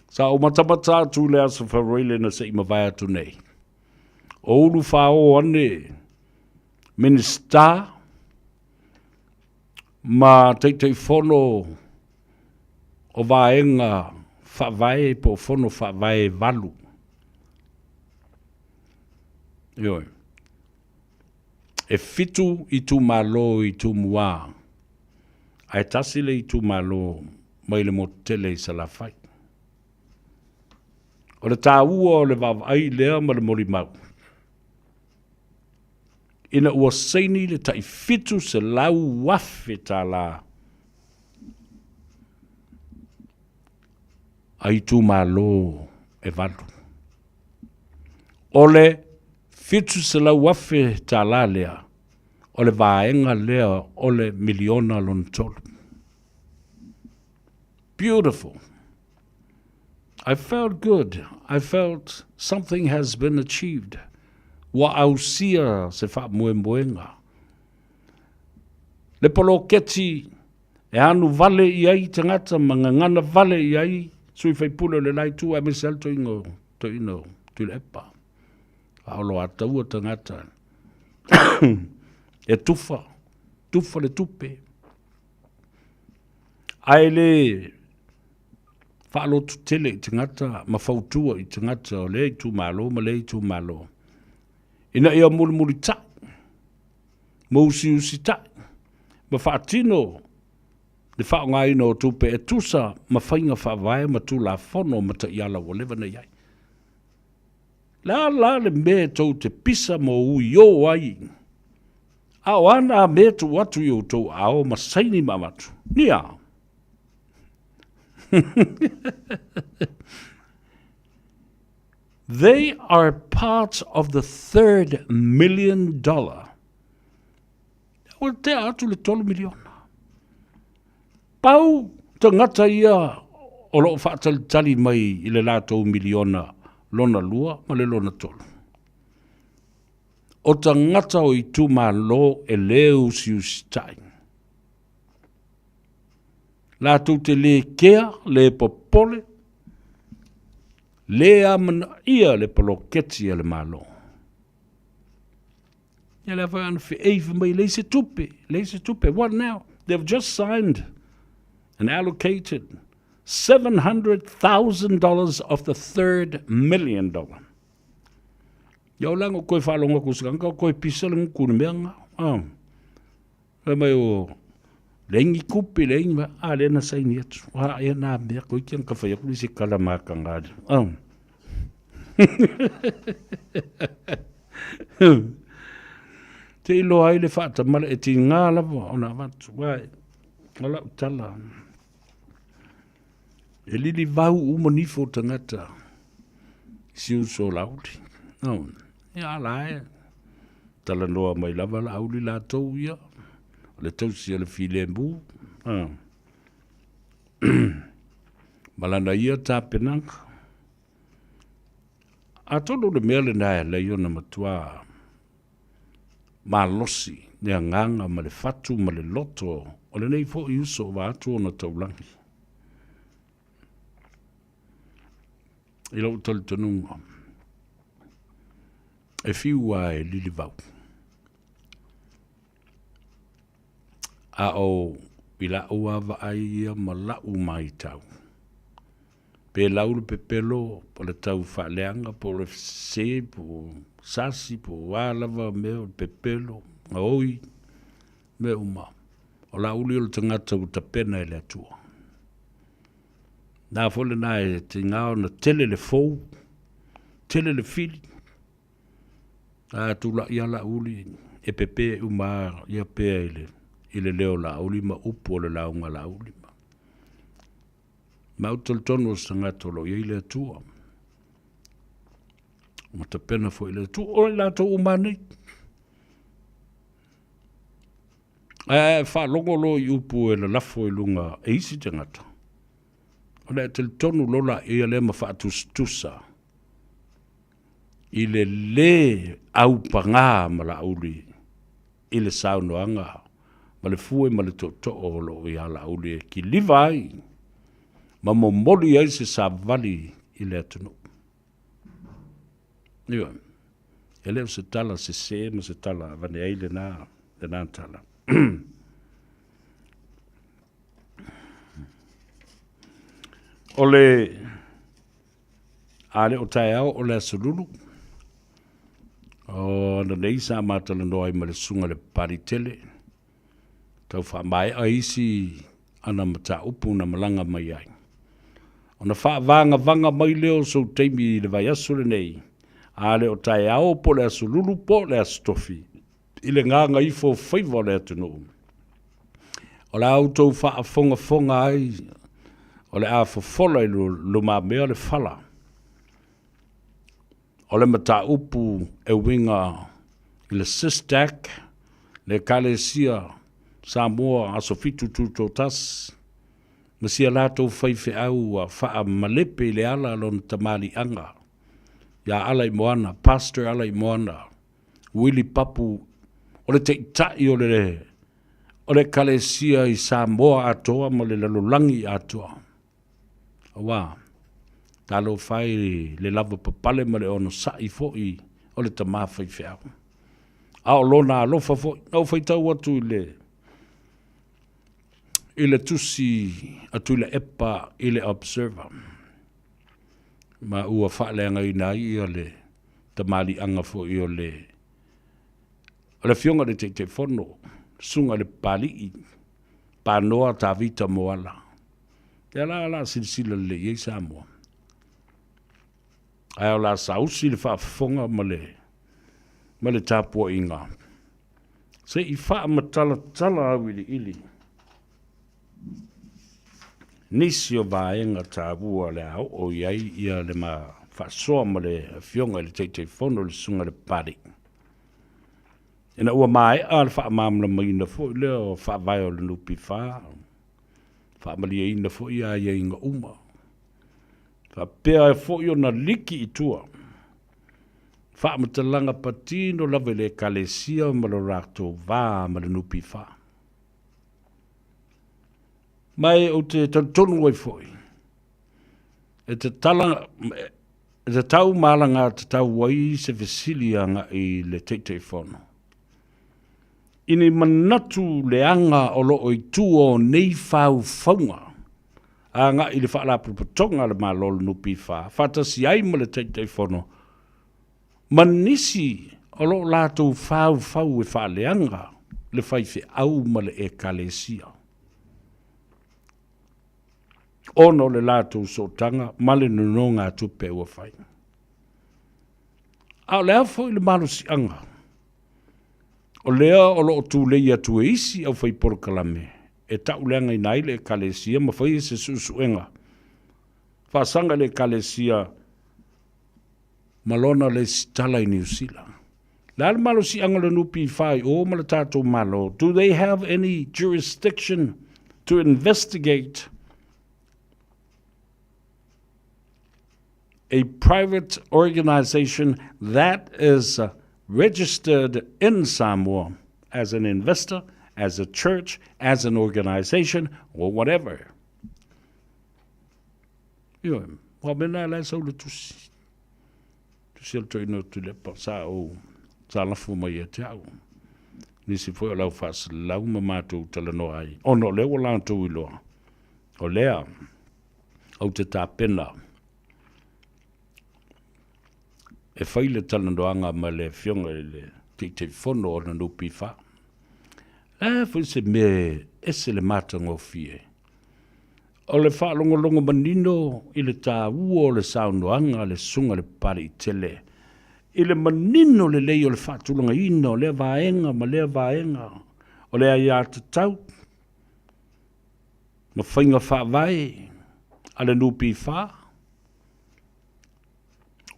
H: Sa o matamata atu le asa whareile na se ima vai atu nei. O ulu whao ane minister ma teitei fono o vaenga whawai po fono whawai valu. Ioi. E fitu i tu malo i tu mua. Ai tasile i tu malo mai le motele i salafai. O le tā ua o le vavai lea ma le mori mau. Ina ua seini le tai fitu se lau wafe tā la. Ai tu malo e valu. O le fitu se lau wafe tā la lea. O le vaenga lea o le miliona lon tolu. Beautiful. I felt good. I felt something has been achieved. Wa ausia se wha moenga. Le polo keti e anu vale i ai tangata mangangana vale i ai sui fai pulo le lai tu a misel to ingo tu le epa. Aolo ata ua tangata. E tufa le tupe. Ai le whaalo tu tele i tangata, ma whautua i tangata o le tu malo, ma le tu malo. Ina ia muri ta, mausi ta, ma whaatino, le whaonga ino o tupe e tusa, ma whainga whawae, ma tu la whono, ma ta iala o lewa na iai. La le me tau te pisa mo ui o ai. Ao ana me tu watu i o tau ao, ma saini mamatu. Nia. They are part of the $3 million. Well, te atu le $12 million. Pau te ngata ia o loo whaatalitali mai i le lātou miliona lona lua ma le lona tolu. O ta ngata o i tu ma lo e leu si usitai. Lātou te le kea, le popole, le amana ia le poloketi e le malo. Ia le whaana fi eiva mai le se tupe. What now? They've just signed and allocated $700,000 of the $3 million. Ia lango koe whaalonga kusanga, koe pisa le ngukune meanga. Le mai o lengi kupi lengi ma ale na saini atu. Wa ia na mea koe kian ka whaiaku li se kalamaka ngādi. Te ilo ai le whaata mala e ti ngā lava o nā watu. Wai, ngala utala. E lili vau umanifo tangata. Siu so laudi. Ia lae. Tala noa mai lava la auli la tau ia. Le tausi le file mbu. Malana ia tā penanga. A tolo le mea le nae le iona matua ma losi nea nganga ma le fatu ma le loto o le nei fo i uso wa atu o na taulangi. I lau tali tanunga. E fiua e lili vau. A o i la ua va aia ma lau mai tau. Pe lau le pepelo po le tau whaaleanga po le se po sasi po wālava meo pepelo a oi meo ma. O la uli o le tangata u tapena e le atua. Nā fole nā e te ngāo na tele le fou, tele le fili. A tula ia la uli e pepe uma ia pea ile leo la ulima upo le launga la ulima. Mautoltono sangatolo ia ile tua. Mata pena fo ile tua o la to umani. Fa longo lo upo e la lafo lunga e isi tangata. O le tonu lola ia le ma fa tusa. Ile le au panga ma la uli. Ile saunoanga. Ma le fue ma le to o lo ia la uli ki livai. Ma mo moli ai se sa vali ile atunu. Iwa. Ele se tala se ma se tala vane ai le na tala. Ole ale o tai au o le asululu. O na nei sa matala noi ma le sunga le paritele. Tau wha mai a isi ana mata upu na malanga mai ai. O na wha vanga mai leo so teimi le vai asule nei. Ale o tai au po le asululu po le astofi. Ile nganga ifo Faiva le atunu. O le auto wha fonga ai. O le a fofola i luma mea le fala. O le mata upu e winga i le sistak, le kalesia Samoa aso fitu tutotas, masia lato whaife au a wha malepe le ala lon tamali anga. Ya ala i moana, pastor ala i moana, Willy Papu, o le teitai o le kalesia i Samoa atoa ma le lalulangi atoa. Wa talo fai le lava papale ma le ono sai foi o le tama fai fea. A o lona alofa foi, au fai tau atu ile tusi atu ile epa ile observer. Ma ua whaaleanga i nai o le tamali anga foi o le fionga le te fono, sunga le pali i, panoa ta vita moala. Te la silsila le ye Samoa. Ai o la sausi le whaafonga ma le tapua inga. Se i wha matala au ili. Nisi o vaenga tāpua le au o iai ia le ma whaasoa ma le fionga le teitei fono le sunga le pari. Ina ua mai a le whaamamla maina fo i leo whaavai o le nupi whaa. Whaamalia ina fo ia ia inga uma. Whapea e fo i na liki i tua. Whaamatalanga patino lawe le kalesia ma lo rato vā ma le nupi wha. Mai o te tonu wai fo i. E te tau malanga te tau wai se vesilianga i le teitei fono. Ini manatu le anga o lo o i tuo nei whau whaunga. A nga i le whaala pupatonga le malolo nupi wha. Whatasi ai ma le teitei whono. Manisi o lo lātou whau e whaaleanga le whaife au ma le e kalesia. Ono le lātou sotanga ma le nunonga tupe ua whai. A le afo i le malusi anga. O lea o lo tu leia tu isi au fai por kalame. E tau leanga i naile e kalesia ma fai se susuenga. Whasanga le kalesia malona le sitala i New Zealand. Lal malo si anga le nupi fai o ma le tatou malo. Do they have any jurisdiction to investigate a private organization that is registered in Samoa as an investor, as a church, as an organization, or whatever? Yo, wa mena la so le tusi. Tusi el toino tu le pasa o sala fu mai te au. Ni si foi la fas la uma mato tala no ai. Ono le wala tu ilo. O lea au te tapena. E whaile talandoanga ma le fionga le te fono o na nupi wha. Fui se me ese le mata ngō fie. O le wha longo manino i le tā ua o le saunoanga le sunga le pari tele. I le manino le lei o le whaatulanga ina, o le vaenga, ma le vaenga, o le aia te tau, ma whainga whaavai, a le nupi wha,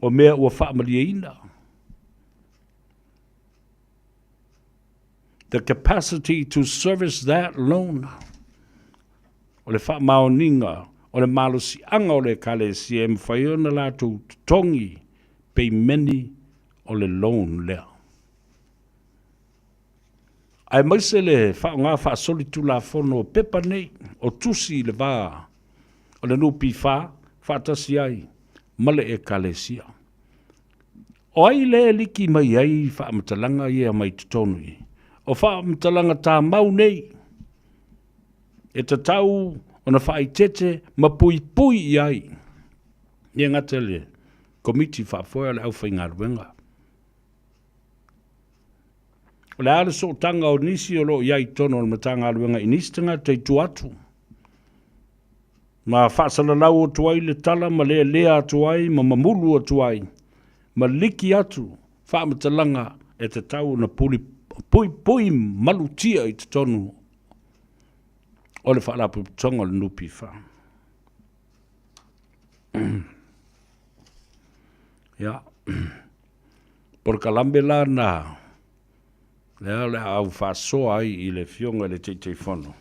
H: o mea ua whaamalia ina. The capacity to service that loan, o le wha maoninga, o le malosi anga o le kalesia, e mwhaiona la tu tongi, pei meni o le loan lea. Ai maise le wha ngā wha soli tu la fono pepa nei, o tusi le vā, o le nupi wha, wha tasi ai, male e kalesia. O ai le liki mai ai wha amatalanga ia mai tutonu i. O wha amatalanga tā mau nei, e ta tau o na wha i tete ma pui pui i ai. Ia ngata le komiti wha foia le au whai ngā ruenga. O le ala so tanga o nisi o lo iai tono o matanga aluenga i nistanga te tuatu. Ma whaasala lau o tuai le tala, ma lea lea tuai, ma mamulu o tuai. Ma liki atu, whaamatalanga e te tau na pui pui malutia i te tonu. O le whaalapu tonga le nupi wha. Ja. Por kalambe la na le au whaasoa ai i le fionga le te whono.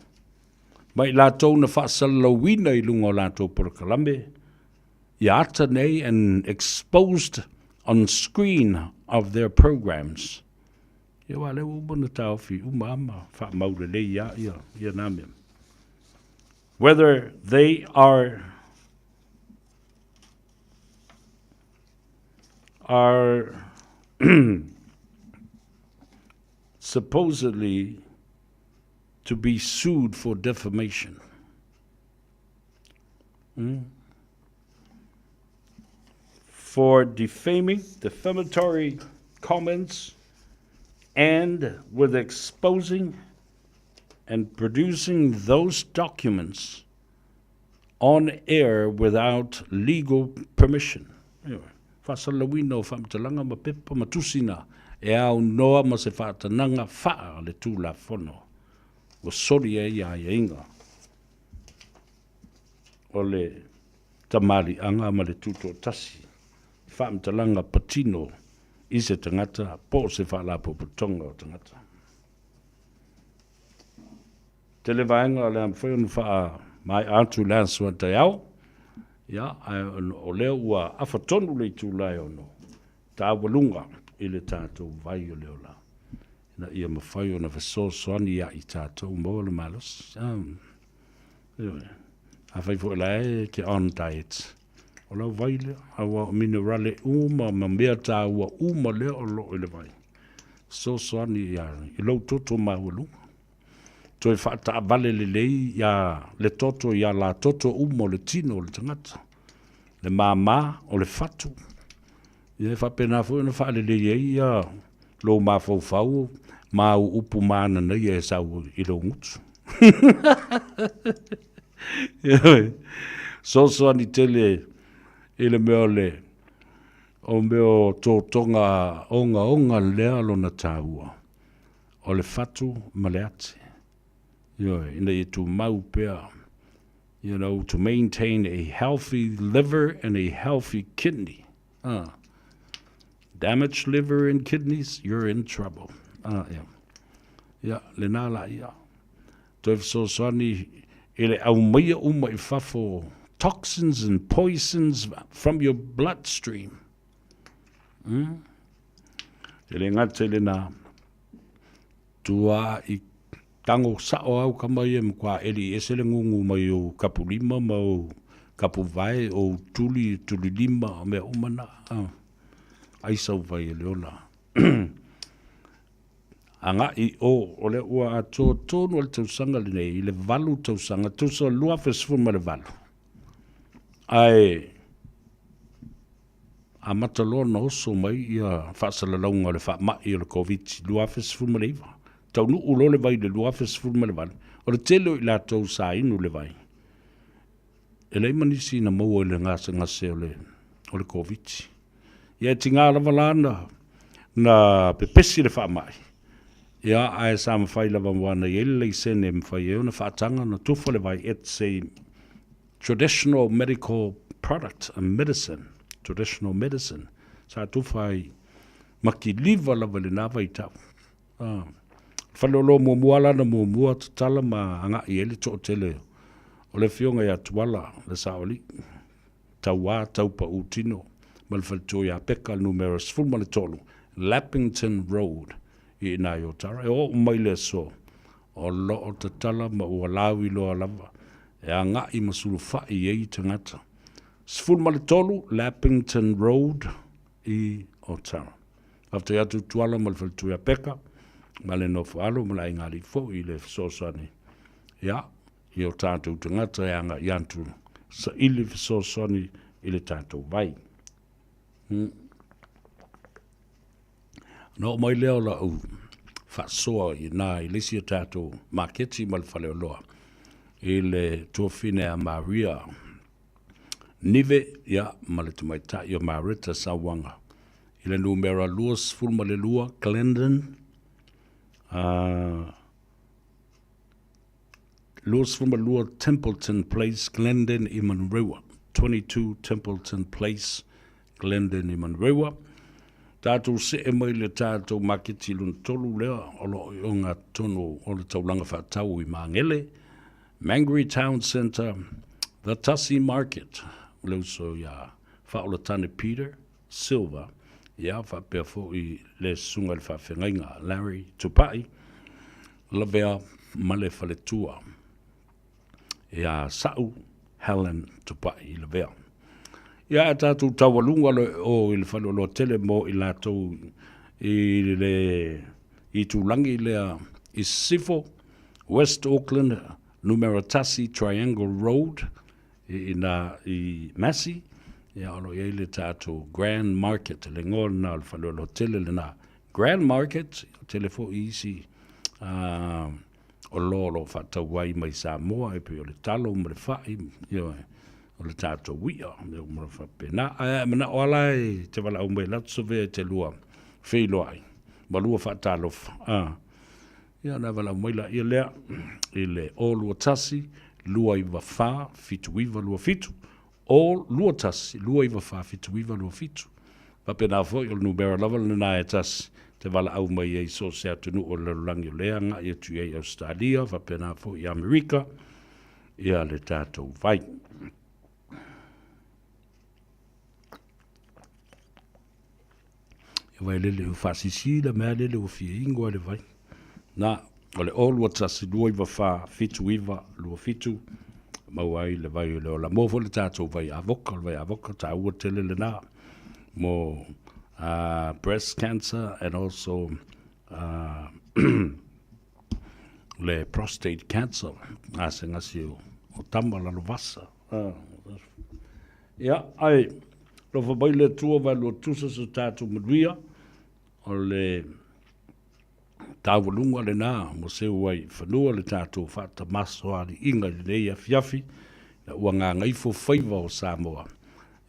H: Mai la tau na whaasalawina i lunga o la tau por kalambe. I ata nei and exposed on screen of their programs. Ia wale ubona tau fi umama wha maure le ia namia. Whether they are supposedly to be sued for defamation. For defamatory comments and with exposing and producing those documents on air without legal permission. Whasalawino whamtalanga ma pepa matusina e au noa ma se whaatananga whaa le tū la whono. O sori e ia inga. O le tamari anga ma le tūto tasi. Whamtalanga patino i se tangata po se whaalapo putonga o tangata. Te le vaenga le am whainu wha mai atu lansua te au. Ia, o leo ua awhatonu le tūlai ono. Tā walunga i le tātou vai o leo la. Na ia mawhai o na whasosoani ia i tātou mo le malos. A whai fo la e ke on diet. O lau vai le, awa minerale uma, ma mea tā ua uma leo o lo i le vai. Sosoani ia, i lau toto mawalunga. Toi whaata vale le lei ia le toto ia la toto umo le tino le tangata. Le mama o le fatu. Ia whapena fo ina whaale le ia lo ma fau ma upu mana nei e sau i lo ngutu. So ani tele ele meo le o meo tō tonga onga lea lo na tāua. O le fatu ma le ate. In the to maupea, to maintain a healthy liver and a healthy kidney. Damaged liver and kidneys, you're in trouble. Yeah, lenala ya. Toif so sani ele au maya uma I fafo toxins and poisons from your bloodstream. Ele ngatele na tua I tango sao au kamai mkwa eli esele ngungu mai o kapulima ma o kapuvai o tuli lima me umana ai sau vai leola anga I o le ua to no le tausanga le nei le valu tausanga tusa lua fesfu ma le valu ai a matalo no so mai ia fasala launga le fa ma I le covid lua fesfu ma le iva tau nu ulo le vai le lua fesfuru ma le vale. O le telo I la tau sa inu le vai. E lei manisi na maua I le ngase o le COVID. Ia tinga lava lana na pepesi le wha mai. Ia ai sa mawhai lava mwana i ele sene mwhai e una whaatanga na tufa le vai it's a traditional medical product and medicine. Traditional medicine. Sa tufa i maki liva lava le nawa i tau. Whalolo mua lana mua tatala ma anga i ele to tele. O le fionga ia tuala le saoli. Tau wā tau pa utino. Malwhalito ia peka numero sfulma le tolu. Lappington Road i nai o tara. E o mai le so. O lo o tatala ma ua lawi loa lava. E a ngā i masuru whai ei tangata. Sfulma le tolu, Lappington Road i o tara. After atu tuala malwhalito ia peka. Male no whaalo mala i ngāri fo i le sosani. Ia, i o tātou tangata e anga i antu. Sa ili sosani i le tātou vai. No mai leo la u whasoa i nā i lisi o tātou maketi malwhale o loa. I le tuafine a Maria. Nive, ia, male tu mai ta i o Marita Sawanga. I le numera luas fulma le lua, Glendon. Luas fulma lua, Templeton Place, Glendon i Monroe. 22 Templeton Place, Glendon i Monroe. Tātou se e mai le tātou maketi lun tolu lea, olo i onga tono o le taulanga whatau i Mangele, Mangere Town Centre, the Tassie Market, leu so ia whaola tane Peter Silva, ia whapea fo i le sunga le whawhengainga, Larry Tupai, lavea male whaletua, ia Sau Helen Tupai i lavea. Ia tātou tawalunga o i le whalolo tele mo i lātou i tūlangi lea i Sifo, West Auckland, numero Tassie Triangle Road, i Massey, ia alo i le tātou Grand Market, le ngona o le whalolo tele le nā Grand Market, telefo isi o lolo whatau wai mai Samoa, e pe o le talo mo le whai, ia o le tātou wia, me o mara whape. Mana o alai te wala au mai latso vea te lua wheiloai, ma lua whaatalofa. Ia na wala au mai la ia lea, i le o lua tasi, lua iwa wha, fitu iwa lua fitu, o lua tasi, lua iwa wha, fitu iwa lua fitu. Pape na fo, il numera lava le na e tasi, te wala au mai e so se atunu o le langi o lea, nga ia tu e Australia, pape na fo i Amerika, ia le tātou vai. Vai lele u fasisi la mea lele u fie ingo ale vai. Na, ole o lua tasi lua iwa wha fitu iwa lua fitu. Mauai le vai le o la mofo le tātou vai avoka ta ua tele le na. Mo breast cancer and also le prostate cancer. Ase ngasi o tamba la vasa. Ia, ai, lo fa bai le tua vai lo tusa sa tātou maduia. O le tāwalunga le nā, mo se wai whanua le tātou whata maso ali inga le nei a fiafi, na ua ngā Gagaifo Faiva o Samoa.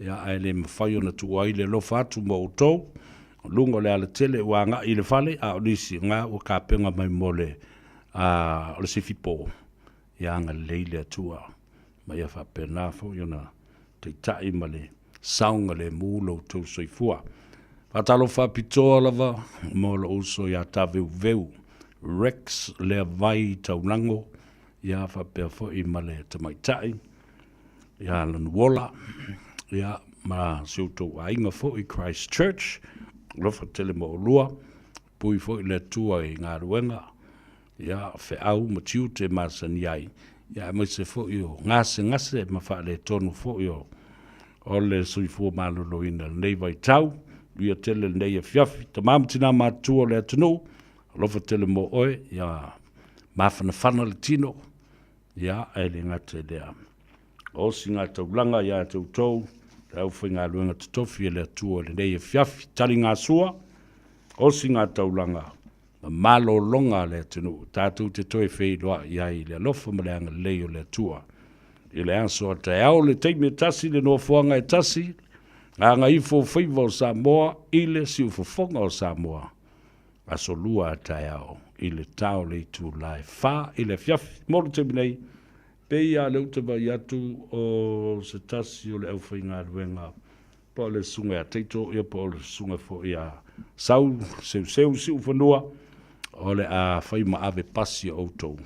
H: Ia ai le mawhai o na tu ai le lo whatu mo o tau, lunga le ala tele ua ngā i le whale, a o nisi ngā ua kāpenga mai mo le o le sifipo. Ia ngā leile atua, mai a whapena fo, iona te tai ma le saunga le mūlo tau soifua. Patalo whapitoa lava, mo la uso ia taweu veu, Rex lea vai taulango, ia whapea fo i male tamaitai, ia lanuola, ia ma siuto a inga fo i Christchurch, lofa tele mo lua, pui fo i le tua i ngā ruenga, ia whe au ma tiu te masan iai, ia mai se fo i o ngase ma wha le tonu fo i o le sui fua malolo ina nei vai tau, ia tele nei e fiafi, ta mamtina matua le atunu, lofa tele mo oe, ia mawhana whana le tino, ia e le ngate lea. O si ngā taulanga, ia tau tau, au whi ngā luenga tatofi e le atua le nei e fiafi, tali ngā sua, o si ngā taulanga, malo longa le atunu, tātou te toi whei loa, ia i le alofa ma le anga leo le atua. I le anso a te au le teime tasi, le no fuanga e tasi, Gagaifo Faiva o Samoa, i le siufofonga o Samoa. A solua a tai au, i le tau le tu lai wha, i le fiafi, moro te minei, peia le utava i atu o se tasi o le au whainga ruenga, po le sunga a teito, ia po le sunga fo ia sau, seu whanua, o le a whaima ave pasi o tau.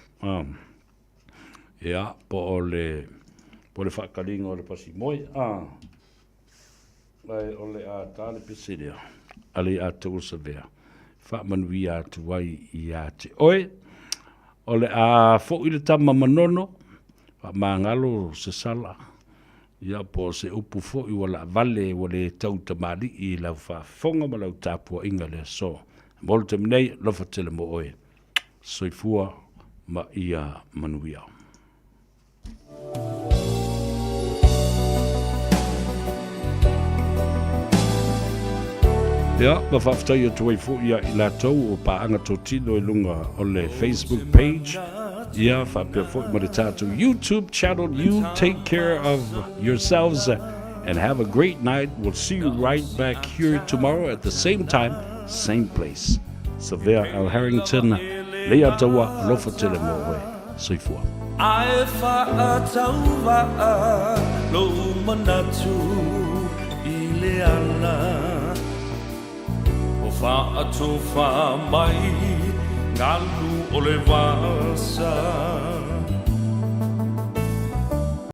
H: Ia, po le whakaringa o le pasi moi, o le a tāle pesirea, ale a tau sa vea. Whamanui a tu wai i a te oe, o le a fo i le tama manono, mangalo se sala, ia po se upu fo i wala vale wale tau tamari i lau whafonga ma lau tāpua inga le so. Molo te minei, lofa tele mo oe, soifua ma ia manui au. Ia, ma whaftai atu ai fo ia i la tau o paanga tō tino i lunga o le Facebook page. Ia, whapea fo i ma le tātou YouTube channel. You take care of yourselves and have a great night. We'll see you right back here tomorrow at the same time, same place. Savea Al Harrington, lea taua, lofa tele mo oe, soifua.
B: Ai whaatau waa, lo manatu i le ana. Whaatu wha mai, ngalu o le wasa.